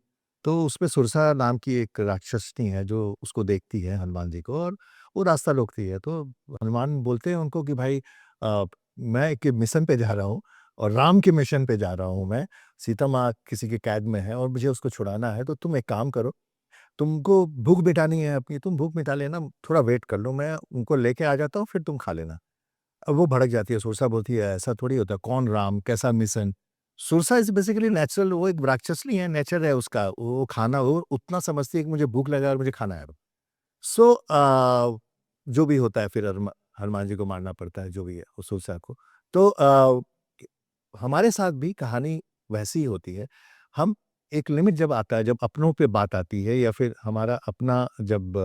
तो उसमें सुरसा नाम की एक राक्षसनी है जो उसको देखती है हनुमान जी को और वो रास्ता रोकती है। तो हनुमान बोलते हैं उनको कि भाई मैं एक मिशन पे जा रहा हूँ और राम के मिशन पे जा रहा हूँ मैं। सीता माँ किसी के कैद में है और मुझे उसको छुड़ाना है, तो तुम एक काम करो, तुमको भूख मिटानी है अपनी, तुम भूख मिटा लेना, थोड़ा वेट कर लो, मैं उनको लेके आ जाता हूँ, फिर तुम खा लेना। अब वो भड़क जाती है, सुरसा बोलती है, "ऐसा थोड़ी होता है, कौन राम, कैसा mission?" Surasa is basically natural, वो एक राक्षस नहीं है, नेचर है उसका, वो खाना वो उतना समझती है कि मुझे भूख लगा है और मुझे खाना है अब। सो जो भी होता है फिर हनुमान जी को मारना पड़ता है, जो भी है, उस सुरसा को। तो हमारे साथ भी कहानी वैसी ही होती है। हम एक लिमिट जब आता है, जब अपनों पे बात आती है या फिर हमारा अपना जब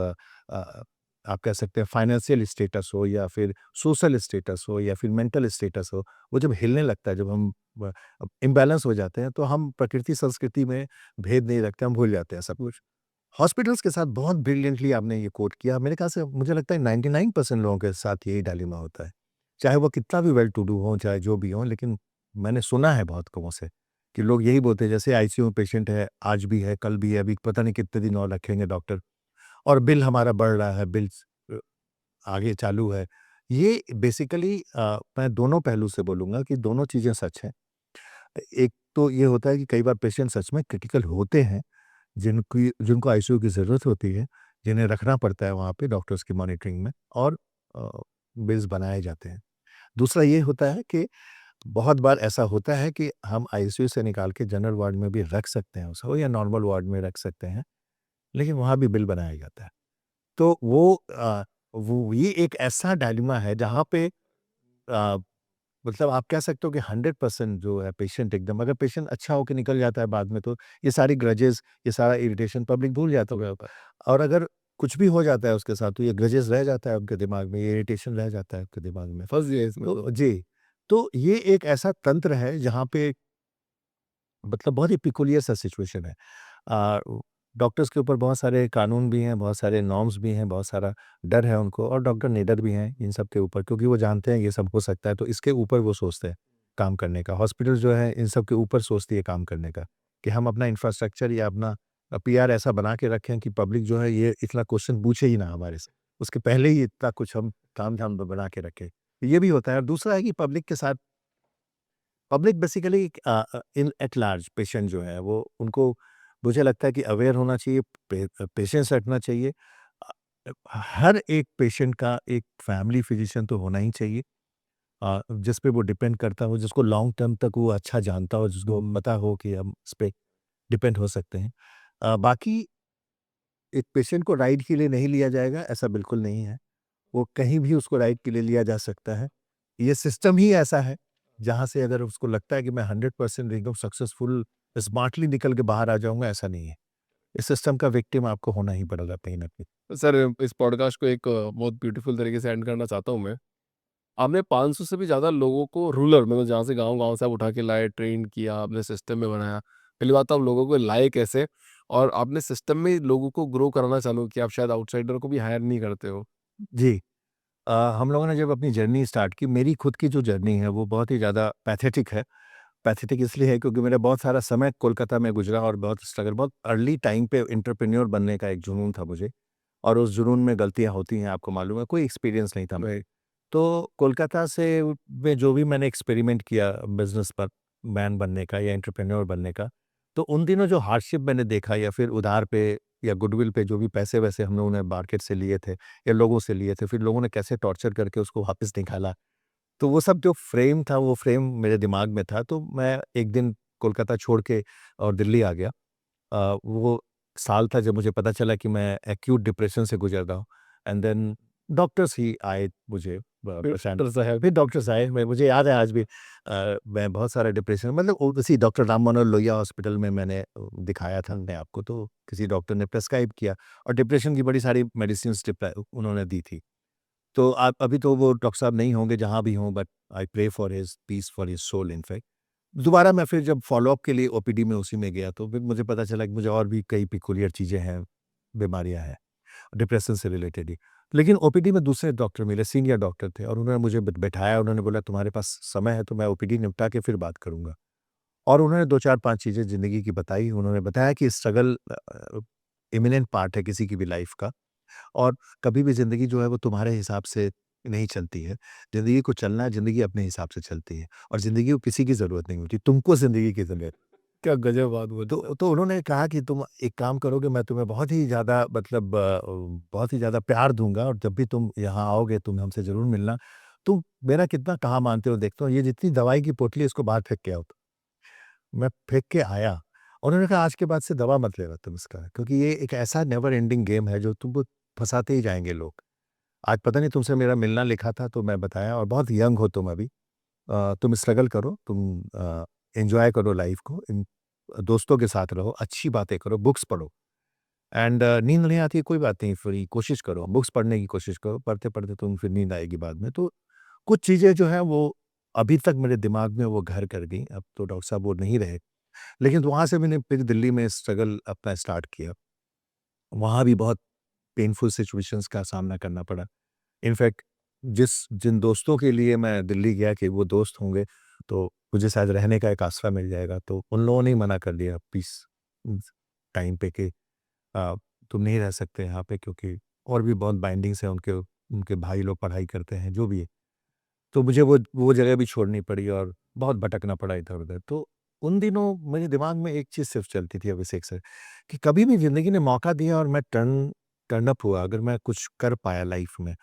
आप कह सकते हैं फाइनेंशियल स्टेटस हो या फिर सोशल स्टेटस हो या फिर मेंटल स्टेटस हो, वो जब हिलने लगता है, जब हम इम्बैलेंस हो जाते हैं, तो हम प्रकृति संस्कृति में भेद नहीं रखते, हम भूल जाते हैं सब कुछ। हॉस्पिटल्स के साथ बहुत ब्रिलियंटली आपने ये कोट किया। मेरे ख़्याल से मुझे लगता है 99% लोगों के साथ यही डायलेमा होता है। चाहे वो कितना भी वेल टू डू हो, चाहे जो भी हो, लेकिन मैंने सुना है बहुत लोगों से कि लोग यही बोलते हैं जैसे आईसीयू में पेशेंट है, आज भी है, कल भी है, अभी पता नहीं कितने दिन और रखेंगे डॉक्टर और बिल हमारा बढ़ रहा है, बिल्स आगे चालू है। ये बेसिकली मैं दोनों पहलू से बोलूँगा कि दोनों चीज़ें सच हैं। एक तो ये होता है कि कई बार पेशेंट सच में क्रिटिकल होते हैं, जिनको आईसीयू की ज़रूरत होती है, जिन्हें रखना पड़ता है वहाँ पे डॉक्टर्स की मॉनिटरिंग में और अ, बिल्स बनाए जाते हैं। दूसरा ये होता है कि बहुत बार ऐसा होता है कि हम आईसीयू से निकाल के जनरल वार्ड में भी रख सकते हैं उसको या नॉर्मल वार्ड में रख सकते हैं, लेकिन वहाँ भी बिल बनाया जाता है। तो वो ये एक ऐसा डायलेमा है जहाँ पे अ, मतलब आप कह सकते हो कि 100% जो है पेशेंट एकदम अगर पेशेंट अच्छा होके निकल जाता है बाद में तो ये सारी ग्रजेस, ये सारा इरिटेशन पब्लिक भूल जाता है और अगर कुछ भी हो जाता है उसके साथ तो ये ग्रजेस रह जाता है उनके दिमाग में, ये इरिटेशन रह जाता है उनके दिमाग में। फँस गए इसमें तो। तो जी, तो ये एक ऐसा तंत्र है जहाँ पे मतलब बहुत ही पिकुलियर सा सिचुएशन है। अ, डॉक्टर्स के ऊपर बहुत सारे कानून भी हैं, बहुत सारे नॉर्म्स भी हैं, बहुत सारा डर है उनको और डॉक्टर निडर भी हैं इन सब के ऊपर क्योंकि वो जानते हैं ये सब हो सकता है, तो इसके ऊपर वो सोचते हैं काम करने का। हॉस्पिटल जो है इन सब के ऊपर सोचती है काम करने का, कि हम अपना इंफ्रास्ट्रक्चर या अपना पीआर ऐसा बना के रखें कि पब्लिक जो है ये इतना क्वेश्चन पूछे ही ना हमारे से। उसके पहले ही इतना कुछ हम तामझाम बना के रखें। ये भी होता है और दूसरा है कि पब्लिक के साथ public basically in at large patient जो है वो उनको मुझे लगता है कि अवेयर होना चाहिए, पेशेंस रखना चाहिए। हर एक पेशेंट का एक फैमिली फिजिशियन तो होना ही चाहिए जिस पे वो डिपेंड करता हो, जिसको लॉन्ग टर्म तक वो अच्छा जानता हो, जिसको पता हो कि हम इस पे डिपेंड हो सकते हैं। बाकी एक पेशेंट को राइड के लिए नहीं लिया जाएगा, ऐसा बिल्कुल नहीं है। वो कहीं भी उसको राइड के लिए लिया जा सकता है। ये सिस्टम ही ऐसा है, जहाँ से अगर उसको लगता है कि मैं 100% एकदम सक्सेसफुल स्मार्टली निकल के बाहर आ जाऊँगा, ऐसा नहीं है। इस सिस्टम का विक्टिम आपको होना ही पड़ेगा कहीं न कहीं। सर इस पॉडकास्ट को एक बहुत ब्यूटीफुल तरीके से एंड करना चाहता हूँ मैं। आपने 500 से भी ज़्यादा लोगों को रूरल मतलब जहाँ से गाँव-गाँव से आप उठा के लाए, ट्रेन किया, आपने सिस्टम में बनाया। पहली बात तो आप लोगों को लाए कैसे? और आपने सिस्टम में लोगों को ग्रो कराना चालू किया, आप शायद आउटसाइडर को भी हायर नहीं करते हो। जी। हम लोगों ने जब अपनी जर्नी स्टार्ट की, मेरी खुद की जो जर्नी है वो बहुत ही ज़्यादा पैथेटिक है। पैथेटिक इसलिए है क्योंकि मेरा बहुत सारा समय कोलकाता में गुज़रा और बहुत स्ट्रगल, बहुत अर्ली टाइम पे एंटरप्रेन्योर बनने का एक जुनून था मुझे, और उस जुनून में गलतियाँ होती हैं, आपको मालूम है, कोई एक्सपीरियंस नहीं था। राइट। तो कोलकाता से में जो भी मैंने एक्सपेरिमेंट किया बिज़नेस पर मैन बनने का या एंटरप्रेन्योर बनने का, तो उन दिनों जो हार्डशिप मैंने देखा या फिर उधार पे या गुडविल पे जो भी पैसे-वैसे हम लोगों ने मार्केट से लिए थे या लोगों से लिए थे, फिर लोगों ने कैसे टॉर्चर करके उसको वापस निकाला। तो वो सब जो फ्रेम था, वो फ्रेम मेरे दिमाग में था, तो मैं एक दिन कोलकाता छोड़ के और दिल्ली आ गया। वो साल था जब मुझे पता चला कि मैं एक्यूट डिप्रेशन से गुज़र रहा हूँ, एंड देन डॉक्टर्स ही आए मुझे फिर परेशान। डॉक्टर साहब फिर डॉक्टर्स आए, मैं मुझे याद है आज भी। मैं बहुत सारा डिप्रेशन, मतलब उसी डॉक्टर राम मनोहर लोहिया हॉस्पिटल में मैंने दिखाया था अपने आप को, तो किसी डॉक्टर ने प्रिस्क्राइब किया और डिप्रेशन की बड़ी सारी मेडिसिन्स उन्होंने दी थी। तो आप अभी तो वो डॉक्टर साहब नहीं होंगे जहाँ भी हों, but I pray for his peace, for his soul in fact. दोबारा मैं फिर जब फ़ॉलो-अप के लिए ओपीडी में उसी में गया, तो फिर मुझे पता चला कि मुझे और भी कई पेक्यूलियर चीज़ें हैं, बीमारियाँ हैं, डिप्रेशन से रिलेटेड ही। लेकिन ओपीडी में दूसरे डॉक्टर मिले, सीनियर डॉक्टर थे, और उन्होंने मुझे बैठाया, उन्होंने बोला तुम्हारे पास समय है तो मैं ओपीडी निपटा के फिर बात करूँगा। और उन्होंने 2 4-5 चीज़ें ज़िंदगी की बताई। उन्होंने बताया कि स्ट्रगल इमिनेंट पार्ट है किसी की भी लाइफ़ का, और कभी भी ज़िंदगी जो है वो तुम्हारे हिसाब से नहीं चलती है। ज़िंदगी को चलना है, ज़िंदगी अपने हिसाब से चलती है, और ज़िंदगी को किसी की ज़रूरत नहीं होती, तुमको ज़िंदगी की ज़रूरत। क्या गज़ब बात बोली सर। तो उन्होंने कहा कि तुम एक काम करोगे, मैं तुम्हें बहुत ही ज़्यादा, मतलब बहुत ही ज़्यादा प्यार दूँगा, और जब भी तुम यहाँ आओगे तुम हमसे ज़रूर मिलना। तुम मेरा कितना कहाँ मानते हो देखता हूँ, ये जितनी दवाई की पोटली है इसको बाहर फेंक के आओ। मैं फेंक के आया। उन्होंने कहा आज के बाद से दवा मत लेना तुम इसका, क्योंकि ये एक ऐसा नेवर एंडिंग गेम है जो तुमको फँसाते ही जाएँगे लोग। आज पता नहीं तुमसे मेरा मिलना लिखा था तो मैं बताया, और बहुत यंग हो तुम अभी। तुम स्ट्रगल करो, तुम एन्जॉय करो लाइफ़ को, दोस्तों के साथ रहो, अच्छी बातें करो, बुक्स पढ़ो, एंड नींद नहीं आती है कोई बात नहीं, फिर कोशिश करो, बुक्स पढ़ने की कोशिश करो, पढ़ते-पढ़ते तुम फिर नींद आएगी बाद में। तो कुछ चीज़ें जो हैं वो अभी तक मेरे दिमाग में वो घर कर गईं, अब तो डॉक्टर साहब वो नहीं रहे। लेकिन वहाँ से मैंने फिर दिल्ली में स्ट्रगल अपना स्टार्ट किया। वहाँ भी बहुत पेनफुल सिचुएशंस का सामना करना पड़ा। इनफैक्ट जिन दोस्तों के लिए मैं दिल्ली गया कि वो दोस्त होंगे, तो मुझे शायद रहने का एक आसरा मिल जाएगा, तो उन लोगों ने ही मना कर दिया पीस टाइम पे कि अ, तुम नहीं रह सकते यहाँ पे, क्योंकि और भी बहुत बाइंडिंग्स हैं, उनके उनके भाई लोग पढ़ाई करते हैं, जो भी है। तो मुझे वो जगह भी छोड़नी पड़ी और बहुत भटकना पड़ा इधर-उधर। तो उन दिनों मेरे दिमाग में एक चीज़ सिर्फ़ चलती थी अभिषेक सर, कि कभी भी ज़िंदगी ने मौका दिया और मैं टर्न अप हुआ, अगर मैं कुछ कर पाया लाइफ़ में,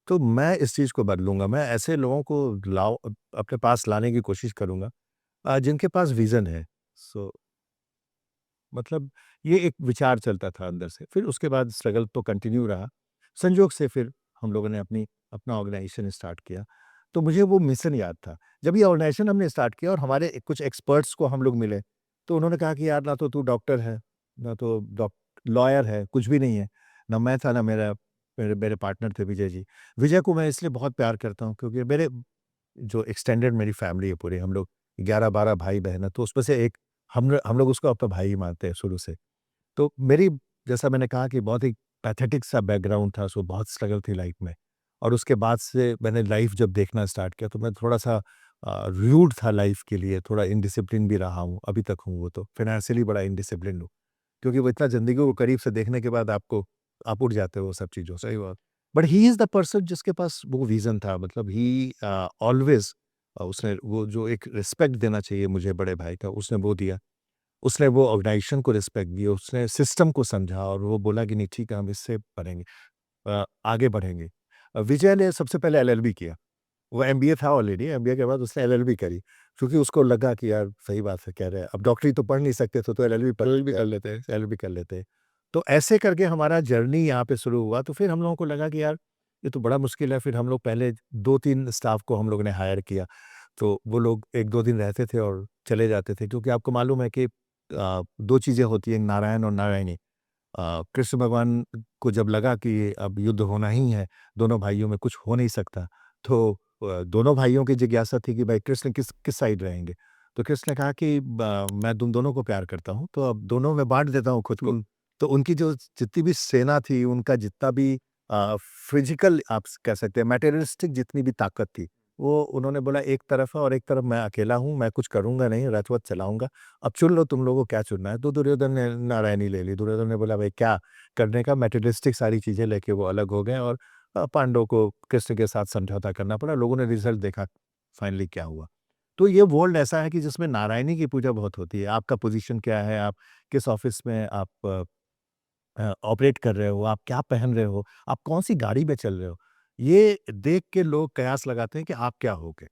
तो मैं इस चीज़ को बदलूँगा। मैं ऐसे लोगों को अपने पास लाने की कोशिश करूँगा जिनके पास विज़न है। सो मतलब ये एक विचार चलता था अंदर से। फिर उसके बाद स्ट्रगल तो कंटिन्यू रहा। संजोग से फिर हम लोगों ने अपना ऑर्गेनाइज़ेशन स्टार्ट किया। तो मुझे वो मिशन याद था। जब ये ऑर्गेनाइज़ेशन हमने स्टार्ट किया और हमारे कुछ एक्सपर्ट्स को हम लोग मिले, तो उन्होंने कहा कि यार ना तो तू डॉक्टर है, ना तो लॉयर है, कुछ भी नहीं है। ना मैं था, ना मेरे मेरे पार्टनर थे विजय जी। विजय को मैं इसलिए बहुत प्यार करता हूँ क्योंकि मेरे जो एक्सटेंडेड मेरी फैमिली है पूरी, हम लोग 11-12 भाई-बहन हैं, तो उसमें से एक हम लोग उसको अपना भाई ही मानते हैं शुरू से। तो मेरी, जैसा मैंने कहा कि बहुत ही पैथेटिक सा बैकग्राउंड था, सो बहुत स्ट्रगल थी लाइफ में, और उसके बाद से मैंने लाइफ जब देखना स्टार्ट किया तो मैं थोड़ा-सा रूड था लाइफ के लिए, थोड़ा इनडिसिप्लिन भी रहा हूँ, अभी तक हूँ वो तो, फाइनेंशियली बड़ा इनडिसिप्लिन्ड हूँ। क्योंकि वो इतना ज़िंदगी को करीब से देखने के बाद आप उठ जाते हो वो सब चीज़ों से। सही बात। But he is the person जिसके पास वो विज़न था, मतलब ही ऑलवेज़ उसने वो जो एक रिस्पेक्ट देना चाहिए मुझे बड़े भाई का, उसने वो दिया। उसने वो ऑर्गेनाइज़ेशन को रिस्पेक्ट दी, उसने सिस्टम को समझा और वो बोला कि नहीं ठीक है, हम इससे पढ़ेंगे, आगे बढ़ेंगे। विजय ने सबसे पहले एलएलबी किया। वो एमबीए था ऑलरेडी, एमबीए के बाद उसने एलएलबी करी, क्योंकि उसको लगा कि यार सही बात है कह रहे हैं, अब डॉक्टरी तो पढ़ नहीं सकते थे तो एलएलबी कर लेते हैं, एलएलबी कर लेते हैं। तो ऐसे करके हमारा जर्नी यहाँ पे शुरू हुआ, तो फिर हम लोगों को लगा कि यार ये तो बड़ा मुश्किल है, फिर हम लोग पहले 2-3 स्टाफ को हम लोगों ने हायर किया। तो वो लोग 1-2 दिन रहते थे और चले जाते थे, क्योंकि आपको मालूम है कि 2 चीज़ें होती हैं, नारायण और नारायणी। कृष्ण भगवान को जब लगा कि अब युद्ध होना ही है, दोनों भाइयों में कुछ हो नहीं सकता, तो दोनों भाइयों की जिज्ञासा थी कि भाई कृष्ण किस किस साइड रहेंगे। तो कृष्ण ने कहा कि मैं तुम दोनों को प्यार करता हूँ, तो अब दोनों में बाँट देता हूँ खुद को। तो उनकी जो जितनी भी सेना थी, उनका जितना भी फिज़िकल आप कह सकते हैं मटेरियलिस्टिक जितनी भी ताकत थी, वो उन्होंने बोला एक तरफ है और एक तरफ मैं अकेला हूँ, मैं कुछ करूँगा नहीं, रथ-वथ चलाऊँगा। अब चुन लो तुम लोगों को क्या चुनना है। तो दुर्योधन ने नारायणी ले ली। दुर्योधन ने बोला भाई क्या करने का, मटेरियलिस्टिक सारी चीज़ें लेके वो अलग हो गए और पांडवों को कृष्ण के साथ समझौता करना पड़ा। लोगों ने रिज़ल्ट देखा फाइनली क्या हुआ। तो ये वर्ल्ड ऐसा है कि जिसमें नारायणी की पूजा बहुत होती है। आपका पोज़ीशन क्या है, आप किस ऑफ़िस में आप ऑपरेट कर रहे हो, आप क्या पहन रहे हो, आप कौन-सी गाड़ी में चल रहे हो, ये देख के लोग कयास लगाते हैं कि आप क्या होगे।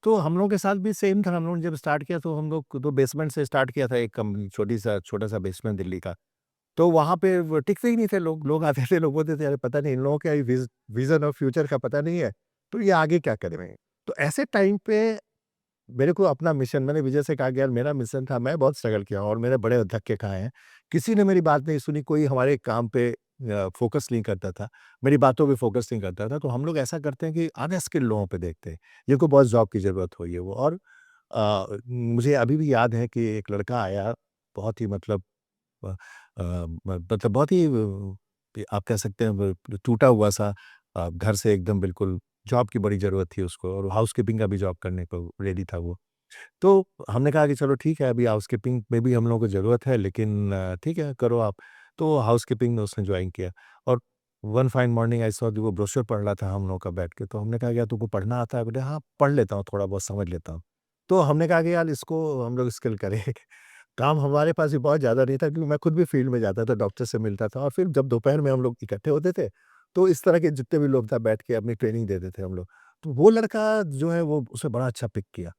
तो हम लोगों के साथ भी सेम था, हम लोगों ने जब स्टार्ट किया तो हम लोग तो बेसमेंट से स्टार्ट किया था एक कंपनी छोटा-सा बेसमेंट दिल्ली का। तो वहाँ पे वो टिकते ही नहीं थे लोग, लोग आते थे, लोग बोलते थे अरे पता नहीं इन लोगों का विज़न और फ्यूचर का पता नहीं है, तो ये आगे क्या करेंगे? तो ऐसे टाइम पे मेरे को अपना मिशन मैंने विजय से कहा कि यार मेरा मिशन था, मैं बहुत स्ट्रगल किया और मैंने बड़े धक्के खाए हैं। किसी ने मेरी बात नहीं सुनी, कोई हमारे काम पे फ़ोकस नहीं करता था, मेरी बातों पे फ़ोकस नहीं करता था। तो हम लोग ऐसा करते हैं कि अनस्किल्ड लोगों पे देखते हैं, जिनको बहुत जॉब की ज़रूरत हुई है वो और मुझे अभी भी याद है कि एक लड़का आया, बहुत ही मतलब अ मतलब बहुत ही आप कह सकते हैं टूटा हुआ सा घर से एकदम बिल्कुल जॉब की बड़ी ज़रूरत थी उसको और हाउसकीपिंग का भी जॉब करने को रेडी था वो। तो हमने कहा कि चलो ठीक है, अभी हाउसकीपिंग में भी हम लोगों को ज़रूरत है लेकिन ठीक है, करो आप। तो हाउसकीपिंग में उसने जॉइन किया और one fine morning I saw वो ब्रोशर पढ़ रहा था हम लोगों का बैठ के। तो हमने कहा, "यार तुमको पढ़ना आता है?" बोले, "हाँ, पढ़ लेता हूँ, थोड़ा बहुत समझ लेता हूँ।" तो हमने कहा कि यार इसको हम लोग स्किल करें। काम हमारे पास भी बहुत ज़्यादा नहीं था क्योंकि मैं खुद भी फील्ड में जाता था, डॉक्टर से मिलता था और फिर जब दोपहर में हम लोग इकट्ठे होते थे, तो इस तरह के जितने भी लोग था बैठ के अपनी ट्रेनिंग देते थे हम लोग। तो वो लड़का जो है वो उसने बड़ा अच्छा पिक किया।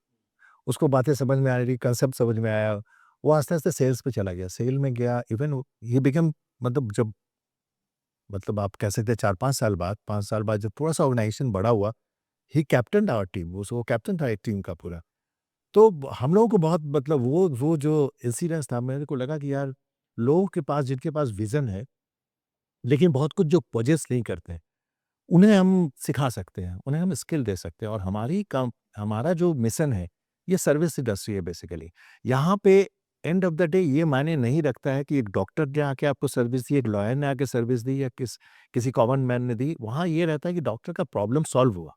उसको बातें समझ में आ रही, कांसेप्ट समझ में आया। वो आस्ते-आस्ते सेल्स पे चला गया, सेल में गया इवन ही बिकेम मतलब जब मतलब आप कह सकते हैं 4-5 साल बाद 5 साल बाद जब थोड़ा-सा ऑर्गनाइज़ेशन बड़ा हुआ, ही कैप्टन्ड आवर टीम वो कैप्टन था एक टीम का पूरा। तो हम लोगों को बहुत मतलब वो जो इंसिडेंस था मेरे को लगा कि यार लोगों के पास जिनके पास विज़न है, लेकिन बहुत कुछ जो पजेस नहीं करते हैं, उन्हें हम सिखा सकते हैं, उन्हें हम स्किल दे सकते हैं और हमारा जो मिशन है, ये सर्विस इंडस्ट्री है बेसिकली। यहाँ पे एंड ऑफ द डे ये मायने नहीं रखता है कि एक डॉक्टर ने आके आपको सर्विस दी, एक लॉयर ने आके सर्विस दी या किसी कॉमन मैन ने दी। वहाँ ये रहता है कि डॉक्टर का प्रॉब्लम सॉल्व हुआ।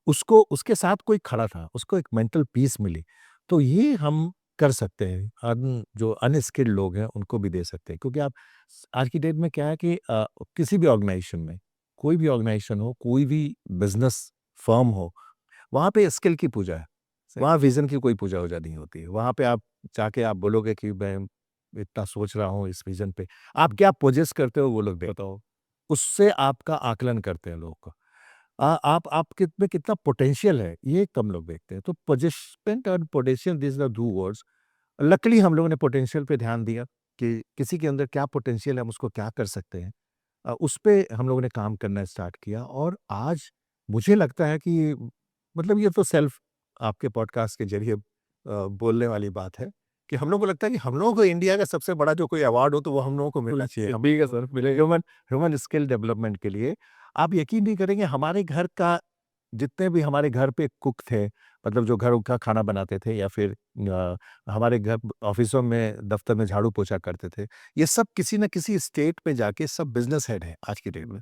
उसको उसके साथ कोई खड़ा था, उसको एक मेंटल पीस मिली। तो ये हम कर सकते हैं, जो अनस्किल्ड लोग हैं उनको भी दे सकते हैं क्योंकि आप आज की डेट में क्या है कि किसी भी ऑर्गेनाइजेशन में, कोई भी ऑर्गेनाइजेशन हो, कोई भी बिज़नेस फर्म हो, वहाँ पे स्किल की पूजा है। वहाँ विज़न की कोई पूजा-वूजा नहीं होती है। वहाँ पे आप जाके आप बोलोगे कि मैं इतना सोच रहा हूँ इस विज़न पे। आप क्या पोजेस करते हो वो लोग देखते हो। उससे आपका आकलन करते हैं लोग। आप में कितना पोटेंशियल है, ये कम लोग देखते हैं। तो पोजेसमेंट और potential these are 2 words. Luckily हम लोगों ने पोटेंशियल पे ध्यान दिया कि किसी के अंदर क्या पोटेंशियल है, हम उसको क्या कर सकते हैं। उस पे हम लोगों ने काम करना स्टार्ट किया और आज मुझे लगता है कि मतलब ये तो सेल्फ आपके पॉडकास्ट के ज़रिए बोलने वाली बात है कि हम लोगों को लगता है कि हम लोगों को इंडिया का सबसे बड़ा जो कोई अवार्ड हो, तो वो हम लोगों को मिलना चाहिए। अभी का सर मिलेगा। ह्यूमन ह्यूमन स्किल डेवलपमेंट के लिए। आप यकीन नहीं करेंगे हमारे घर का जितने भी हमारे घर पे कुक थे, मतलब जो घर का खाना बनाते थे या फिर हमारे घर ऑफ़िसों में, दफ़्तर में झाड़ू-पोछा करते थे, ये सब किसी न किसी स्टेट में जाके सब बिज़नेस हेड हैं आज की डेट में।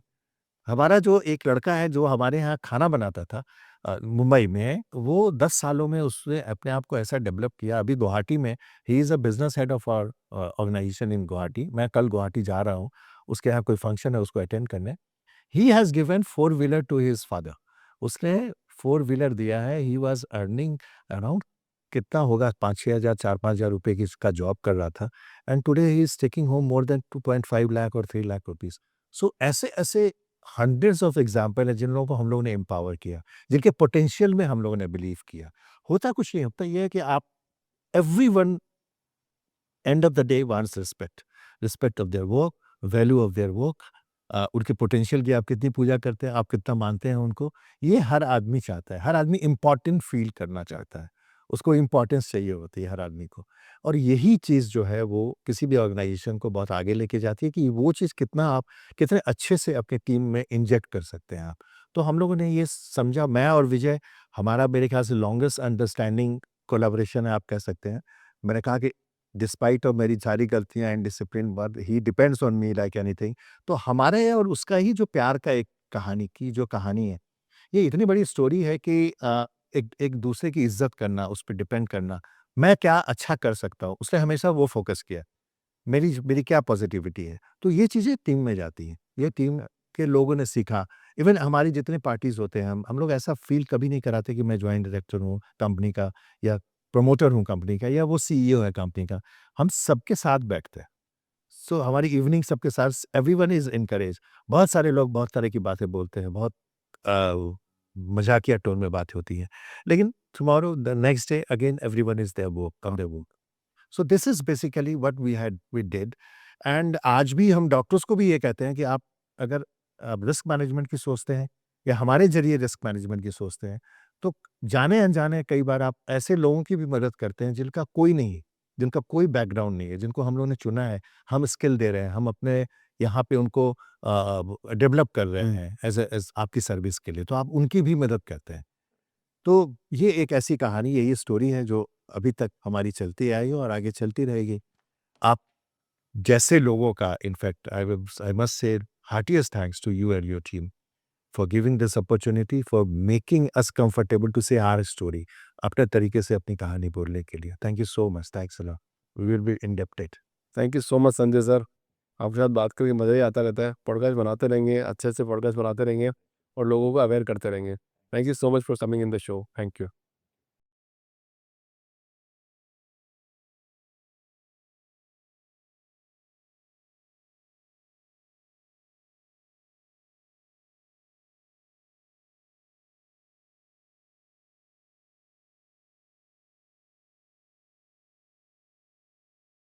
हमारा जो एक लड़का है जो हमारे यहाँ खाना बनाता था मुंबई में, वो 10 सालों में उसने अपने आप को ऐसा डेवलप किया। अभी गुवाहाटी में he is a business head of our organisation in Guwahati. मैं कल गुवाहाटी जा रहा हूँ, उसके यहाँ कोई फंक्शन है उसको अटेंड करने। He has given 4 wheeler two his father. उसने 4 व्हीलर दिया है, ही वाज़ अर्निंग अराउंड कितना होगा 5-6 हज़ार 4-5 हज़ार रुपए की इसका जॉब कर रहा था and today he is taking home more than 2.5 lakh और 3 लाख रुपीज़। सो ऐसे-ऐसे हंड्रेड्स ऑफ एग्ज़ाम्पल हैं जिन लोगों को हम लोगों ने एम्पावर किया, जिनके पोटेंशियल में हम लोगों ने बिलीव किया। होता कुछ नहीं, होता ये है कि आप everyone end of the day wants respect, respect of their work, value of their work. उनके पोटेंशियल की आप कितनी पूजा करते हैं, आप कितना मानते हैं उनको, ये हर आदमी चाहता है। हर आदमी इम्पोर्टेंट फ़ील करना चाहता है। उसको इम्पोर्टेंस चाहिए होती है हर आदमी को। और यही चीज़ जो है वो किसी भी ऑर्गनाइज़ेशन को बहुत आगे लेके जाती है कि वो चीज़ कितना आप कितने अच्छे से अपनी टीम में इंजेक्ट कर सकते हैं आप। तो हम लोगों ने ये समझा, मैं और विजय, हमारा मेरे ख्याल से लॉन्गेस्ट अंडरस्टैंडिंग कोलैबोरेशन है, आप कह सकते हैं। मैंने कहा कि डिस्पाइट ऑफ मेरी सारी गलतियाँ and discipline, but he depends on me like anything. तो हमारे और उसका ही जो प्यार का एक कहानी की जो कहानी है, ये इतनी बड़ी स्टोरी है कि एक एक दूसरे की इज़्ज़त करना, उस पे डिपेंड करना, मैं क्या अच्छा कर सकता हूँ, उसने हमेशा वो फ़ोकस किया। मेरी मेरी क्या पॉज़िटिविटी है, तो ये चीज़ें टीम में जाती हैं। ये टीम के लोगों ने सीखा। इवन हमारी जितने पार्टीज़ होते हैं, हम लोग ऐसा फ़ील कभी नहीं कराते कि मैं जॉइंट डायरेक्टर हूँ कंपनी का, या प्रमोटर हूँ कंपनी का, या वो सीईओ है कंपनी का। हम सबके साथ बैठते हैं। सो हमारी इवनिंग सबके साथ, एवरीवन इज़ एनकरेज। बहुत सारे लोग बहुत तरह की बातें बोलते हैं, बहुत अ, मज़ाकिया टोन में बातें होती हैं। लेकिन tomorrow the next day again everyone is there work on their work. So this is basically what we did. And आज भी हम डॉक्टर्स को भी ये कहते हैं कि आप अगर आप रिस्क मैनेजमेंट की सोचते हैं, या हमारे ज़रिए रिस्क मैनेजमेंट की सोचते हैं, तो जाने-अनजाने कई बार आप ऐसे लोगों की भी मदद करते हैं जिनका कोई नहीं है, जिनका कोई बैकग्राउंड नहीं है, जिनको हम लोगों ने चुना है, हम स्किल दे रहे हैं, हम अपने यहाँ पे उनको डेवलप कर रहे हैं एज़ आपकी सर्विस के लिए, तो आप उनकी भी मदद करते हैं। तो ये एक ऐसी कहानी है, ये स्टोरी है जो अभी तक हमारी चलती आई है और आगे चलती रहेगी। आप जैसे लोगों का, in fact I must say heartiest thanks to you and your team for giving this opportunity, for making us comfortable to say our story, अपने तरीके से अपनी कहानी बोलने के लिए। Thank you so much, thanks a lot. We will be indebted. Thank you so much Sanjay sir. आपके साथ बात करके मज़ा ही आता रहता है। पॉडकास्ट बनाते रहेंगे, अच्छे-अच्छे पॉडकास्ट बनाते रहेंगे और लोगों को अवेयर करते रहेंगे। Thank you so much for coming in the show. Thank you.